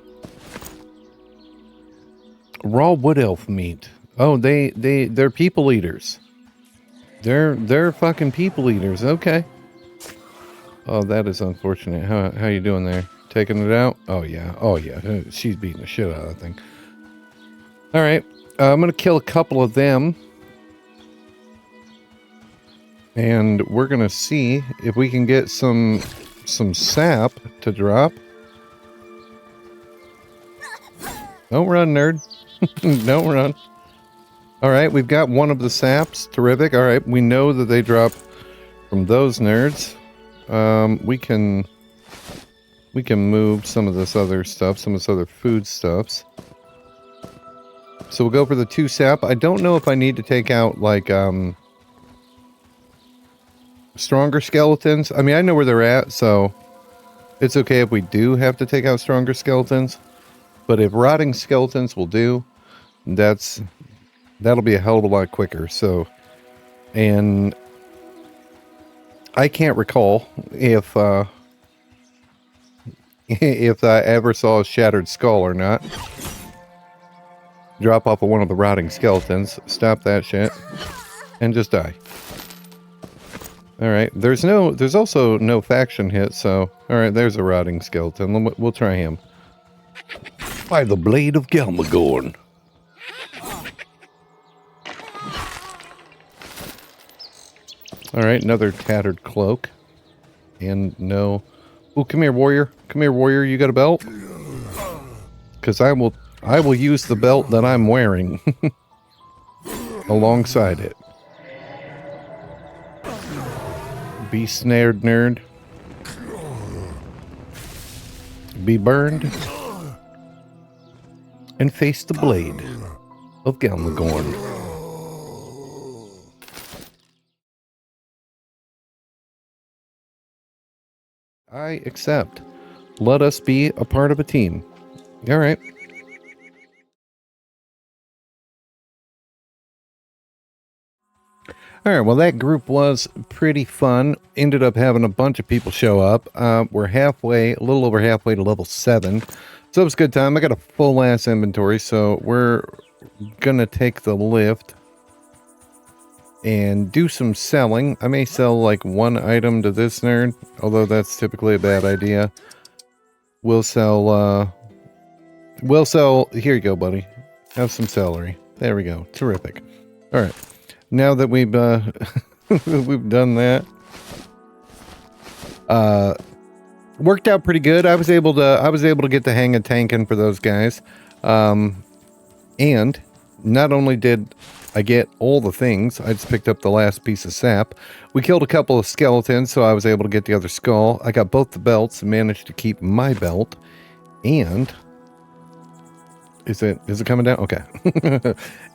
Raw wood elf meat. Oh, they're people eaters. They're fucking people eaters. Okay. Oh, that is unfortunate. How you doing there? Taking it out? Oh yeah. Oh yeah. She's beating the shit out of that thing. Alright. I'm gonna kill a couple of them. And we're going to see if we can get some sap to drop. Don't run, nerd. Don't run. All right, we've got one of the saps. Terrific. All right, we know that they drop from those nerds. We can move some of this other stuff, some of this other food stuffs. So we'll go for the 2 sap. I don't know if I need to take out like stronger skeletons. I mean, I know where they're at, so it's okay if we do have to take out stronger skeletons. But if rotting skeletons will do, that'll be a hell of a lot quicker. So, and I can't recall if I ever saw a shattered skull or not. Drop off of one of the rotting skeletons, stop that shit, and just die. Alright, there's also no faction hit, so... Alright, there's a rotting skeleton. We'll try him. By the blade of Galmagorn. Alright, another tattered cloak. And no... Oh, come here, warrior. Come here, warrior. You got a belt? Because I will use the belt that I'm wearing. Alongside it. Be snared, nerd. Be burned. And face the blade of Galmagorn. I accept. Let us be a part of a team. Alright. Alright, well that group was pretty fun. Ended up having a bunch of people show up. We're a little over halfway to level 7. So it was a good time. I got a full ass inventory, so we're gonna take the lift and do some selling. I may sell like one item to this nerd, although that's typically a bad idea. We'll sell, here you go, buddy. Have some celery. There we go. Terrific. All right. Now that we've, we've done that, worked out pretty good. I was able to get the hang of tanking for those guys. And not only did I get all the things, I just picked up the last piece of sap. We killed a couple of skeletons, so I was able to get the other skull. I got both the belts and managed to keep my belt. And is it coming down? Okay.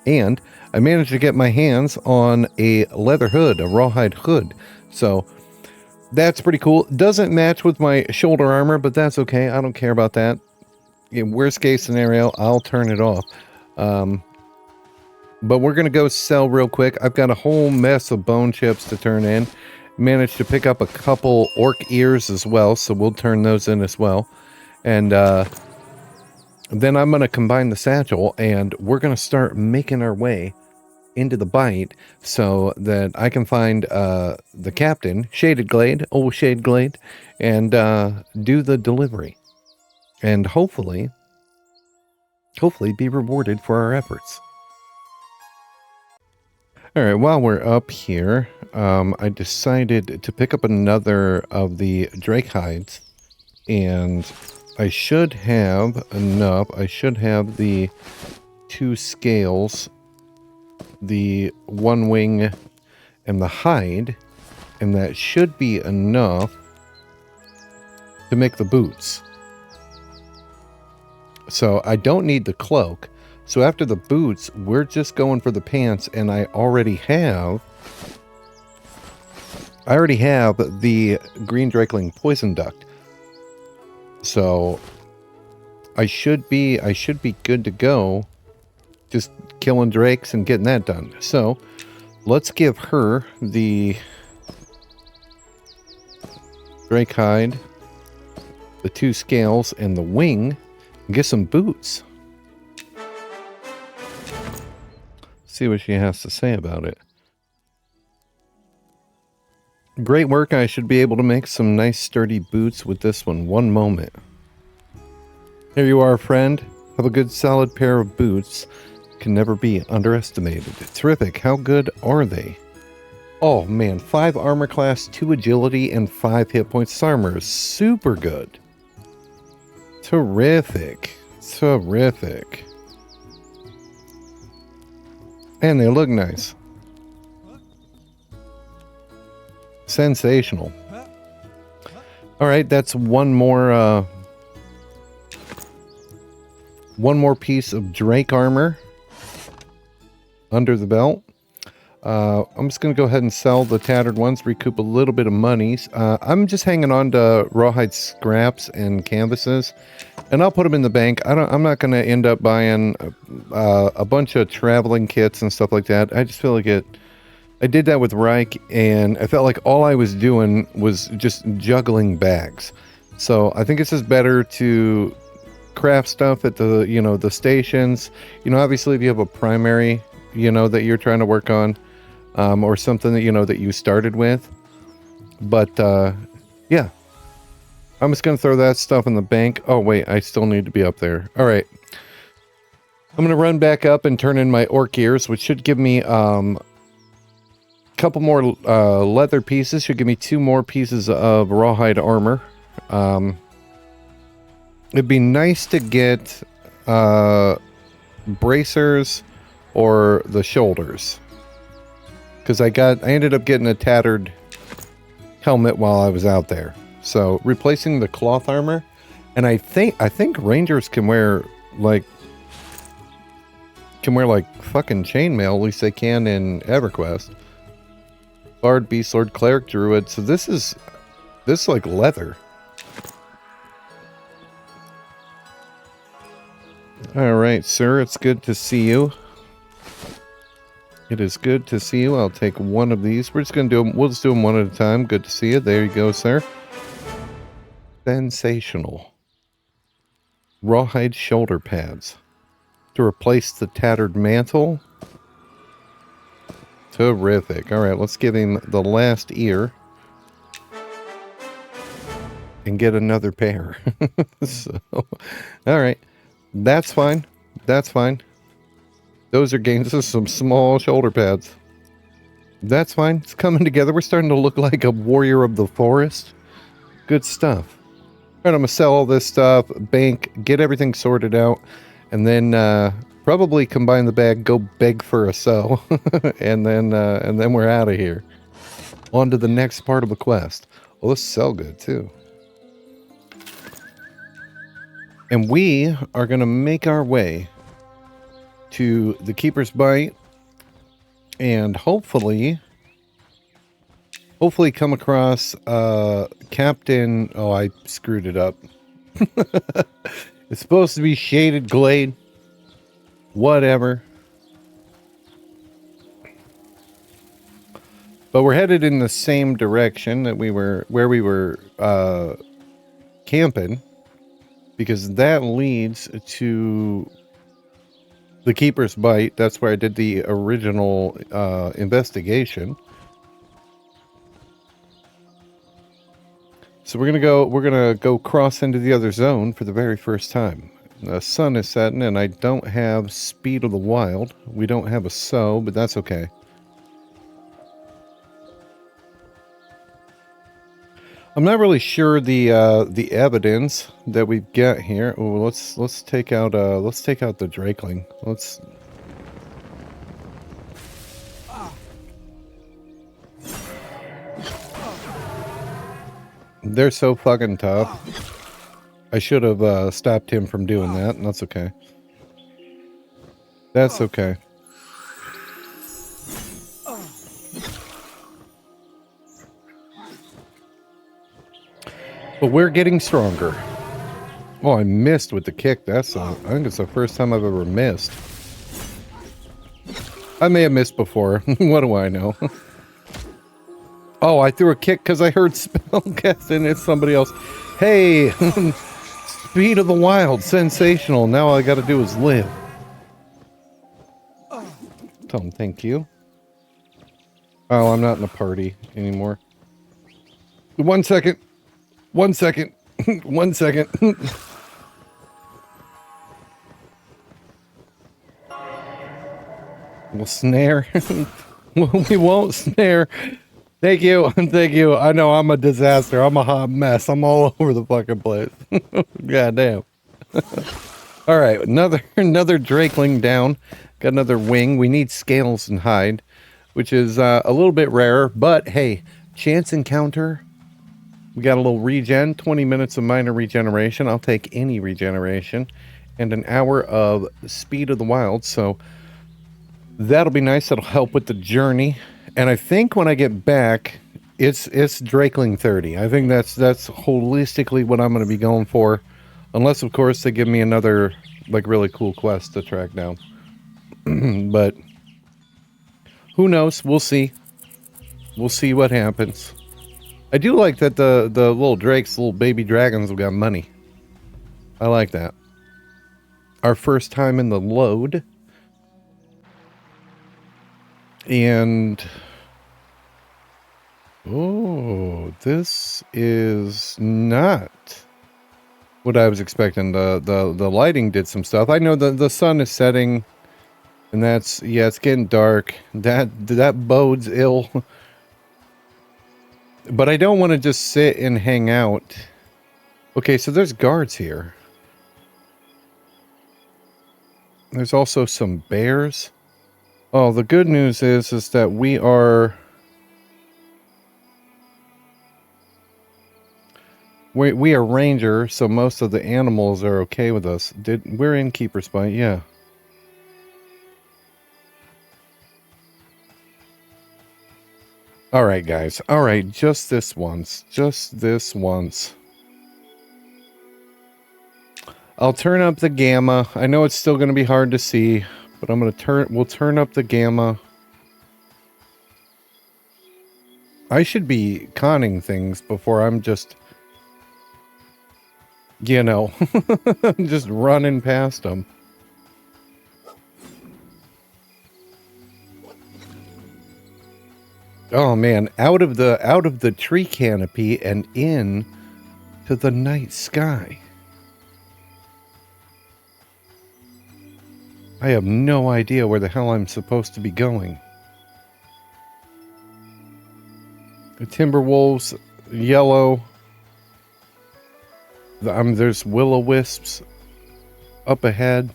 And I managed to get my hands on a leather hood, a rawhide hood. So that's pretty cool. Doesn't match with my shoulder armor, but that's okay. I don't care about that. In worst case scenario, I'll turn it off. But we're going to go sell real quick. I've got a whole mess of bone chips to turn in. Managed to pick up a couple orc ears as well, so we'll turn those in as well. And then I'm going to combine the satchel, and we're going to start making our way into the bite so that I can find the captain, Shaded Glade, old Shade Glade, and do the delivery. And hopefully be rewarded for our efforts. All right, while we're up here, I decided to pick up another of the Drake hides, and I should have enough. I should have the 2 scales, the 1 wing, and the hide, and that should be enough to make the boots. So I don't need the cloak. So after the boots, we're just going for the pants, and I already have the green Drakeling poison duct. So I should be good to go, just killing drakes and getting that done. So let's give her the drake hide, the 2 scales, and the wing, and get some boots. See what she has to say about it. Great work. I should be able to make some nice sturdy boots with this one. One moment. Here you are, friend. Have a good solid pair of boots. Can never be underestimated. Terrific. How good are they? Oh man, 5 armor class, 2 agility, and 5 hit points armor. Super good. Terrific. Terrific. And they look nice. Sensational. Alright, that's one more piece of Drake armor under the belt. I'm just going to go ahead and sell the tattered ones, recoup a little bit of monies. I'm just hanging on to rawhide scraps and canvases, and I'll put them in the bank. I'm not going to end up buying a bunch of traveling kits and stuff like that. I just feel like I did that with Reich, and I felt like all I was doing was just juggling bags. So I think it's just better to craft stuff at the, the stations. Obviously if you have a primary, that you're trying to work on, or something that, that you started with. But, yeah. I'm just going to throw that stuff in the bank. Oh, wait, I still need to be up there. All right. I'm going to run back up and turn in my orc ears, which should give me, couple more leather pieces. Should give me 2 more pieces of rawhide armor. It'd be nice to get bracers or the shoulders, because I ended up getting a tattered helmet while I was out there. So replacing the cloth armor, and I think rangers can wear like fucking chainmail. At least they can in EverQuest. Bard, Beast Lord, Cleric, Druid. So this is like leather. All right, sir. It's good to see you. It is good to see you. I'll take one of these. We're just gonna do them. We'll just do them one at a time. Good to see you. There you go, sir. Sensational. Rawhide shoulder pads. to replace the tattered mantle. Terrific. All right, let's give him the last ear. And get another pair. So, all right. That's fine. That's fine. Those are gains of some small shoulder pads. That's fine. It's coming together. We're starting to look like a warrior of the forest. Good stuff. All right, I'm going to sell all this stuff, bank, get everything sorted out, and then probably combine the bag, go beg for a sell, and then we're out of here. On to the next part of the quest. Well, this sell good, too. And we are going to make our way to the Keeper's Bite and hopefully come across Captain... Oh, I screwed it up. It's supposed to be Shaded Glade. Whatever. But we're headed in the same direction that where we were camping. Because that leads to the Keeper's Bite. That's where I did the original investigation. So we're gonna go cross into the other zone for the very first time. The sun is setting and I don't have Speed of the Wild. We don't have a sow, but that's okay. I'm not really sure the evidence that we've got here. Oh, let's take out the Drakeling. They're so fucking tough. I should have stopped him from doing that, and that's okay. That's okay. But we're getting stronger. Oh, I missed with the kick. I think it's the first time I've ever missed. I may have missed before. What do I know? Oh, I threw a kick because I heard spellcast and it's somebody else. Hey, Speed of the Wild, sensational. Now all I got to do is live. Tell him thank you. Oh, I'm not in a party anymore. 1 second. 1 second. 1 second. We'll snare. We won't snare. Thank you. Thank you. I know I'm a disaster. I'm a hot mess. I'm all over the fucking place. God damn. All right. Another Drakeling down. Got another wing. We need scales and hide, which is a little bit rarer. But hey, chance encounter. We got a little regen. 20 minutes of minor regeneration. I'll take any regeneration. And an hour of Speed of the Wild. So that'll be nice. That'll help with the journey. And I think when I get back, it's Drakeling 30. I think that's holistically what I'm going to be going for. Unless, of course, they give me another, like, really cool quest to track down. But who knows? We'll see. We'll see what happens. I do like that the little drakes, little baby dragons have got money. I like that. Our first time in the load. And oh, this is not what I was expecting. The lighting did some stuff. I know the sun is setting, and that's, yeah, it's getting dark. That bodes ill. But I don't want to just sit and hang out. Okay, so there's guards here. There's also some bears. Oh, the good news is that we are ranger, so most of the animals are okay with us. We're in Keeper's Bite, yeah. All right, guys. All right, just this once. Just this once. I'll turn up the gamma. I know it's still going to be hard to see. But I'm going to we'll turn up the gamma. I should be conning things before I'm just, you know, just running past them. Oh man, out of the tree canopy and in to the night sky. I have no idea where the hell I'm supposed to be going. The Timberwolves, yellow. There's will-o-wisps up ahead.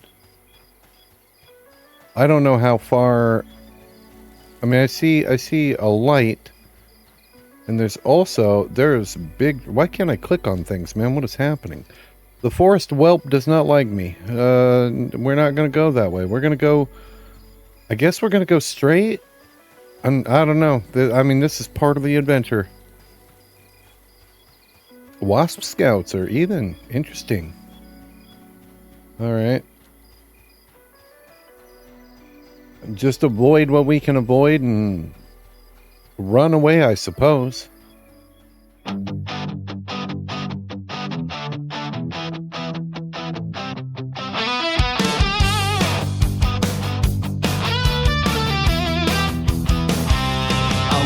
I don't know how far. I mean, I see a light, and there's big. Why can't I click on things, man? What is happening? The forest whelp does not like me. We're not gonna go that way. We're gonna go. I guess we're gonna go straight. I don't know. I mean, this is part of the adventure. Wasp scouts are even interesting. All right. Just avoid what we can avoid and run away, I suppose. I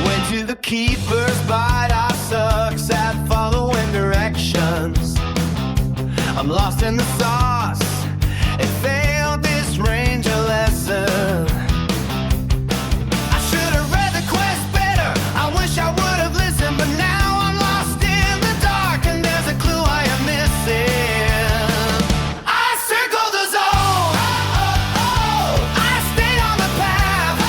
went to the keeper's bite. I sucks at following directions. I'm lost in the sauce. It failed this ranger lesson. I should have read the quest better. I wish I would have listened, but now I'm lost in the dark, and there's a clue I am missing. I circled the zone. I stayed on the path.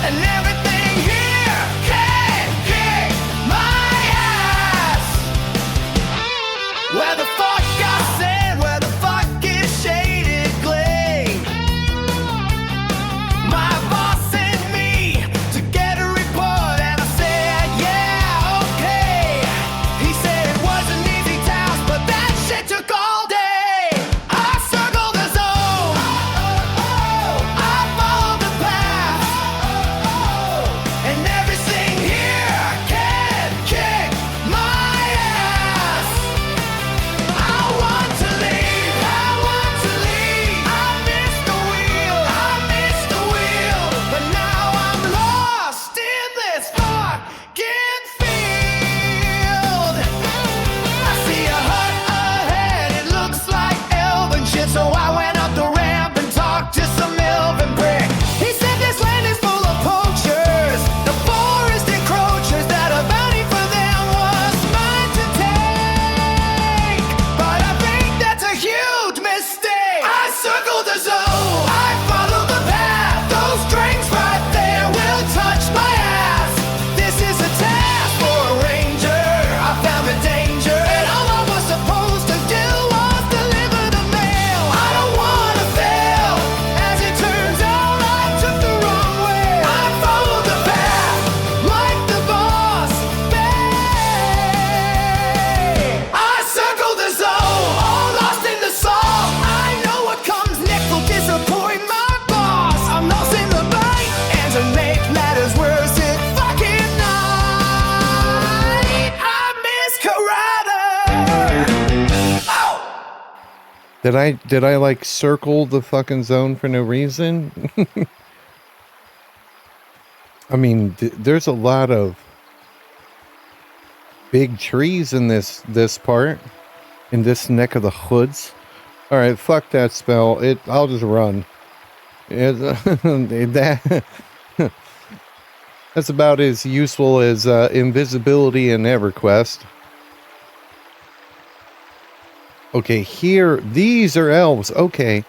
And everything here can kick my ass. Where the fuck I said, where the fuck is Shaded Glade? My boss sent me to get a report, and I said, yeah, okay. He said it was an easy task, but that shit took all day. I circled the zone. I followed the path. And everything here can kick my ass. I want to leave. I want to leave. I missed the wheel. I missed the wheel. But now I'm lost in this fucking field. I see a hut ahead. It looks like elven shit. So I went up the ramp and talked to some elven prick. He said this land is full of poachers, the forest encroachers, that a bounty for them was mine to take. But I think that's a huge mistake. I circled the zone. I followed the path. Those drinks right there will touch my ass. This is a task for a ranger. I found the danger, and all I was supposed to do was deliver the mail. I don't wanna fail. As it turns out, I took the wrong way. I followed the path like the boss babe. I circled the zone, all lost in the song. I know what comes next will disappoint my boss. I'm lost in the bite, and to make matters worse, it fucking night. I miss Carruthers. Oh! Did I like circle the fucking zone for no reason? I mean, there's a lot of big trees in this part, in this neck of the hoods. All right, fuck that spell. I'll just run. That's about as useful as invisibility in EverQuest. Okay, here, these are elves. Okay.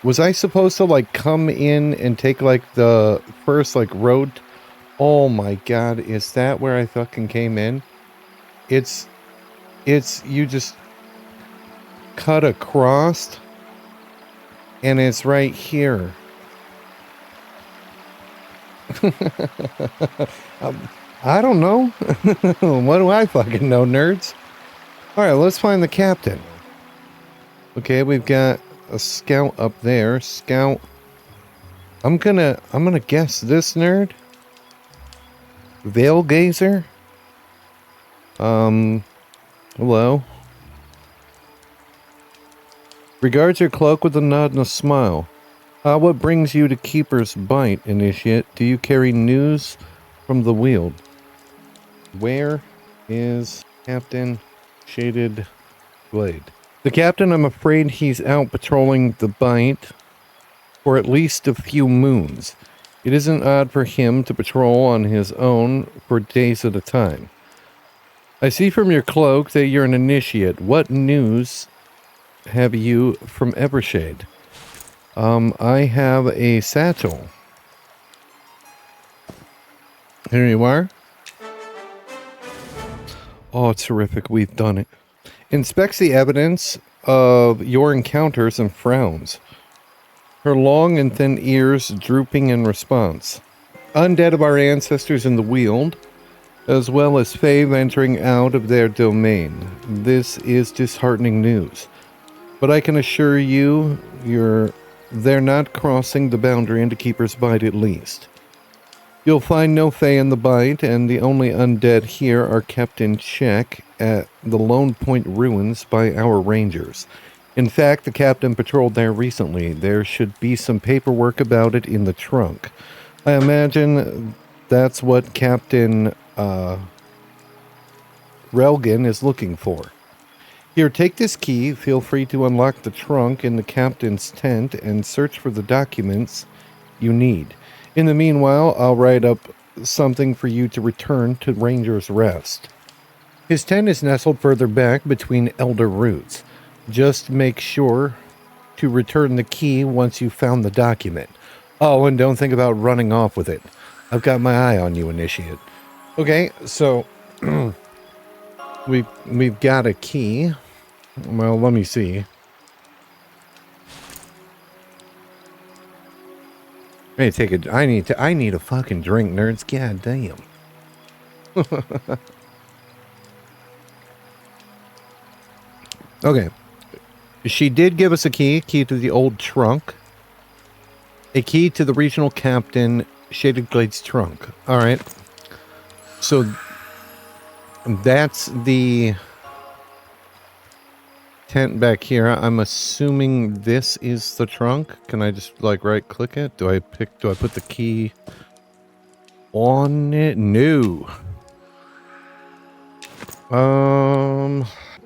Was I supposed to, like, come in and take, like, the first, like, road? Oh my god, is that where I fucking came in? It's, you just cut across, and it's right here. I don't know. What do I fucking know, nerds? Alright, let's find the captain. Okay, we've got a scout up there. Scout. I'm gonna guess this nerd. Veil Gazer. Hello. Regards your cloak with a nod and a smile. What brings you to Keeper's Bite, Initiate? Do you carry news from the Weald? Where is Captain Shaded Blade? The captain, I'm afraid he's out patrolling the Bite for at least a few moons. It isn't odd for him to patrol on his own for days at a time. I see from your cloak that you're an initiate. What news have you from Evershade? I have a satchel. Here you are. Oh, it's terrific. We've done it. Inspects the evidence of your encounters and frowns. Her long and thin ears drooping in response. Undead of our ancestors in the Weald, as well as Fae venturing out of their domain. This is disheartening news. But I can assure you, they're not crossing the boundary into Keeper's Bite at least. You'll find no Fae in the Bite, and the only undead here are kept in check at the Lone Point Ruins by our rangers. In fact, the captain patrolled there recently. There should be some paperwork about it in the trunk. I imagine that's what Captain Relgan is looking for. Here, take this key. Feel free to unlock the trunk in the captain's tent and search for the documents you need. In the meanwhile, I'll write up something for you to return to Ranger's Rest. His tent is nestled further back between elder roots. Just make sure to return the key once you've found the document. Oh, and don't think about running off with it. I've got my eye on you, Initiate. Okay, so we've got a key. Well, let me see. Hey, take it. I need a fucking drink, nerds. God damn. Okay. She did give us a key to the old trunk. A key to the regional captain Shaded Blade's trunk. All right. So that's the tent back here. I'm assuming this is the trunk. Can I just like right click it? Do I put the key on it? No.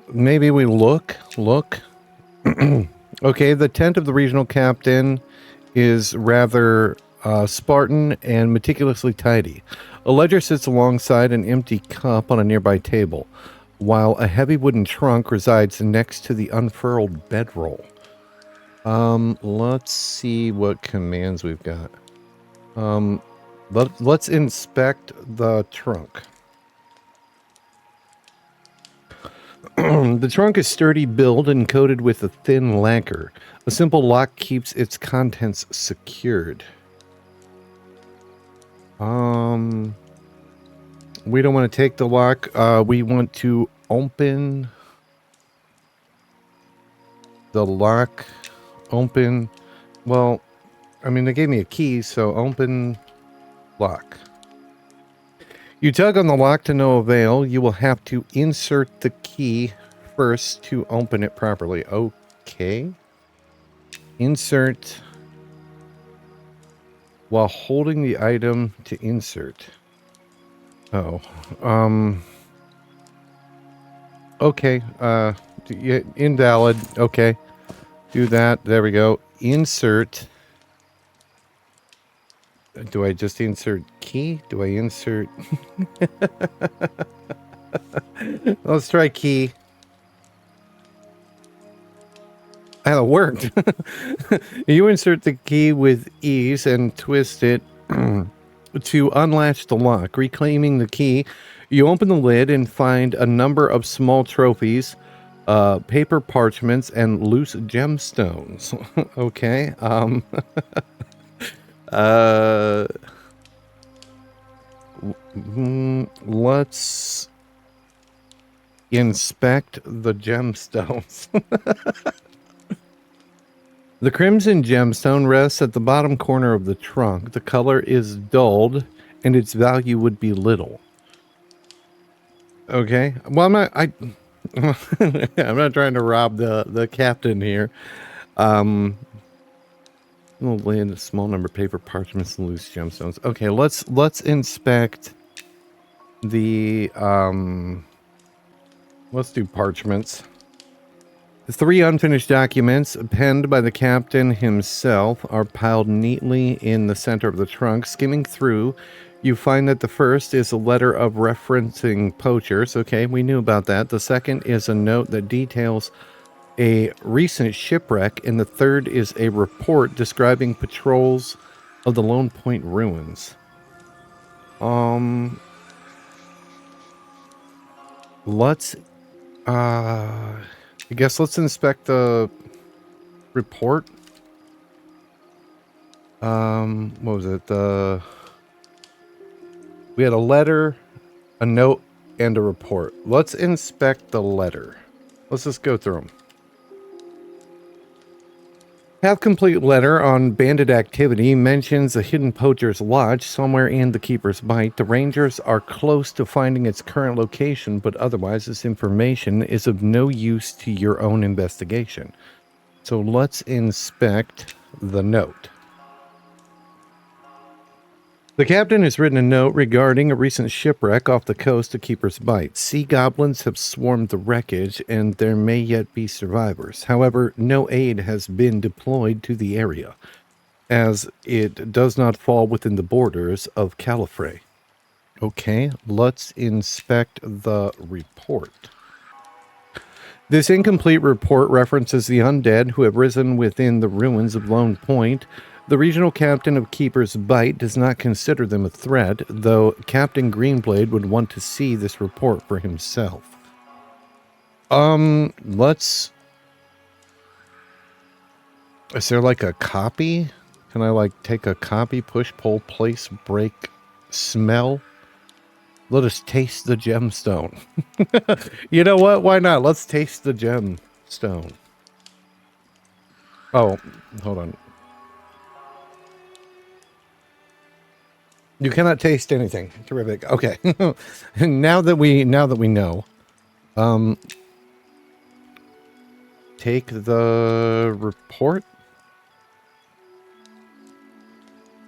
Maybe we look. Okay, the tent of the regional captain is rather Spartan and meticulously tidy. A ledger sits alongside an empty cup on a nearby table, while a heavy wooden trunk resides next to the unfurled bedroll. Let's see what commands we've got. Let's inspect the trunk. The trunk is sturdy build and coated with a thin lacquer. A simple lock keeps its contents secured. We don't want to take the lock. We want to open the lock. Open. Well, I mean, they gave me a key, so open lock. You tug on the lock to no avail. You will have to insert the key first to open it properly. Okay. Insert while holding the item to insert. Oh. Okay. Invalid. Okay. Do that. There we go. Insert. Do I just insert key? Do I insert... Let's try key. Ah, it worked. You insert the key with ease and twist it to unlatch the lock. Reclaiming the key, you open the lid and find a number of small trophies, paper parchments, and loose gemstones. Okay. Let's inspect the gemstones. The crimson gemstone rests at the bottom corner of the trunk. The color is dulled, and its value would be little. Okay. Well, I'm not trying to rob the captain here. We'll land a small number of paper parchments and loose gemstones. Okay, let's inspect the let's do parchments. The 3 unfinished documents penned by the captain himself are piled neatly in the center of the trunk. Skimming through, you find that the first is a letter of referencing poachers. Okay, we knew about that. The second is a note that details a recent shipwreck, and the third is a report describing patrols of the Lone Point ruins. Let's I guess let's inspect the report. What was it? We had a letter, a note, and a report. Let's inspect the letter. Let's just go through them. Half-complete letter on bandit activity mentions a hidden poacher's lodge somewhere in the Keeper's Bite. The Rangers are close to finding its current location, but otherwise this information is of no use to your own investigation. So let's inspect the note. The captain has written a note regarding a recent shipwreck off the coast of Keeper's Bite. Sea goblins have swarmed the wreckage, and there may yet be survivors. However, no aid has been deployed to the area, as it does not fall within the borders of Califrey. Okay, let's inspect the report. This incomplete report references the undead who have risen within the ruins of Lone Point. The regional captain of Keeper's Bite does not consider them a threat, though Captain Greenblade would want to see this report for himself. Let's... Is there like a copy? Can I like take a copy, push, pull, place, break, smell? Let us taste the gemstone. You know what? Why not? Let's taste the gemstone. Oh, hold on. You cannot taste anything. Terrific. Okay. now that we know, take the report.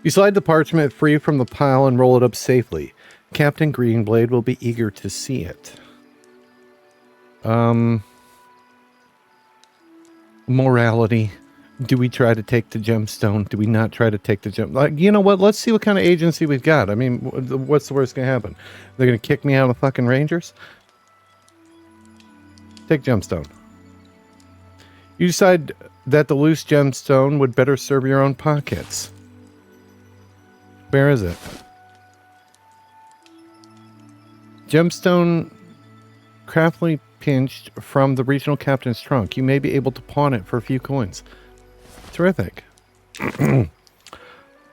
You slide the parchment free from the pile and roll it up safely. Captain Greenblade will be eager to see it. Morality. Do we try to take the gemstone? Do we not try to take the gem? Like, you know what? Let's see what kind of agency we've got. I mean, what's the worst going to happen? They're going to kick me out of the fucking Rangers? Take gemstone. You decide that the loose gemstone would better serve your own pockets. Where is it? Gemstone craftily pinched from the regional captain's trunk. You may be able to pawn it for a few coins. Terrific.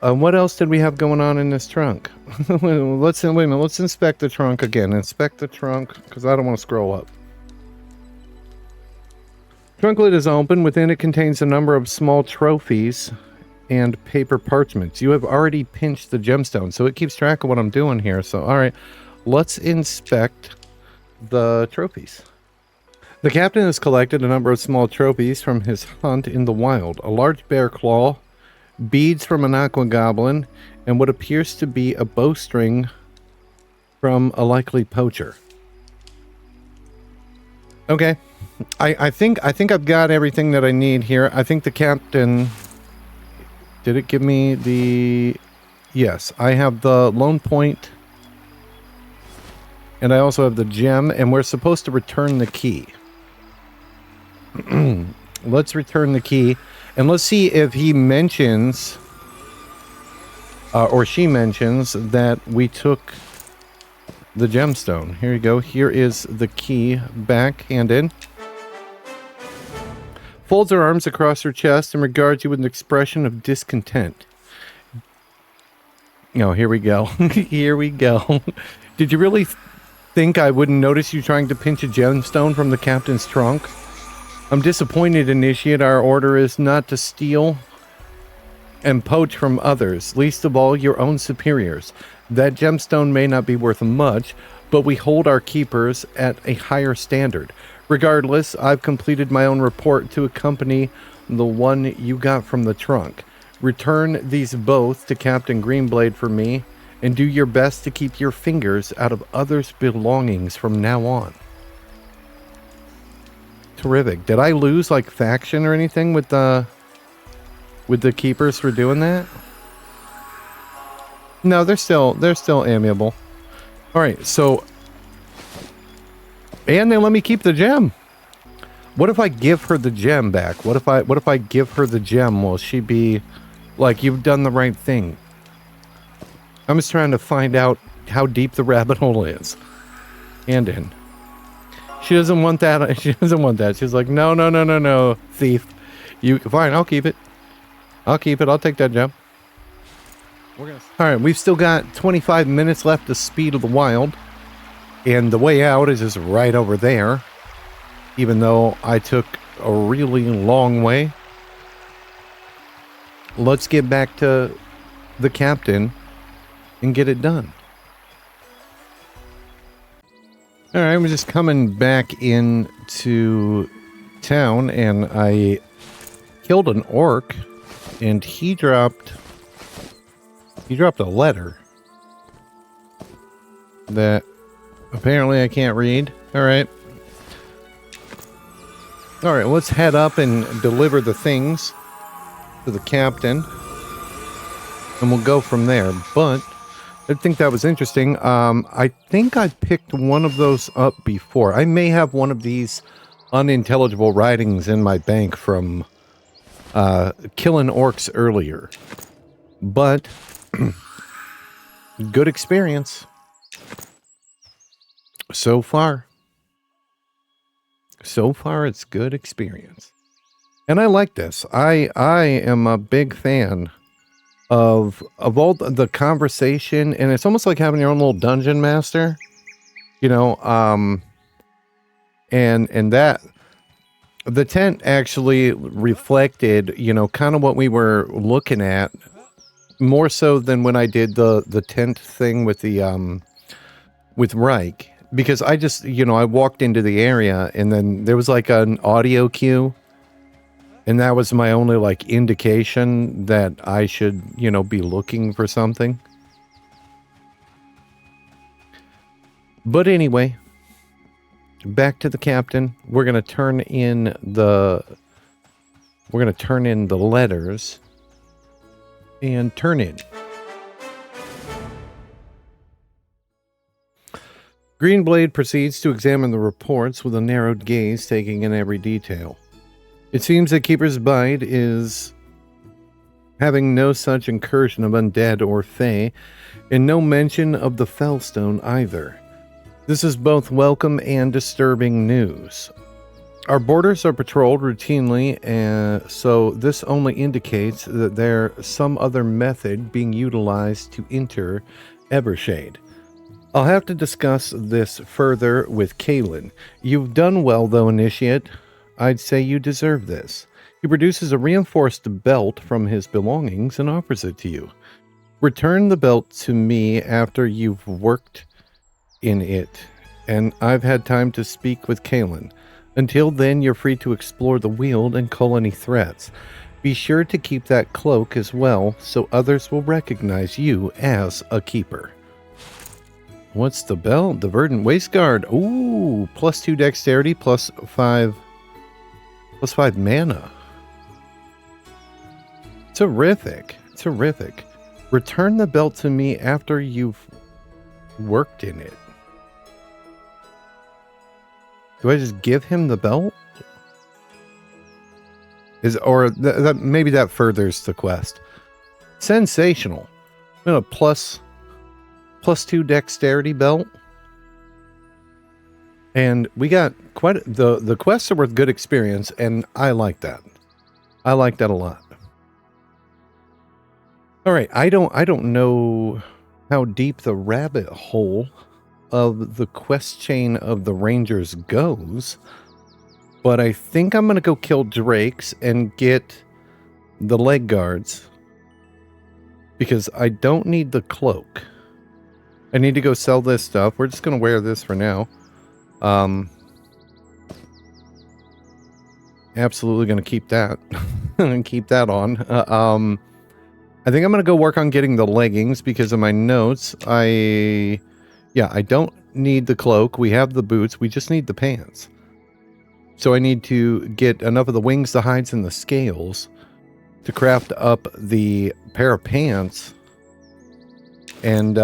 What else did we have going on in this trunk? Wait a minute. Let's inspect the trunk again. Inspect the trunk, because I don't want to scroll up. Trunk lid is open. Within it contains a number of small trophies and paper parchments. You have already pinched the gemstone, so it keeps track of what I'm doing here. So, all right, let's inspect the trophies. The captain has collected a number of small trophies from his hunt in the wild. A large bear claw, beads from an aqua goblin, and what appears to be a bowstring from a likely poacher. Okay. I think I've got everything that I need here. I think the captain... Did it give me the... Yes, I have the Lone Point, and I also have the gem, and we're supposed to return the key. Let's return the key, and let's see if he mentions, or she mentions, that we took the gemstone. Here you go. Here is the key, backhanded. Folds her arms across her chest and regards you with an expression of discontent. Oh, here we go. Here we go. Did you really think I wouldn't notice you trying to pinch a gemstone from the captain's trunk? I'm disappointed, Initiate. Our order is not to steal and poach from others, least of all your own superiors. That gemstone may not be worth much, but we hold our keepers at a higher standard. Regardless, I've completed my own report to accompany the one you got from the trunk. Return these both to Captain Greenblade for me, and do your best to keep your fingers out of others' belongings from now on. Terrific. Did I lose like faction or anything with the keepers for doing that? No, they're still amiable. All right, so and they let me keep the gem. What if I give her the gem back? What if I give her the gem? Will she be like, you've done the right thing? I'm just trying to find out how deep the rabbit hole is. And in. She doesn't want that. She doesn't want that. She's like, no, thief. You fine? I'll keep it. I'll keep it. I'll take that gem. All right, we've still got 25 minutes left to Speed of the Wild, and the way out is just right over there. Even though I took a really long way, let's get back to the captain and get it done. All right, we're just coming back into town, and I killed an orc, and he dropped a letter that apparently I can't read. All right, let's head up and deliver the things to the captain, and we'll go from there. But I think that was interesting. I think I picked one of those up before. I may have one of these unintelligible writings in my bank from killing orcs earlier. But good experience so far. So far, it's good experience. And I like this. I am a big fan of all the conversation, and it's almost like having your own little dungeon master, you know. And that the tent actually reflected, you know, kind of what we were looking at, more so than when I did the tent thing with the with Reich, because I just, you know, I walked into the area and then there was like an audio cue. And that was my only, like, indication that I should, you know, be looking for something. But anyway, back to the captain. We're going to turn in the letters and turn in. Greenblade proceeds to examine the reports with a narrowed gaze, taking in every detail. It seems that Keeper's Bite is having no such incursion of undead or fey, and no mention of the Fellstone either. This is both welcome and disturbing news. Our borders are patrolled routinely, so this only indicates that there's some other method being utilized to enter Evershade. I'll have to discuss this further with Kalen. You've done well, though, Initiate. I'd say you deserve this. He produces a reinforced belt from his belongings and offers it to you. Return the belt to me after you've worked in it, and I've had time to speak with Kalen. Until then, you're free to explore the Weald and call any threats. Be sure to keep that cloak as well, so others will recognize you as a keeper. What's the belt? The Verdant Waistguard. Ooh, +2 dexterity, +5 mana. Terrific. Terrific. Return the belt to me after you've worked in it. Do I just give him the belt? Maybe that furthers the quest. Sensational. I'm a +2 dexterity belt. And we got quite the quests are worth good experience, and I like that. I like that a lot. All right, I don't know how deep the rabbit hole of the quest chain of the Rangers goes, but I think I'm gonna go kill Drakes and get the leg guards because I don't need the cloak. I need to go sell this stuff. We're just gonna wear this for now. Absolutely gonna keep that and keep that on. I think I'm going to go work on getting the leggings because of my notes. I don't need the cloak. We have the boots. We just need the pants. So I need to get enough of the wings, the hides, and the scales to craft up the pair of pants. And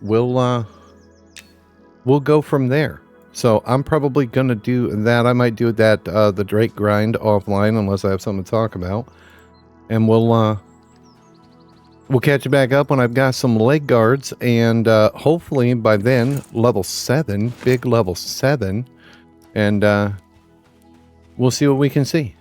we'll go from there. So I'm probably going to do that. I might do that, the Drake grind offline unless I have something to talk about. And we'll catch you back up when I've got some leg guards. And hopefully by then, level 7, big level 7. And we'll see what we can see.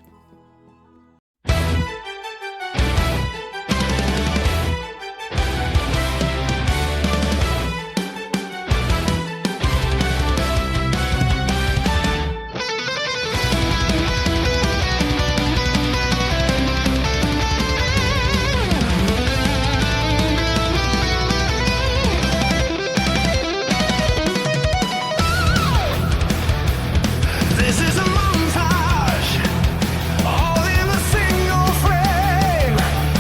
This is a montage, all in a single frame.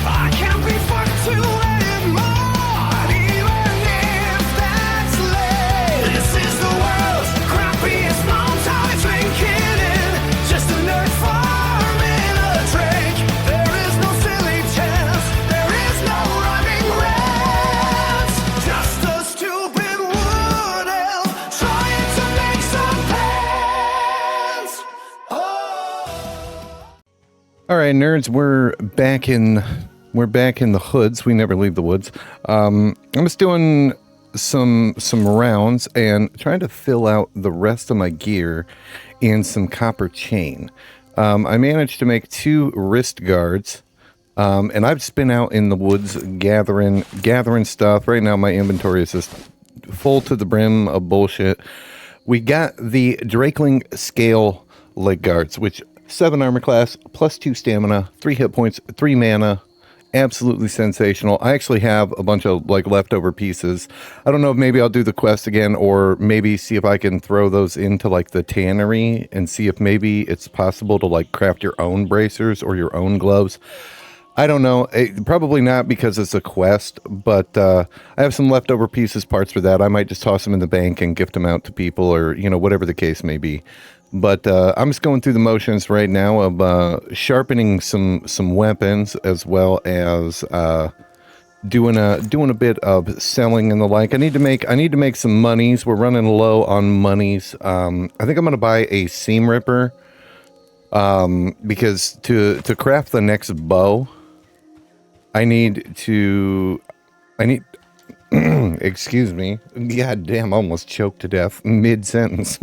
I can't be fucked to anymore, even if that's lame. This is the world's crappiest montage, linking in just a nerd farm in a drink. There is no silly chance, there is no rhyming rants. Just a stupid wood elf trying to make some pants. All right, nerds, we're back in the hoods. We never leave the woods. I'm just doing some rounds and trying to fill out the rest of my gear in some copper chain. I managed to make 2 wrist guards, and I've just been out in the woods gathering stuff. Right now, my inventory is just full to the brim of bullshit. We got the Drakeling scale leg guards, which 7 armor class, plus 2 stamina, 3 hit points, 3 mana. Absolutely sensational. I actually have a bunch of like leftover pieces. I don't know if maybe I'll do the quest again, or maybe see if I can throw those into like the tannery and see if maybe it's possible to like craft your own bracers or your own gloves. I don't know. Probably not because it's a quest, but I have some leftover pieces, parts for that. I might just toss them in the bank and gift them out to people, or, you know, whatever the case may be. But I'm just going through the motions right now of sharpening some weapons, as well as doing a bit of selling and the like. I need to make some monies. We're running low on monies. I think I'm gonna buy a seam ripper because to craft the next bow, I need excuse me. God damn, I almost choked to death mid-sentence.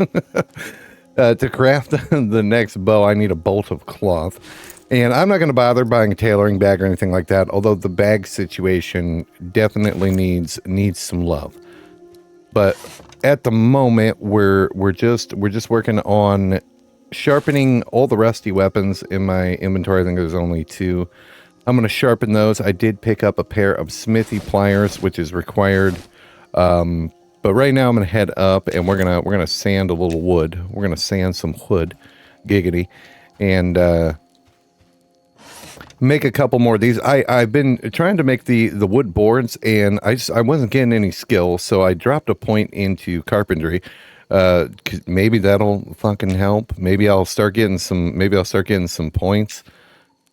To craft the next bow, I need a bolt of cloth. And I'm not going to bother buying a tailoring bag or anything like that, although the bag situation definitely needs some love. But at the moment, we're just working on sharpening all the rusty weapons in my inventory. I think there's only 2. I'm going to sharpen those. I did pick up a pair of smithy pliers, which is required. But right now I'm going to head up and we're going to sand a little wood. We're going to sand some wood, giggity, and make a couple more of these. I've been trying to make the wood boards, and I wasn't getting any skill, so I dropped a point into carpentry. 'Cause maybe that'll fucking help. Maybe I'll start getting some points.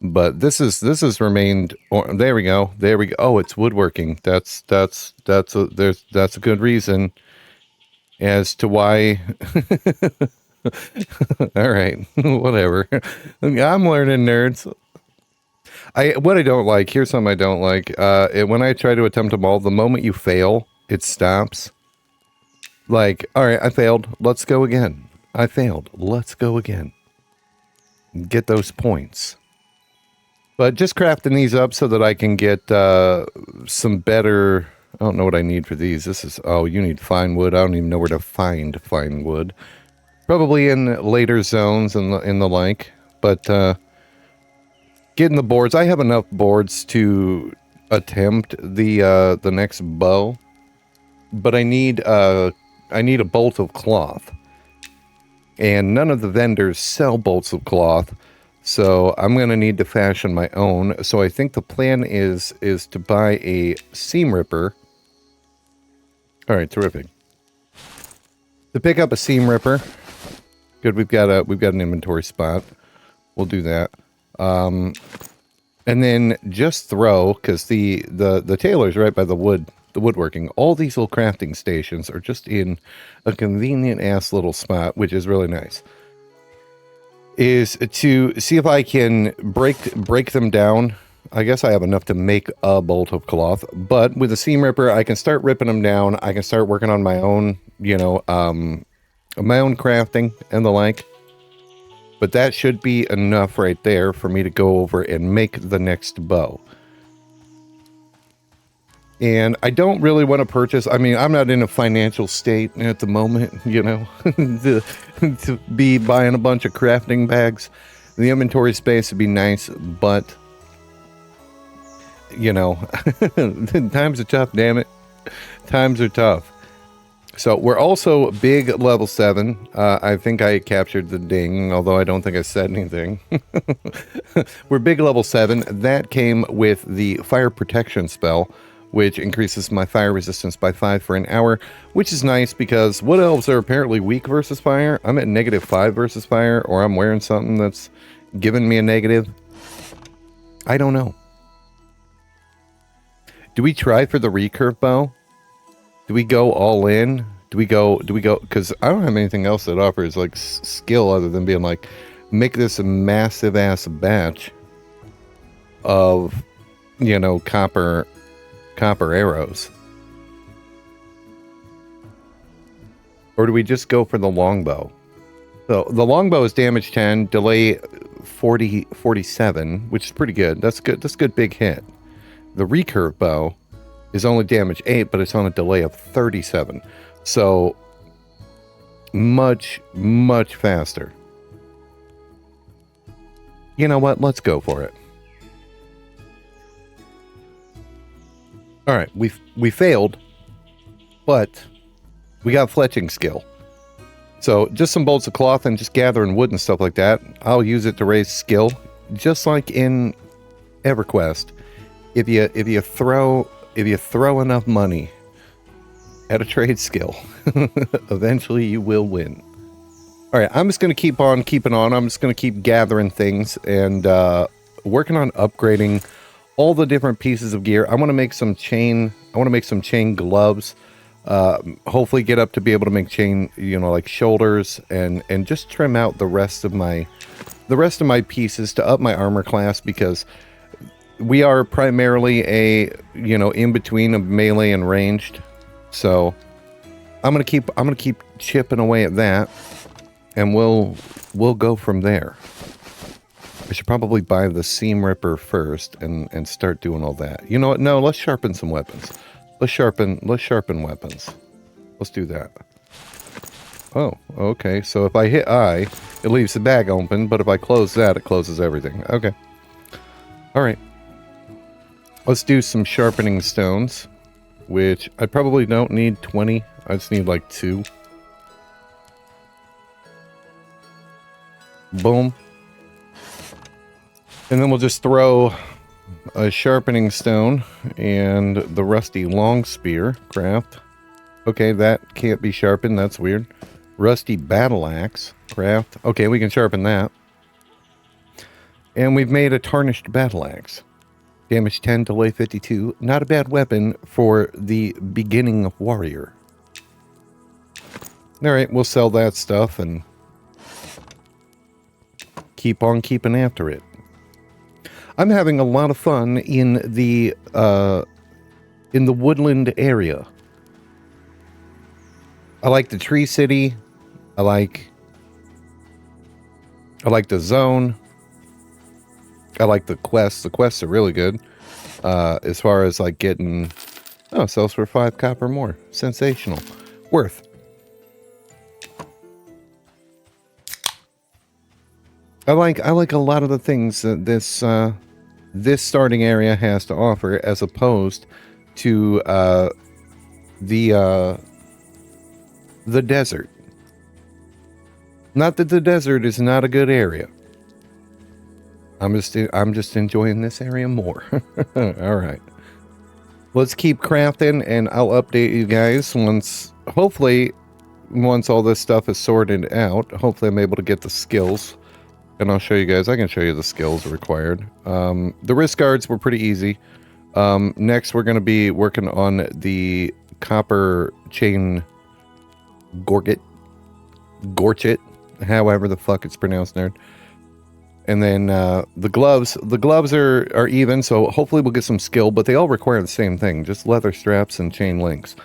But this has remained. There we go. Oh, it's woodworking. That's a good reason as to why. All right, whatever. I'm learning, nerds. What I don't like. Here's something I don't like. When I try to attempt a mold, the moment you fail, it stops. Like, all right, I failed. Let's go again. I failed. Let's go again. Get those points. But just crafting these up so that I can get some better... I don't know what I need for these. This is... Oh, you need fine wood. I don't even know where to find fine wood. Probably in later zones and the like. But getting the boards... I have enough boards to attempt the next bow. But I need a bolt of cloth. And none of the vendors sell bolts of cloth. So I'm going to need to fashion my own. So I think the plan is to buy a seam ripper. All right, terrific. To pick up a seam ripper. Good, we've got an inventory spot. We'll do that. And then just throw, because the tailor's right by the woodworking. All these little crafting stations are just in a convenient ass little spot, which is really nice. Is to see if I can break them down. I guess I have enough to make a bolt of cloth, but with a seam ripper, I can start ripping them down. I can start working on my own, my own crafting and the like. But that should be enough right there for me to go over and make the next bow. And I don't really want to purchase. I mean, I'm not in a financial state at the moment, to be buying a bunch of crafting bags. The inventory space would be nice, but, times are tough, damn it. Times are tough. So we're also big level 7. I think I captured the ding, although I don't think I said anything. We're big level 7. That came with the fire protection spell, which increases my fire resistance by 5 for an hour, which is nice because wood elves are apparently weak versus fire. I'm at -5 versus fire, or I'm wearing something that's giving me a negative. I don't know. Do we try for the recurve bow? Do we go all in? Do we go, because I don't have anything else that offers like skill other than being like, make this a massive ass batch of, copper arrows. Or do we just go for the longbow? So the longbow is damage 10, delay 47, which is pretty good. That's good. That's a good big hit. The recurve bow is only damage 8, but it's on a delay of 37. So much, much faster. You know what? Let's go for it. All right, we failed, but we got fletching skill. So just some bolts of cloth and just gathering wood and stuff like that. I'll use it to raise skill, just like in EverQuest. If you throw enough money at a trade skill, eventually you will win. All right, I'm just going to keep on keeping on. I'm just going to keep gathering things and working on upgrading all the different pieces of gear. I want to make some chain. I want to make some chain gloves. Hopefully get up to be able to make chain, like shoulders, and just trim out the rest of my pieces to up my armor class, because we are primarily a, in between of melee and ranged. So I'm going to keep chipping away at that, and we'll go from there. I should probably buy the seam ripper first and start doing all that. You know what? No, let's sharpen some weapons. Let's sharpen weapons. Let's do that. Oh, okay. So if I hit I, it leaves the bag open, but if I close that, it closes everything. Okay. All right. Let's do some sharpening stones, which I probably don't need 20. I just need like 2. Boom. And then we'll just throw a sharpening stone and the rusty long spear craft. Okay, that can't be sharpened. That's weird. Rusty battle axe craft. Okay, we can sharpen that. And we've made a tarnished battle axe. Damage 10, delay 52. Not a bad weapon for the beginning of warrior. Alright, we'll sell that stuff and keep on keeping after it. I'm having a lot of fun in the woodland area. I like the tree city. I like the zone. I like the quests. The quests are really good. As far as like getting, sells for 5 copper more. Sensational. Worth. I like a lot of the things that this starting area has to offer, as opposed to the desert. Not that the desert is not a good area, I'm just enjoying this area more. All right. Let's keep crafting, and I'll update you guys hopefully, once all this stuff is sorted out. Hopefully I'm able to get the skills, and I'll show you guys. I can show you the skills required. The wrist guards were pretty easy. Next, we're going to be working on the copper chain gorget, however the fuck it's pronounced, nerd. And then the gloves are even, so hopefully we'll get some skill, but they all require the same thing, just leather straps and chain links.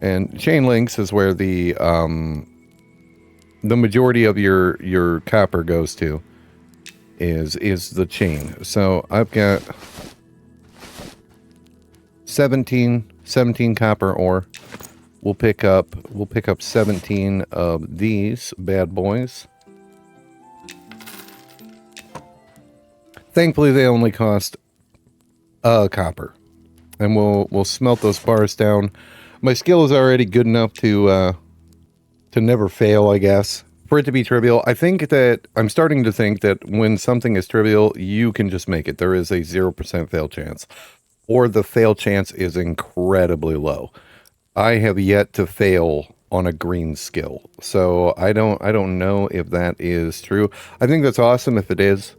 And chain links is where the majority of your copper goes to, is the chain. So I've got 17 copper ore. We'll pick up 17 of these bad boys. Thankfully, they only cost copper, and we'll smelt those bars down. My skill is already good enough to never fail, I guess. For it to be trivial, I'm starting to think that when something is trivial, you can just make it. There is a 0% fail chance, or the fail chance is incredibly low. I have yet to fail on a green skill, so I don't know if that is true. I think that's awesome if it is.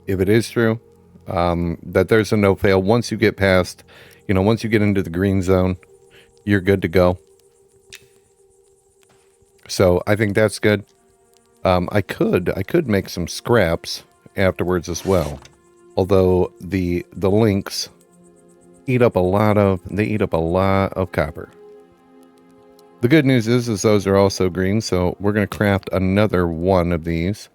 If it is true, that there's a no fail. Once you get past, once you get into the green zone, you're good to go. So I think that's good. I could make some scraps afterwards as well. Although the links eat up a lot of copper. The good news is those are also green, so we're going to craft another one of these.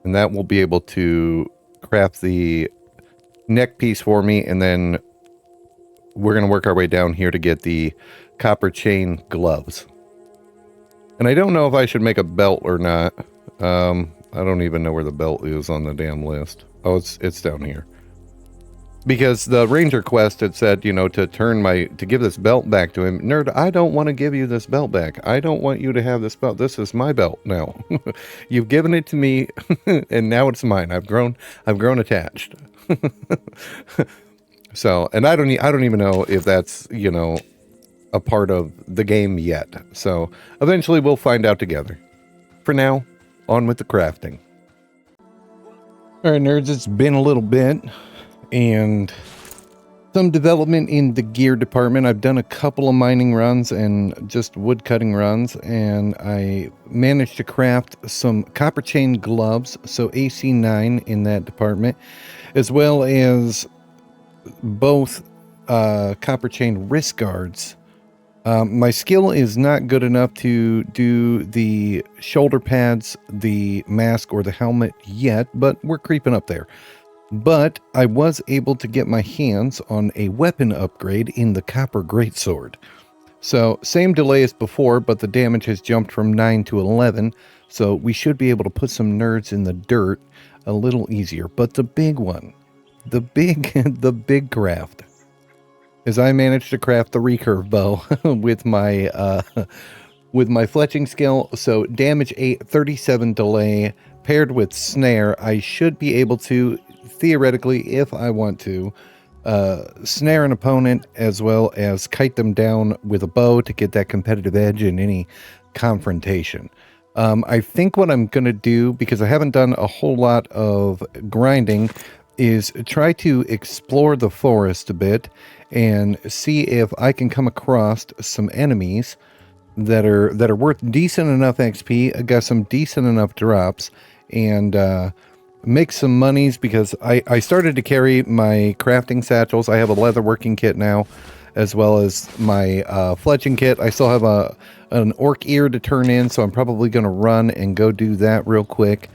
And that will be able to craft the neck piece for me, and then we're going to work our way down here to get the copper chain gloves. And I don't know if I should make a belt or not. I don't even know where the belt is on the damn list. Oh, it's down here. Because the ranger quest had said, to give this belt back to him. Nerd, I don't want to give you this belt back. I don't want you to have this belt. This is my belt now. You've given it to me, and now it's mine. I've grown attached. So, and I don't even know if that's, a part of the game yet. So, eventually we'll find out together. For now, on with the crafting. All right, nerds, it's been a little bit. And some development in the gear department. I've done a couple of mining runs and just wood cutting runs, and I managed to craft some copper chain gloves, so AC9 in that department, as well as both copper chain wrist guards. My skill is not good enough to do the shoulder pads, the mask, or the helmet yet, but we're creeping up there. But I was able to get my hands on a weapon upgrade in the copper greatsword. So same delay as before, but the damage has jumped from 9 to 11. So we should be able to put some nerds in the dirt a little easier. But the big one, the big craft, is I managed to craft the recurve bow with my fletching skill. So damage 8, 37 delay paired with snare. I should be able to, theoretically, if I want to, snare an opponent as well as kite them down with a bow to get that competitive edge in any confrontation. I think what I'm going to do, because I haven't done a whole lot of grinding, is try to explore the forest a bit and see if I can come across some enemies that are worth decent enough XP, got some decent enough drops, and make some monies, because I started to carry my crafting satchels. I have a leather working kit now, as well as my fletching kit. I still have an orc ear to turn in, so I'm probably going to run and go do that real quick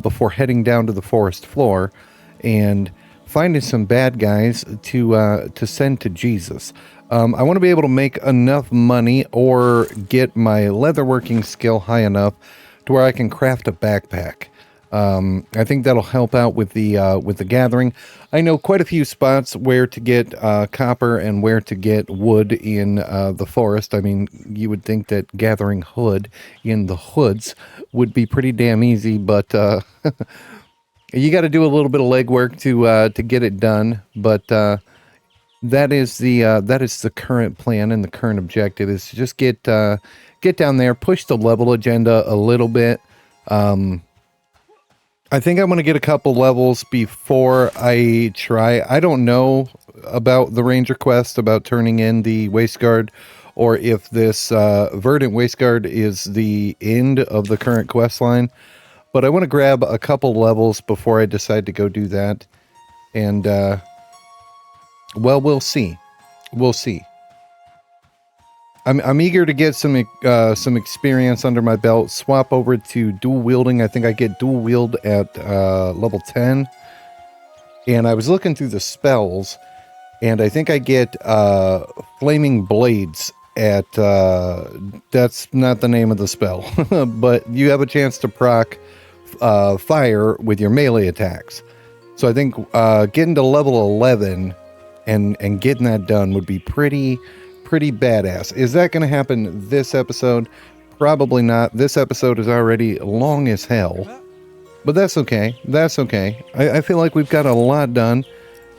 before heading down to the forest floor and finding some bad guys to send to Jesus. I want to be able to make enough money or get my leatherworking skill high enough to where I can craft a backpack. I think that'll help out with the gathering. I know quite a few spots where to get copper and where to get wood in the forest. I mean, you would think that gathering wood in the hoods would be pretty damn easy, but You got to do a little bit of legwork to get it done, but that is the current plan and the current objective is to just get down there, push the level agenda a little bit. I think I'm going to get a couple levels before I try. I don't know about the Ranger quest, about turning in the Wasteguard, or if this Verdant Wasteguard is the end of the current quest line. But I want to grab a couple levels before I decide to go do that. And, well, we'll see. We'll see. I'm eager to get some experience under my belt. Swap over to dual wielding. I think I get dual wield at level 10. And I was looking through the spells, and I think I get flaming blades at that's not the name of the spell, but you have a chance to proc fire with your melee attacks. So I think getting to level 11 and getting that done would be pretty badass. Is that going to happen this episode? Probably not. This episode is already long as hell, but that's okay. That's okay. I feel like we've got a lot done.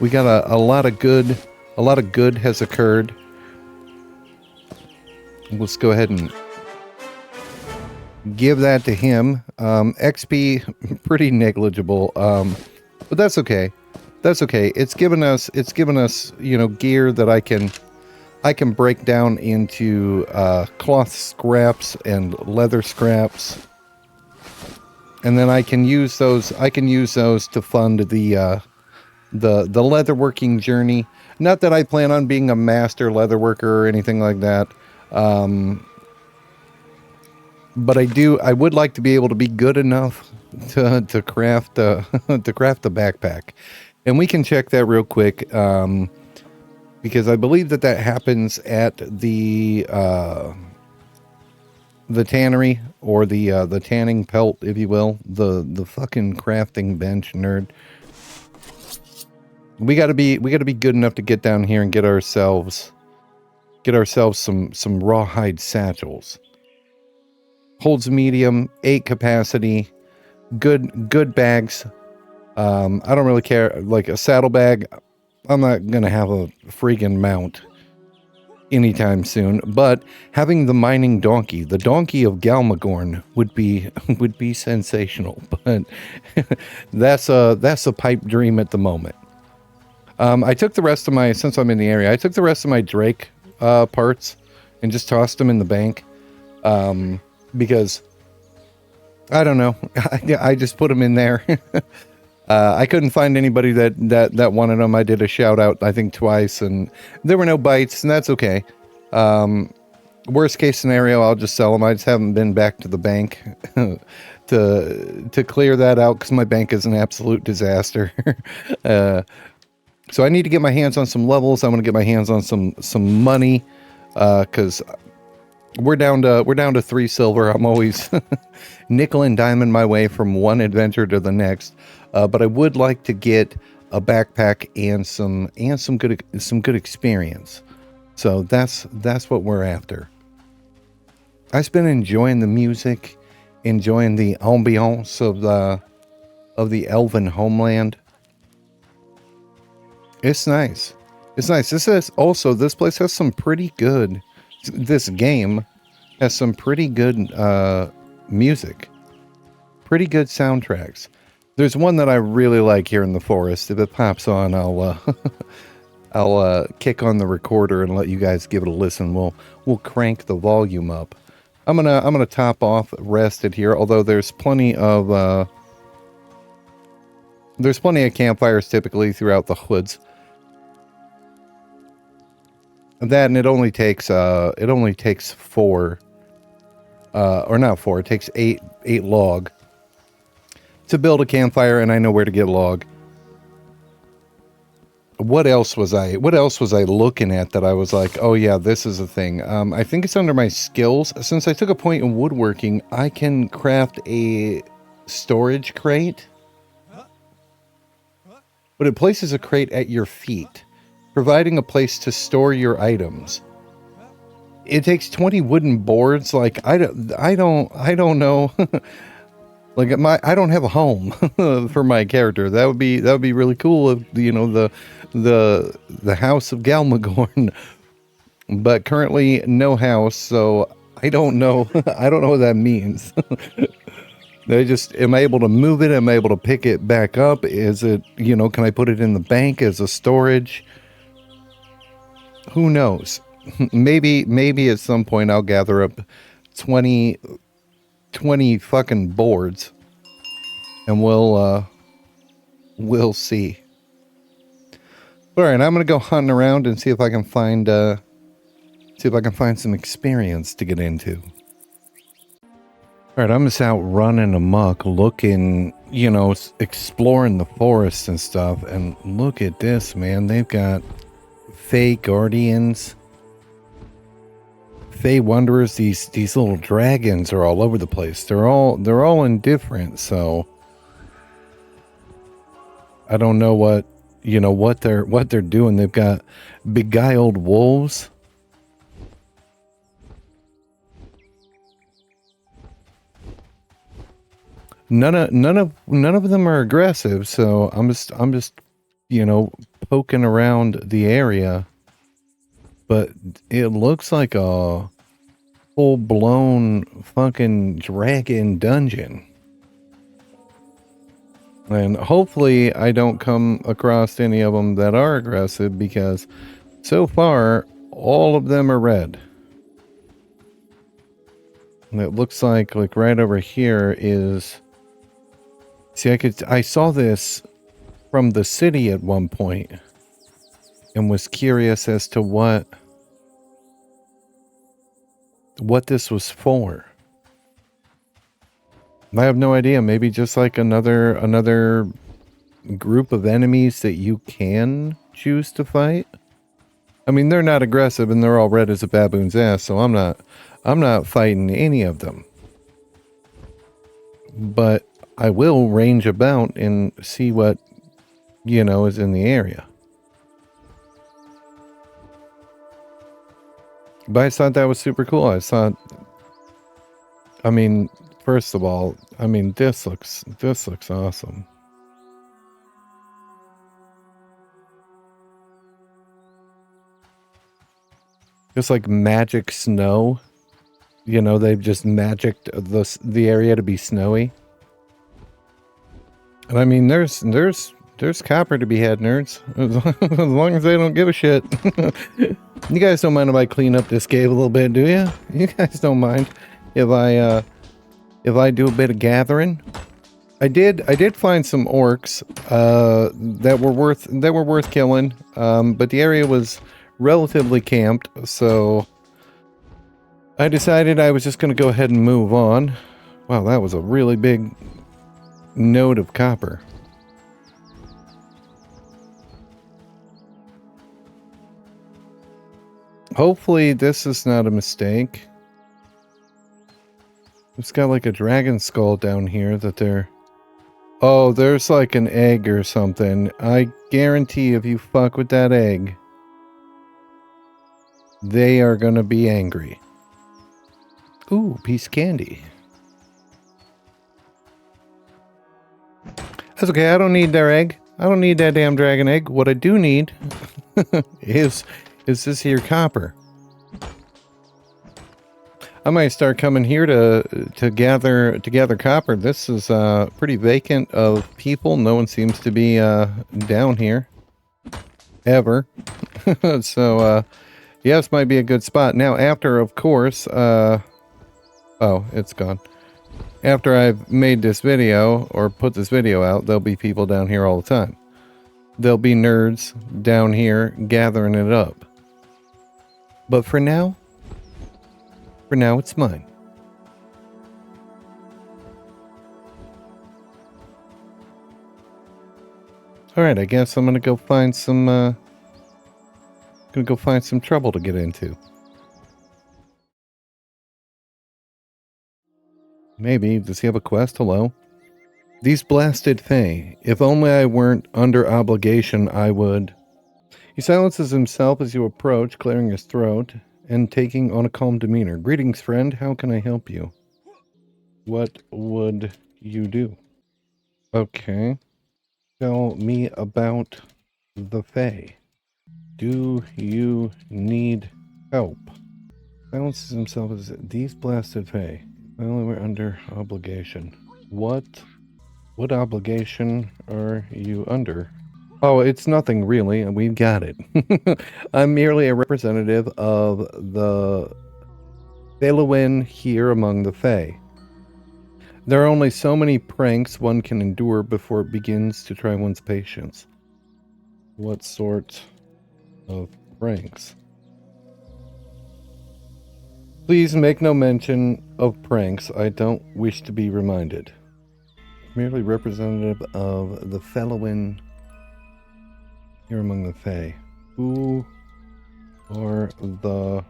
We got a lot of good. A lot of good has occurred. Let's go ahead and give that to him. XP pretty negligible, but that's okay. That's okay. It's given us gear that I can break down into cloth scraps and leather scraps, and then I can use those. To fund the leatherworking journey. Not that I plan on being a master leatherworker or anything like that, but I would like to be able to be good enough to craft the backpack, and we can check that real quick. Because I believe that happens at the tannery, or the tanning pelt, if you will, the fucking crafting bench nerd. We gotta be good enough to get down here and get ourselves some rawhide satchels. Holds medium, 8 capacity, good bags. I don't really care, like a saddlebag. I'm not going to have a freaking mount anytime soon, but having the mining donkey, the donkey of Galmagorn, would be sensational. But that's a pipe dream at the moment. I took the rest of my, since I'm in the area, I took the rest of my Drake parts and just tossed them in the bank, because I don't know, I just put them in there. I couldn't find anybody that wanted them. I did a shout out, I think twice, and there were no bites, and that's okay. Worst case scenario, I'll just sell them. I just haven't been back to the bank to clear that out, because my bank is an absolute disaster. So I need to get my hands on some levels. I'm going to get my hands on some money, because we're down to 3 silver. I'm always nickel and diamond my way from one adventure to the next. But I would like to get a backpack and some good experience. So that's what we're after. I've been enjoying the music, enjoying the ambiance of the elven homeland. It's nice. It's nice. This place has some pretty good. This game has some pretty good music. Pretty good soundtracks. There's one that I really like here in the forest. If it pops on, I'll kick on the recorder and let you guys give it a listen. We'll crank the volume up. I'm gonna top off rested here. Although there's plenty of campfires typically throughout the woods. That, and it only takes 4, or not 4. It takes 8 log to build a campfire, and I know where to get log. What else was I looking at that I was like, oh yeah, this is a thing? I think it's under my skills. Since I took a point in woodworking, I can craft a storage crate, but it places a crate at your feet, providing a place to store your items. It takes 20 wooden boards. Like I don't know. Like I don't have a home for my character. That would be really cool if, you know, the house of Galmagorn. But currently no house, so I don't know. I don't know what that means. Am I able to move it? Am I able to pick it back up? Is it, you know, can I put it in the bank as a storage? Who knows? maybe at some point I'll gather up 20 fucking boards and we'll see. All right, I'm going to go hunting around and see if I can find some experience to get into. All right, I'm just out running amok, looking, you know, exploring the forests and stuff. And look at this, man. They've got Fey Guardians, Fey Wanderers. These little dragons are all over the place. They're all indifferent. So I don't know what, you know, what they're doing. They've got beguiled wolves. None of them are aggressive, so I'm just you know, poking around the area, but it looks like a full-blown fucking dragon dungeon. And hopefully I don't come across any of them that are aggressive, because so far all of them are red. And it looks like right over here is... See, I saw this from the city at one point and was curious as to what this was for. I have no idea. Maybe just like another group of enemies that you can choose to fight. I mean, they're not aggressive and they're all red as a baboon's ass, so I'm not fighting any of them. But I will range about and see what, you know, is in the area. But I thought that was super cool. I mean, first of all, I mean, this looks awesome. Just like magic snow. You know, they've just magicked the area to be snowy. And I mean, there's copper to be had, nerds. As long as they don't give a shit. You guys don't mind if I clean up this cave a little bit, do you? You guys don't mind if I do a bit of gathering? I did find some orcs that were worth killing. But the area was relatively camped, so I decided I was just going to go ahead and move on. Wow, that was a really big node of copper. Hopefully this is not a mistake. It's got like a dragon skull down here that they're... Oh, there's like an egg or something. I guarantee if you fuck with that egg, they are gonna be angry. Ooh, piece of candy. That's okay, I don't need their egg. I don't need that damn dragon egg. What I do need is this here copper. I might start coming here to gather copper. This is pretty vacant of people. No one seems to be down here ever. So yeah, this might be a good spot. Now after, of course, oh, it's gone. After I've made this video or put this video out, there'll be people down here all the time. There'll be nerds down here gathering it up. But for now it's mine. Alright, I guess I'm gonna go find some trouble to get into. Maybe. Does he have a quest? Hello? These blasted Fae. If only I weren't under obligation, I would. He silences himself as you approach, clearing his throat and taking on a calm demeanor. Greetings, friend. How can I help you? What would you do? Okay. Tell me about the Fae. Do you need help? Balances himself as these blasted Fae. Well, we're under obligation. What obligation are you under? Oh, it's nothing really, and we've got it. I'm merely a representative of the Thalowin here among the Fae. There are only so many pranks one can endure before it begins to try one's patience. What sort of pranks? Please make no mention of pranks. I don't wish to be reminded. Merely representative of the Thalowin here among the Fae. Who are the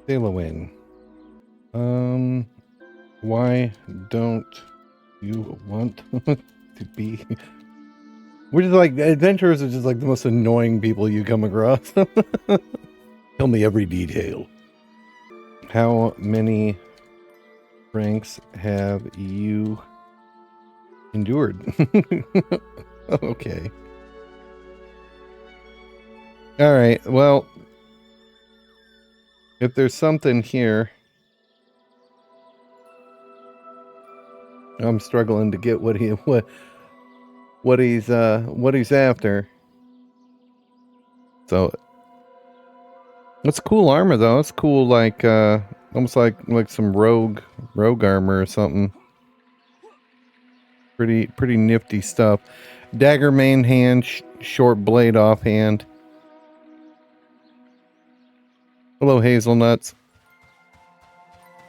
Thalowin? Why don't you want to be... We're just like, adventurers are just like the most annoying people you come across. Tell me every detail. How many pranks have you endured? Okay. Alright, well, if there's something here, I'm struggling to get what he's after. So it's cool armor though. It's cool, like almost like some rogue armor or something. Pretty nifty stuff. Dagger main hand, short blade offhand. Hello, hazelnuts.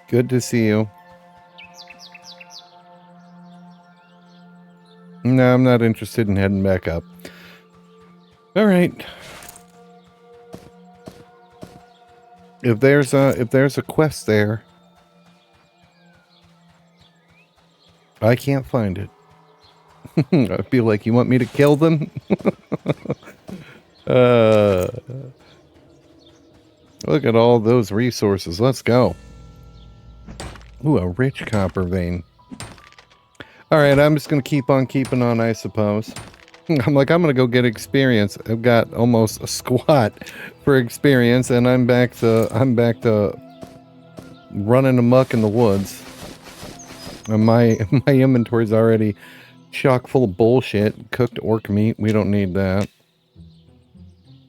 Good to see you. No, I'm not interested in heading back up. All right. If there's a quest there, I can't find it. I feel like you want me to kill them. Look at all those resources. Let's go. Ooh, a rich copper vein. Alright, I'm just gonna keep on keeping on, I suppose. I'm gonna go get experience. I've got almost a squat for experience, and I'm back to running amok in the woods. And my inventory's already chock full of bullshit. Cooked orc meat, we don't need that.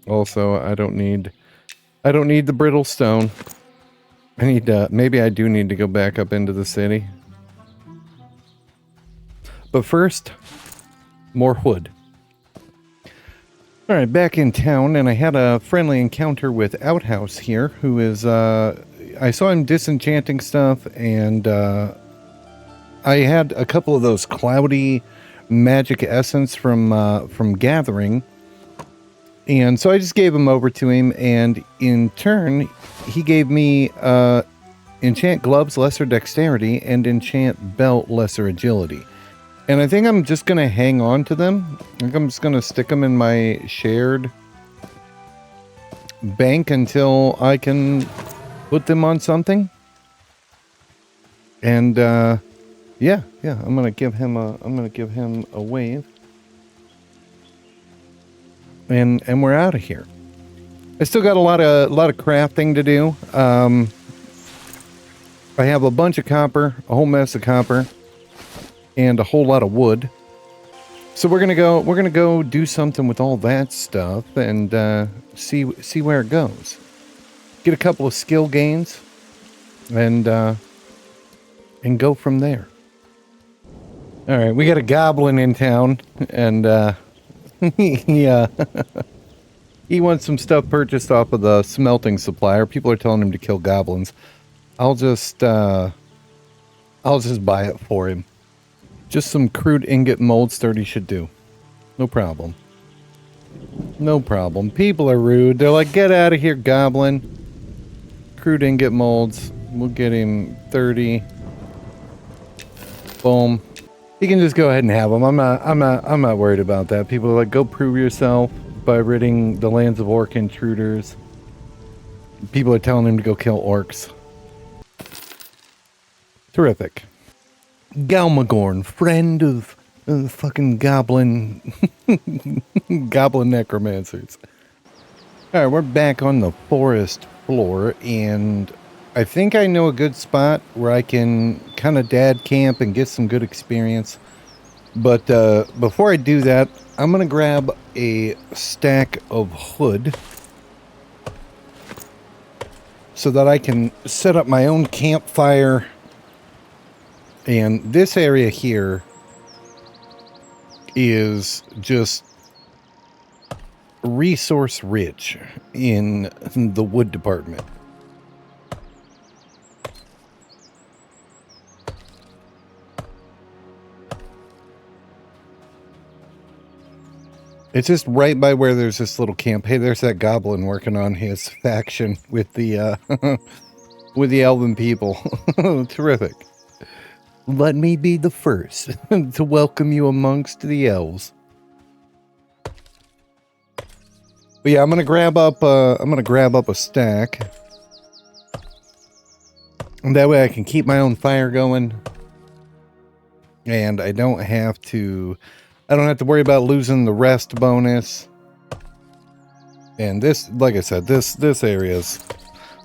Also, I don't need the brittle stone. I need maybe I do need to go back up into the city. But first, more wood. Alright, back in town, and I had a friendly encounter with Outhouse here, who is, I saw him disenchanting stuff, and, I had a couple of those cloudy magic essence from Gathering, and so I just gave them over to him, and in turn, he gave me, Enchant Gloves, Lesser Dexterity, and Enchant Belt, Lesser Agility. And I think I'm just going to hang on to them. I think I'm just going to stick them in my shared bank until I can put them on something. And yeah, I'm going to give him a wave. And we're out of here. I still got a lot of crafting to do. I have a bunch of copper, a whole mess of copper, and a whole lot of wood. So we're gonna go do something with all that stuff and see where it goes. Get a couple of skill gains and go from there. All right, we got a goblin in town, and he wants some stuff purchased off of the smelting supplier. People are telling him to kill goblins. I'll just buy it for him. Just some crude ingot molds, 30 should do. No problem. No problem. People are rude. They're like, get out of here, goblin. Crude ingot molds. We'll get him 30. Boom. You can just go ahead and have them. I'm not worried about that. People are like, go prove yourself by ridding the lands of orc intruders. People are telling him to go kill orcs. Terrific. Galmagorn, friend of fucking goblin goblin necromancers. Alright, we're back on the forest floor, and I think I know a good spot where I can kind of dad camp and get some good experience. But before I do that, I'm going to grab a stack of wood so that I can set up my own campfire. And this area here is just resource rich in the wood department. It's just right by where there's this little camp. Hey, there's that goblin working on his faction with the with the elven people. Terrific. Let me be the first to welcome you amongst the elves. But yeah, I'm gonna grab up a stack, and that way I can keep my own fire going, and I don't have to worry about losing the rest bonus. And this, like I said, this area's,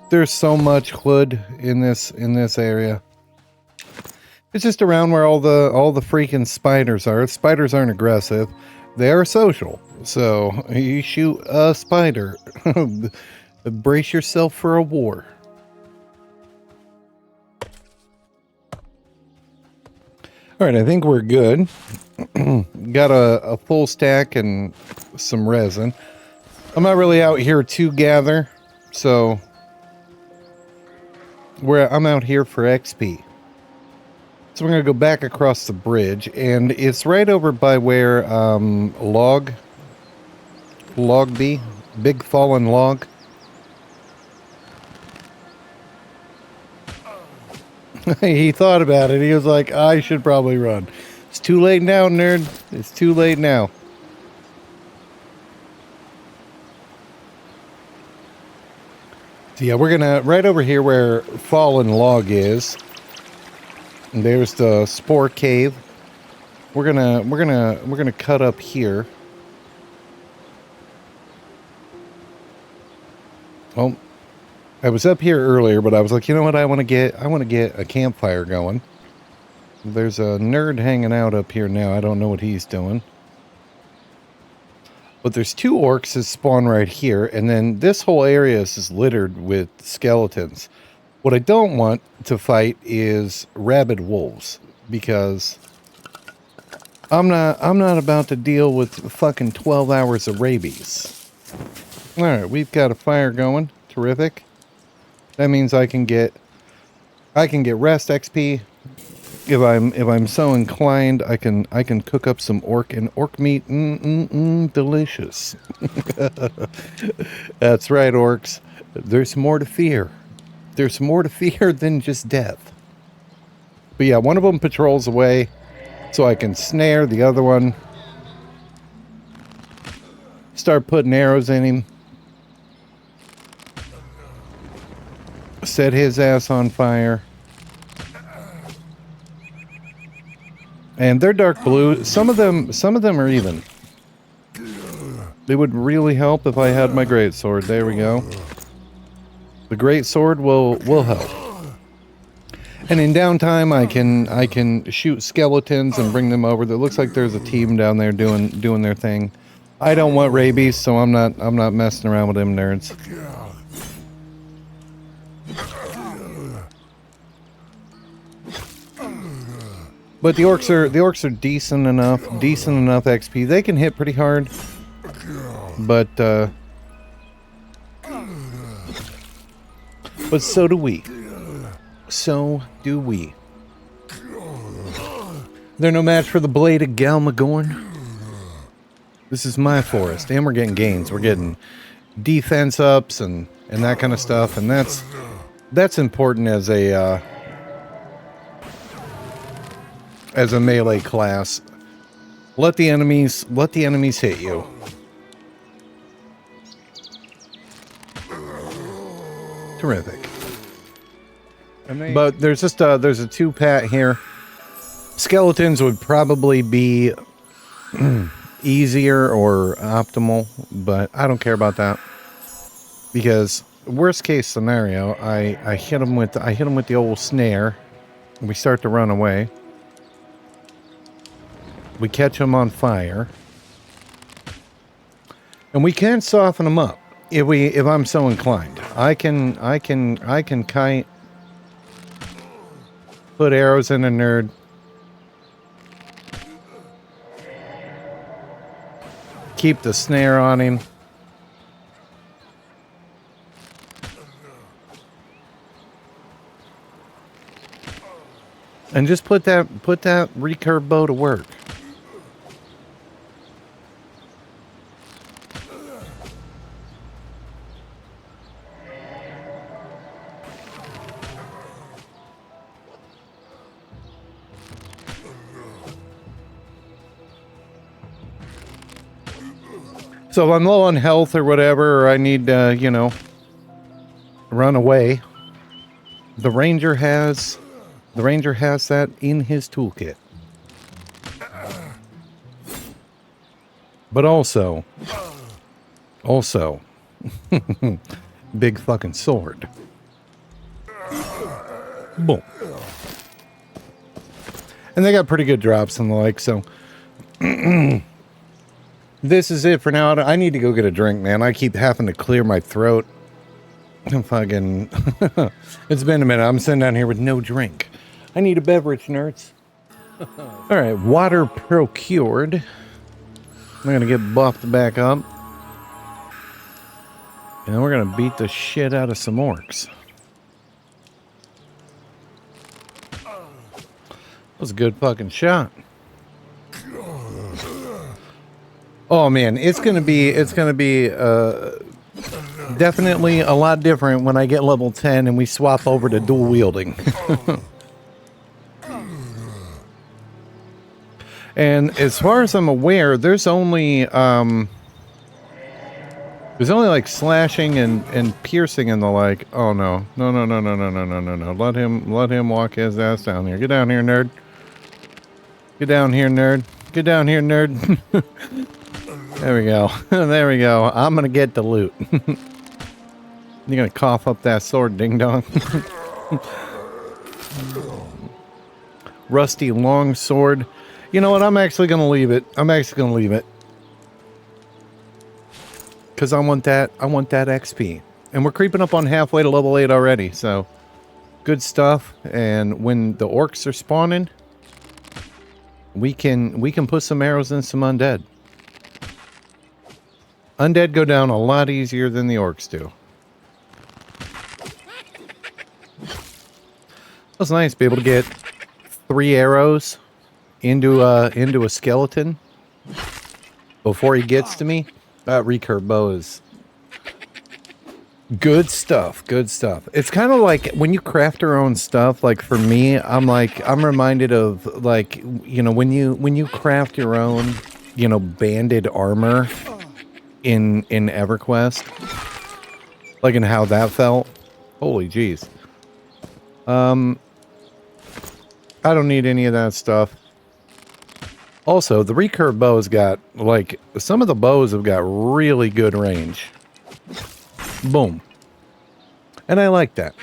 there's so much wood in this area. It's just around where all the freaking spiders are. Spiders aren't aggressive. They are social. So you shoot a spider, brace yourself for a war. All right, I think we're good. Got a full stack and some resin. I'm not really out here to gather, so I'm out here for XP. So we're going to go back across the bridge, and it's right over by where log be, big fallen log. He thought about it. He was like, I should probably run. It's too late now, nerd. It's too late now. So yeah, we're gonna right over here where fallen log is. And there's the spore cave. We're gonna cut up here. Oh, I was up here earlier, but I was like, you know what? I want to get a campfire going. There's a nerd hanging out up here now. I don't know what he's doing. But there's two orcs that spawn right here, and then this whole area is just littered with skeletons. What I don't want to fight is rabid wolves, because I'm not about to deal with fucking 12 hours of rabies. All right, we've got a fire going. Terrific. That means I can get rest XP. If I'm so inclined, I can cook up some orc meat. Delicious. That's right, orcs. There's more to fear. There's more to fear than just death. But yeah, one of them patrols away, so I can snare the other one. Start putting arrows in him. Set his ass on fire. And they're dark blue. Some of them are even. It would really help if I had my greatsword. There we go. The greatsword will help. And in downtime, I can shoot skeletons and bring them over. There looks like there's a team down there doing their thing. I don't want rabies, so I'm not messing around with them nerds. But the orcs are decent enough XP. They can hit pretty hard, but so do we. So do we. They're no match for the blade of Galmagorn. This is my forest, and we're getting gains. We're getting defense ups and that kind of stuff, and that's important as a melee class. Let the enemies hit you. Terrific. But there's just there's a 2-pat here. Skeletons would probably be easier or optimal, but I don't care about that because worst case scenario, I hit them with the old snare, and we start to run away. We catch them on fire, and we can soften them up if I'm so inclined. I can kite, put arrows in a nerd. Keep the snare on him. And just put that recurve bow to work. So if I'm low on health or whatever, or I need to, run away, the ranger has that in his toolkit. But also, big fucking sword. Boom. And they got pretty good drops and the like, so this is it for now. I need to go get a drink, man. I keep having to clear my throat. I'm fucking... It's been a minute. I'm sitting down here with no drink. I need a beverage, nerds. Alright, water procured. I'm going to get buffed back up. And then we're going to beat the shit out of some orcs. That was a good fucking shot. Oh man, it's gonna be definitely a lot different when I get level 10 and we swap over to dual wielding. And as far as I'm aware, there's only like slashing and piercing and the like. Oh no. No. Let him walk his ass down here. Get down here, nerd. Get down here, nerd. Get down here, nerd. There we go. There we go. I'm gonna get the loot. You're gonna cough up that sword, ding dong. Rusty long sword. You know what? I'm actually gonna leave it. Cause I want that XP. And we're creeping up on halfway to level 8 already, so good stuff. And when the orcs are spawning, we can put some arrows in some undead. Undead go down a lot easier than the orcs do. It was nice to be able to get 3 arrows into a skeleton before he gets to me. That recurve bow is good stuff. Good stuff. It's kind of like when you craft your own stuff. Like for me, I'm reminded of like when you craft your own banded armor in EverQuest, like in how that felt. Holy jeez. I don't need any of that stuff. Also, the recurve bow's got, like, some of the bows have got really good range. Boom. And I like that.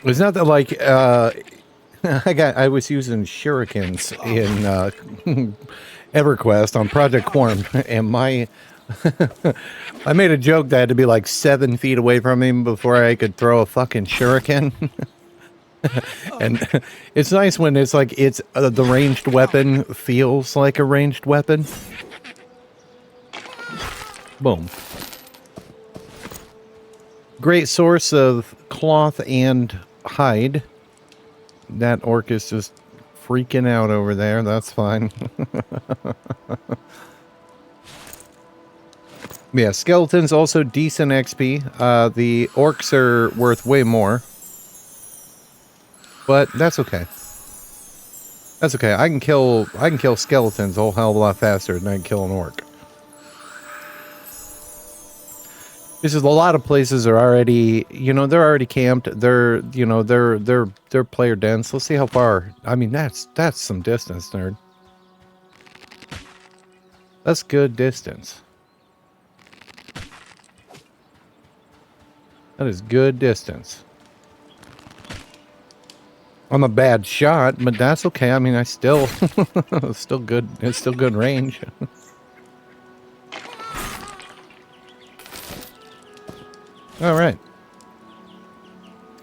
It's not that, like, I was using shurikens in EverQuest on Project Quorum, and I made a joke that I had to be like 7 feet away from him before I could throw a fucking shuriken. And it's nice when it's like the ranged weapon feels like a ranged weapon. Boom. Great source of cloth and hide. That orc is just freaking out over there. That's fine. Yeah, skeletons also decent XP. The orcs are worth way more. But that's okay. That's okay. I can kill skeletons a whole hell of a lot faster than I can kill an orc. This is a lot of places are already, they're already camped. They're, they're player dense. Let's see how far. I mean, that's some distance, nerd. That's good distance. That is good distance. I'm a bad shot, but that's okay. I mean, I still, it's still good. It's still good range. All right.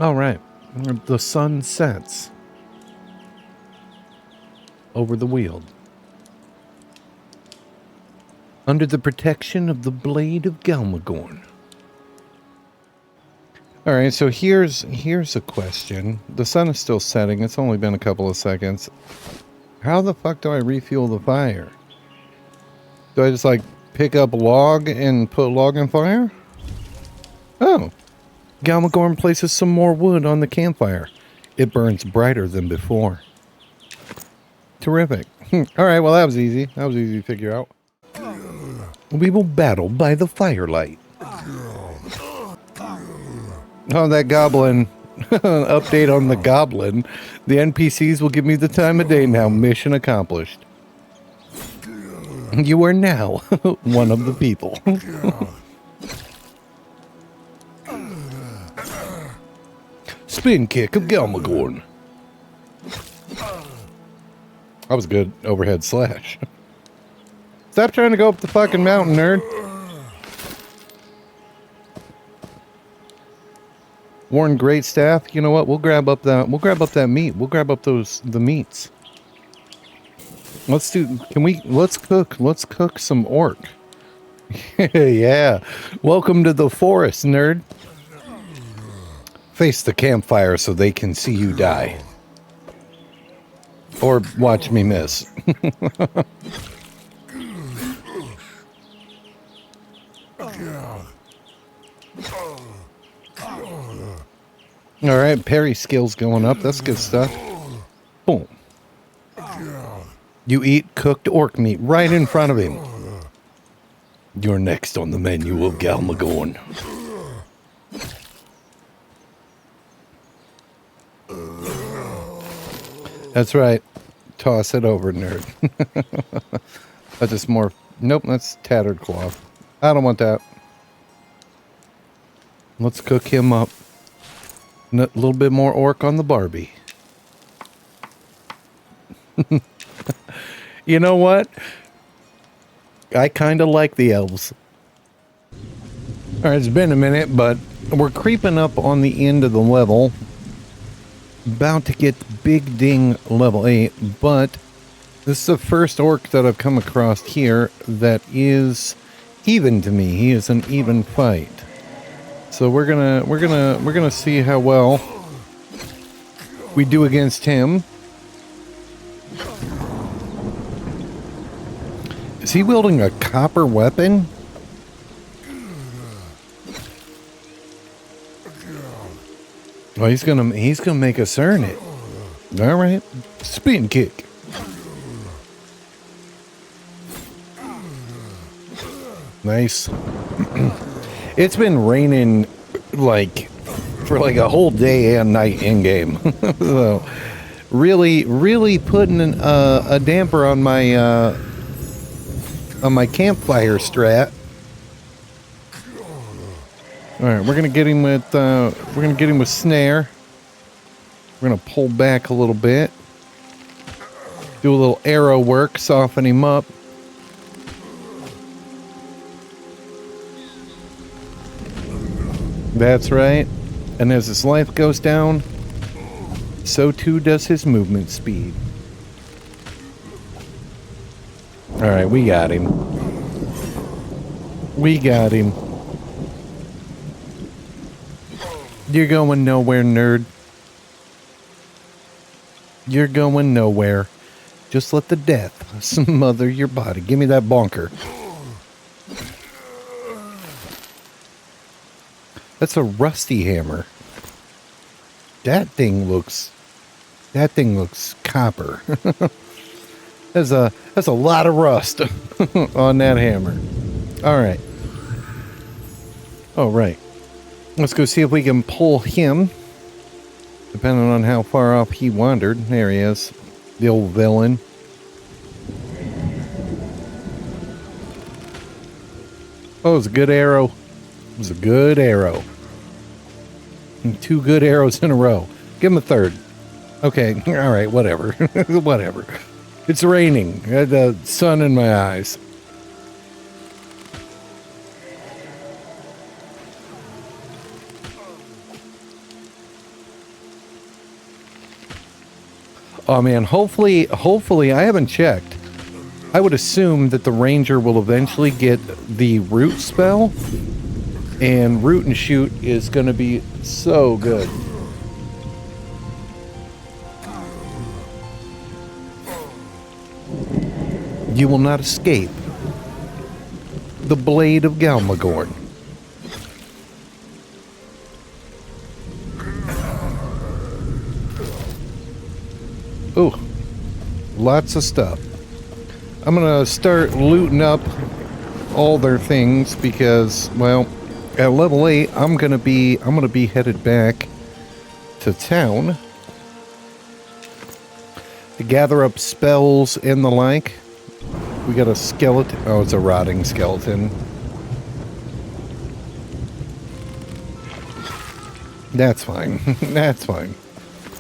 All right. The sun sets over the Weald. Under the protection of the blade of Galmagorn. All right, so here's a question. The sun is still setting. It's only been a couple of seconds. How the fuck do I refuel the fire? Do I just like pick up a log and put a log in fire? Oh, Galmagorn places some more wood on the campfire. It burns brighter than before. Terrific. All right, well that was easy. That was easy to figure out. We will battle by the firelight. Oh, that goblin. Update on the goblin. The NPCs will give me the time of day now. Mission accomplished. You are now one of the people. Spin kick of Galmagorn. That was good. Overhead slash. Stop trying to go up the fucking mountain, nerd. Worn great staff. You know what? We'll grab up that meat. We'll grab up the meats. Let's cook some orc. Yeah. Welcome to the forest, nerd. Face the campfire so they can see you die. Or watch me miss. All right, parry skills going up. That's good stuff. Boom. You eat cooked orc meat right in front of him. You're next on the menu of Galmagorn. That's right. Toss it over, nerd. That's just more... Nope, that's tattered cloth. I don't want that. Let's cook him up. A little bit more orc on the Barbie. You know what? I kind of like the elves. Alright, it's been a minute, but we're creeping up on the end of the level. About to get Big Ding level 8, but this is the first orc that I've come across here that is even to me. He is an even fight. So we're gonna see how well we do against him. Is he wielding a copper weapon? Well, he's gonna make us earn it. All right, spin kick. Nice. It's been raining for a whole day and night in game. So really putting a damper on my campfire strat. All right, we're gonna get him with snare. We're gonna pull back a little bit, do a little arrow work, soften him up. That's right. And as his life goes down, so too does his movement speed. All right, we got him. We got him. You're going nowhere, nerd. You're going nowhere. Just let the death smother your body. Give me that bonker. That's a rusty hammer. That thing looks copper. There's a lot of rust on that hammer. All right. Oh, right. Let's go see if we can pull him. Depending on how far off he wandered. There he is. The old villain. Oh, it was a good arrow. It was a good arrow. And 2 good arrows in a row. Give him a third. Okay, alright, whatever. Whatever. It's raining. I had the sun in my eyes. Oh man, hopefully, I haven't checked. I would assume that the ranger will eventually get the root spell. And root and shoot is going to be so good. You will not escape the blade of Galmagorn. Ooh, lots of stuff. I'm gonna start looting up all their things because, well, at level 8, I'm gonna be headed back to town to gather up spells and the like. We got a skeleton. Oh, it's a rotting skeleton. That's fine. That's fine.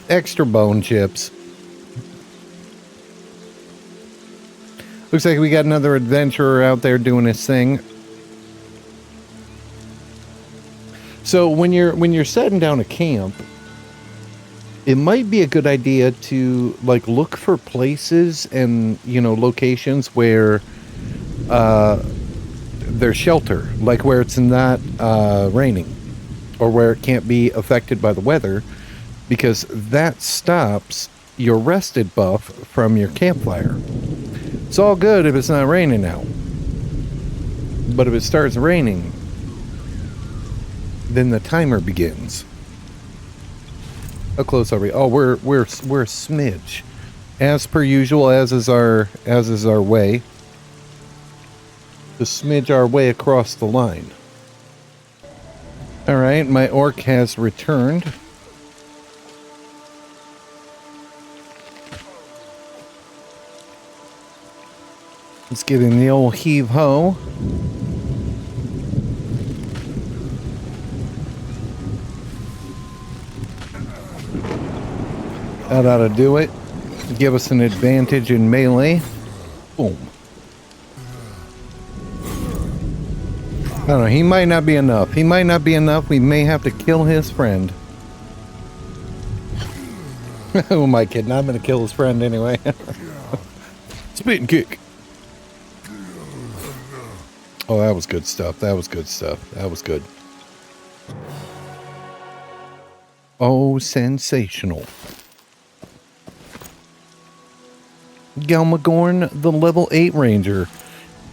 Extra bone chips. Looks like we got another adventurer out there doing his thing. So when you're setting down a camp, it might be a good idea to like look for places and, you know, locations where there's shelter, like where it's not raining or where it can't be affected by the weather, because that stops your rested buff from your campfire. It's all good if it's not raining out, but if it starts raining, then the timer begins. How close are we? Oh, we're a smidge, as per usual, as is our way. To smidge our way across the line. All right, my orc has returned. Let's give him the old heave-ho. That ought to do it. Give us an advantage in melee. Boom. I don't know, he might not be enough. He might not be enough. We may have to kill his friend. Who am I kidding? I'm going to kill his friend anyway. Spit and kick. Oh, that was good stuff. That was good stuff. That was good. Oh, sensational. Galmagorn, the level 8 ranger.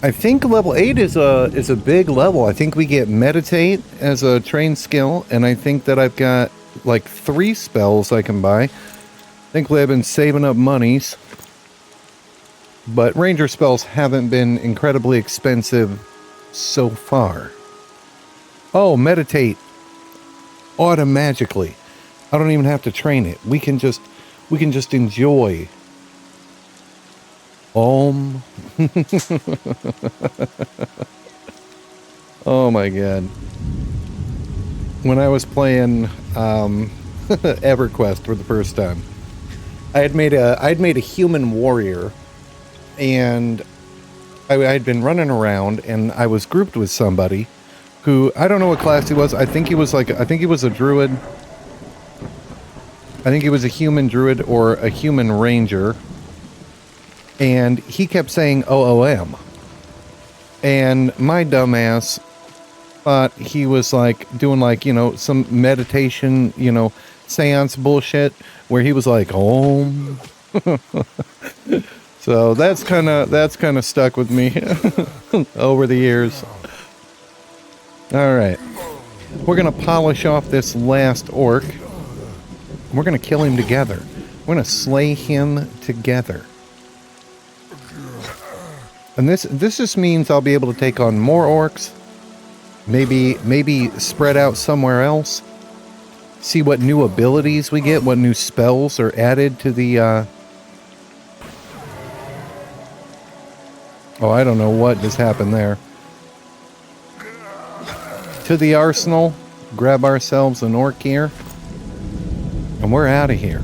I think level 8 is a big level. I think we get meditate as a trained skill, and I think that I've got like 3 spells I can buy. Thankfully, I've been saving up monies. But ranger spells haven't been incredibly expensive so far. Oh, meditate automagically. I don't even have to train it. We can just enjoy. Oh my god. When I was playing EverQuest for the first time, I'd made a human warrior, and I'd been running around, and I was grouped with somebody who, I don't know what class he was. I think he was a druid. I think he was a human druid or a human ranger. And he kept saying OOM. And my dumbass thought he was like doing like, you know, some meditation, you know, seance bullshit where he was like, Om. So that's kind of stuck with me over the years. All right. We're going to polish off this last orc. We're going to kill him together. We're going to slay him together. And this just means I'll be able to take on more orcs, Maybe spread out somewhere else. See what new abilities we get, what new spells are added to the, Oh, I don't know what just happened there. To the arsenal, grab ourselves an orc here, and we're out of here.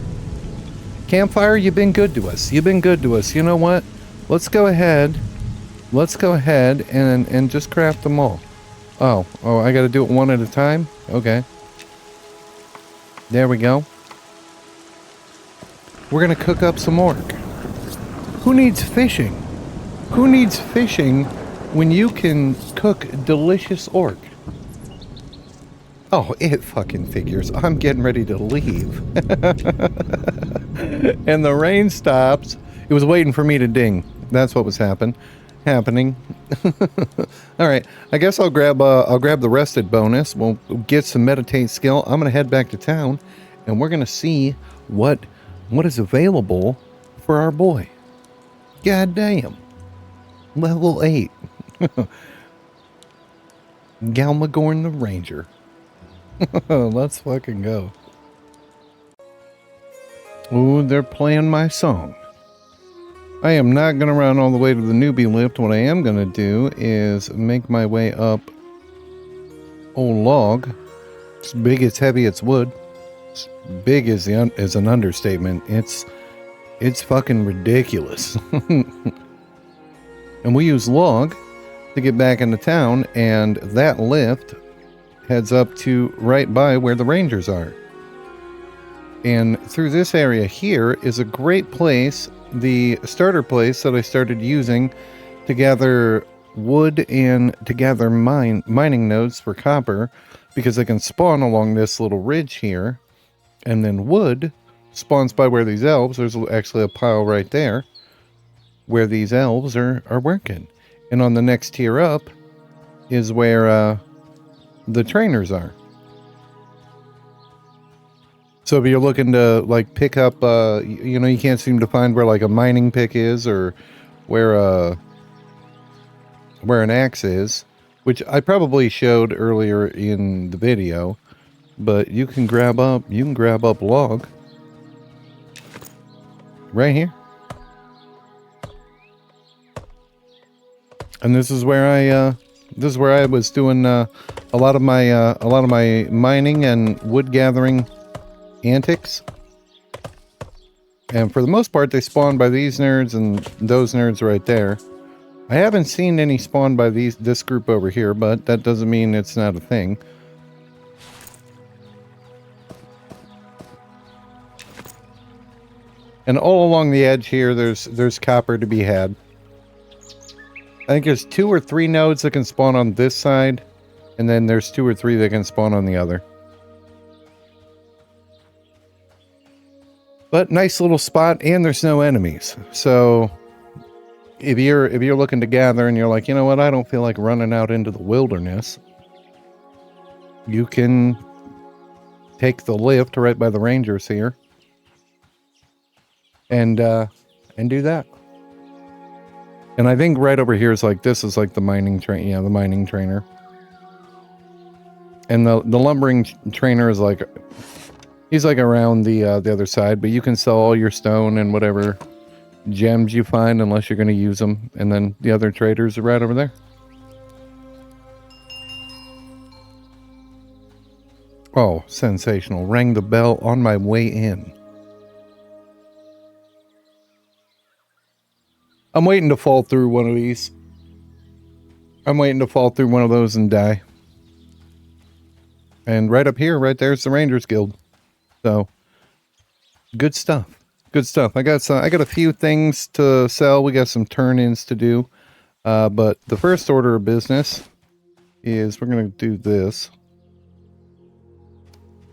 Campfire, you've been good to us. You've been good to us. You know what? Let's go ahead. Let's go ahead and just craft them all. Oh, I gotta do it one at a time? Okay. There we go. We're gonna cook up some orc. Who needs fishing? Who needs fishing when you can cook delicious orc? Oh, it fucking figures. I'm getting ready to leave. And the rain stops. It was waiting for me to ding. That's what was happening. All right, I guess I'll grab the rested bonus. We'll get some meditate skill. I'm gonna head back to town, and we're gonna see what is available for our boy. God damn, level 8. Galmagorn the Ranger. Let's fucking go. Ooh, they're playing my song. I am not going to run all the way to the newbie lift. What I am going to do is make my way up old log. It's big, it's heavy, it's wood. It's big is an understatement. It's fucking ridiculous. And we use log to get back into town, and that lift heads up to right by where the rangers are. And through this area here is a great place, the starter place that I started using to gather wood and to gather mining nodes for copper, because I can spawn along this little ridge here, and then wood spawns by where these elves, there's actually a pile right there, where these elves are working. And on the next tier up is where the trainers are. So if you're looking to like pick up, you know, you can't seem to find where like a mining pick is, or where an axe is, which I probably showed earlier in the video, but you can grab up log right here. And this is where I was doing a lot of my mining and wood gathering antics. And for the most part, they spawn by these nerds and those nerds right there. I haven't seen any spawn by this group over here, but that doesn't mean it's not a thing. And all along the edge here, there's copper to be had. I think there's 2 or 3 nodes that can spawn on this side, and then there's 2 or 3 that can spawn on the other. But nice little spot, and there's no enemies. So if you're looking to gather and you're like, you know what, I don't feel like running out into the wilderness, you can take the lift right by the rangers here and do that. And I think right over here is like, this is like the mining train, yeah, the mining trainer. And the lumbering trainer is like, he's like around the other side, but you can sell all your stone and whatever gems you find unless you're going to use them. And then the other traders are right over there. Oh, sensational. Rang the bell on my way in. I'm waiting to fall through one of these. I'm waiting to fall through one of those and die. And right up here, right there's the Rangers Guild. So, good stuff. Good stuff. I got a few things to sell. We got some turn-ins to do. But the first order of business is we're going to do this.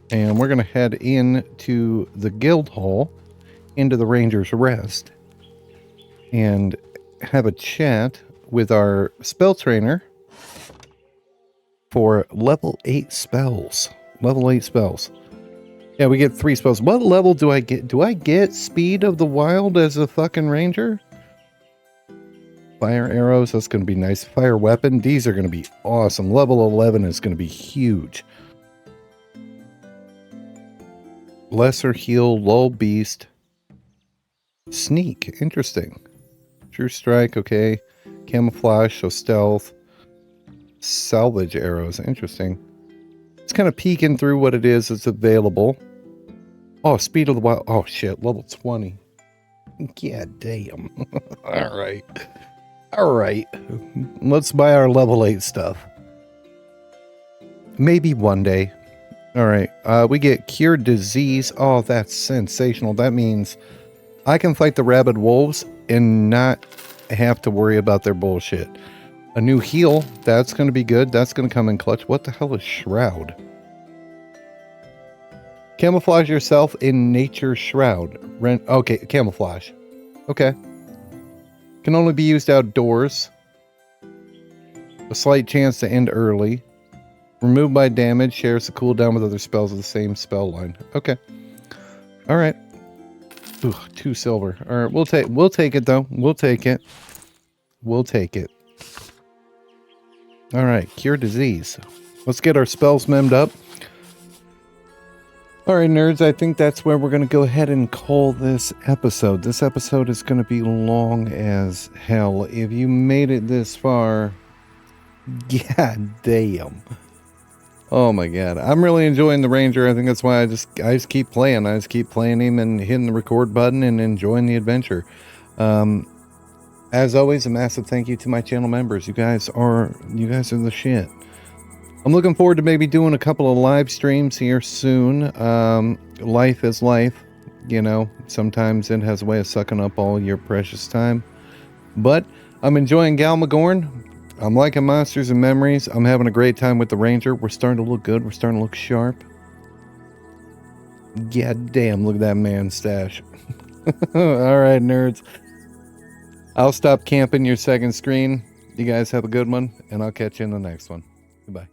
And we're going to head into the guild hall, into the Rangers Rest, and have a chat with our spell trainer for level 8 spells. Level 8 spells. Yeah, we get 3 spells. What level do I get? Do I get Speed of the Wild as a fucking ranger? Fire arrows, that's going to be nice. Fire weapon, these are going to be awesome. Level 11 is going to be huge. Lesser heal, lull beast. Sneak, interesting. True strike, okay. Camouflage, so stealth. Salvage arrows, interesting. It's kind of peeking through what it is that's available. Oh, speed of the wild. Oh, shit, level 20. Yeah, damn. All right. All right. Let's buy our level 8 stuff. Maybe one day. All right. We get cure disease. Oh, that's sensational. That means I can fight the rabid wolves and not have to worry about their bullshit. A new heal. That's going to be good. That's going to come in clutch. What the hell is Shroud? Camouflage yourself in Nature Shroud. Okay, camouflage. Okay. Can only be used outdoors. A slight chance to end early. Removed by damage. Shares the cooldown with other spells of the same spell line. Okay. Alright. Ooh, 2 silver. Alright, we'll take it though. We'll take it. We'll take it. Alright, cure disease. Let's get our spells memmed up. Alright, nerds, I think that's where we're going to go ahead and call this episode. This episode is going to be long as hell. If you made it this far, god damn. Oh my god. I'm really enjoying the Ranger. I think that's why I just keep playing. I just keep playing him and hitting the record button and enjoying the adventure. As always, a massive thank you to my channel members. You guys are the shit. I'm looking forward to maybe doing a couple of live streams here soon. Life is life, you know. Sometimes it has a way of sucking up all your precious time. But I'm enjoying Galmagorn. I'm liking Monsters and Memories. I'm having a great time with the Ranger. We're starting to look good. We're starting to look sharp. God damn, look at that man stash. Alright, nerds. I'll stop camping your second screen. You guys have a good one, and I'll catch you in the next one. Goodbye.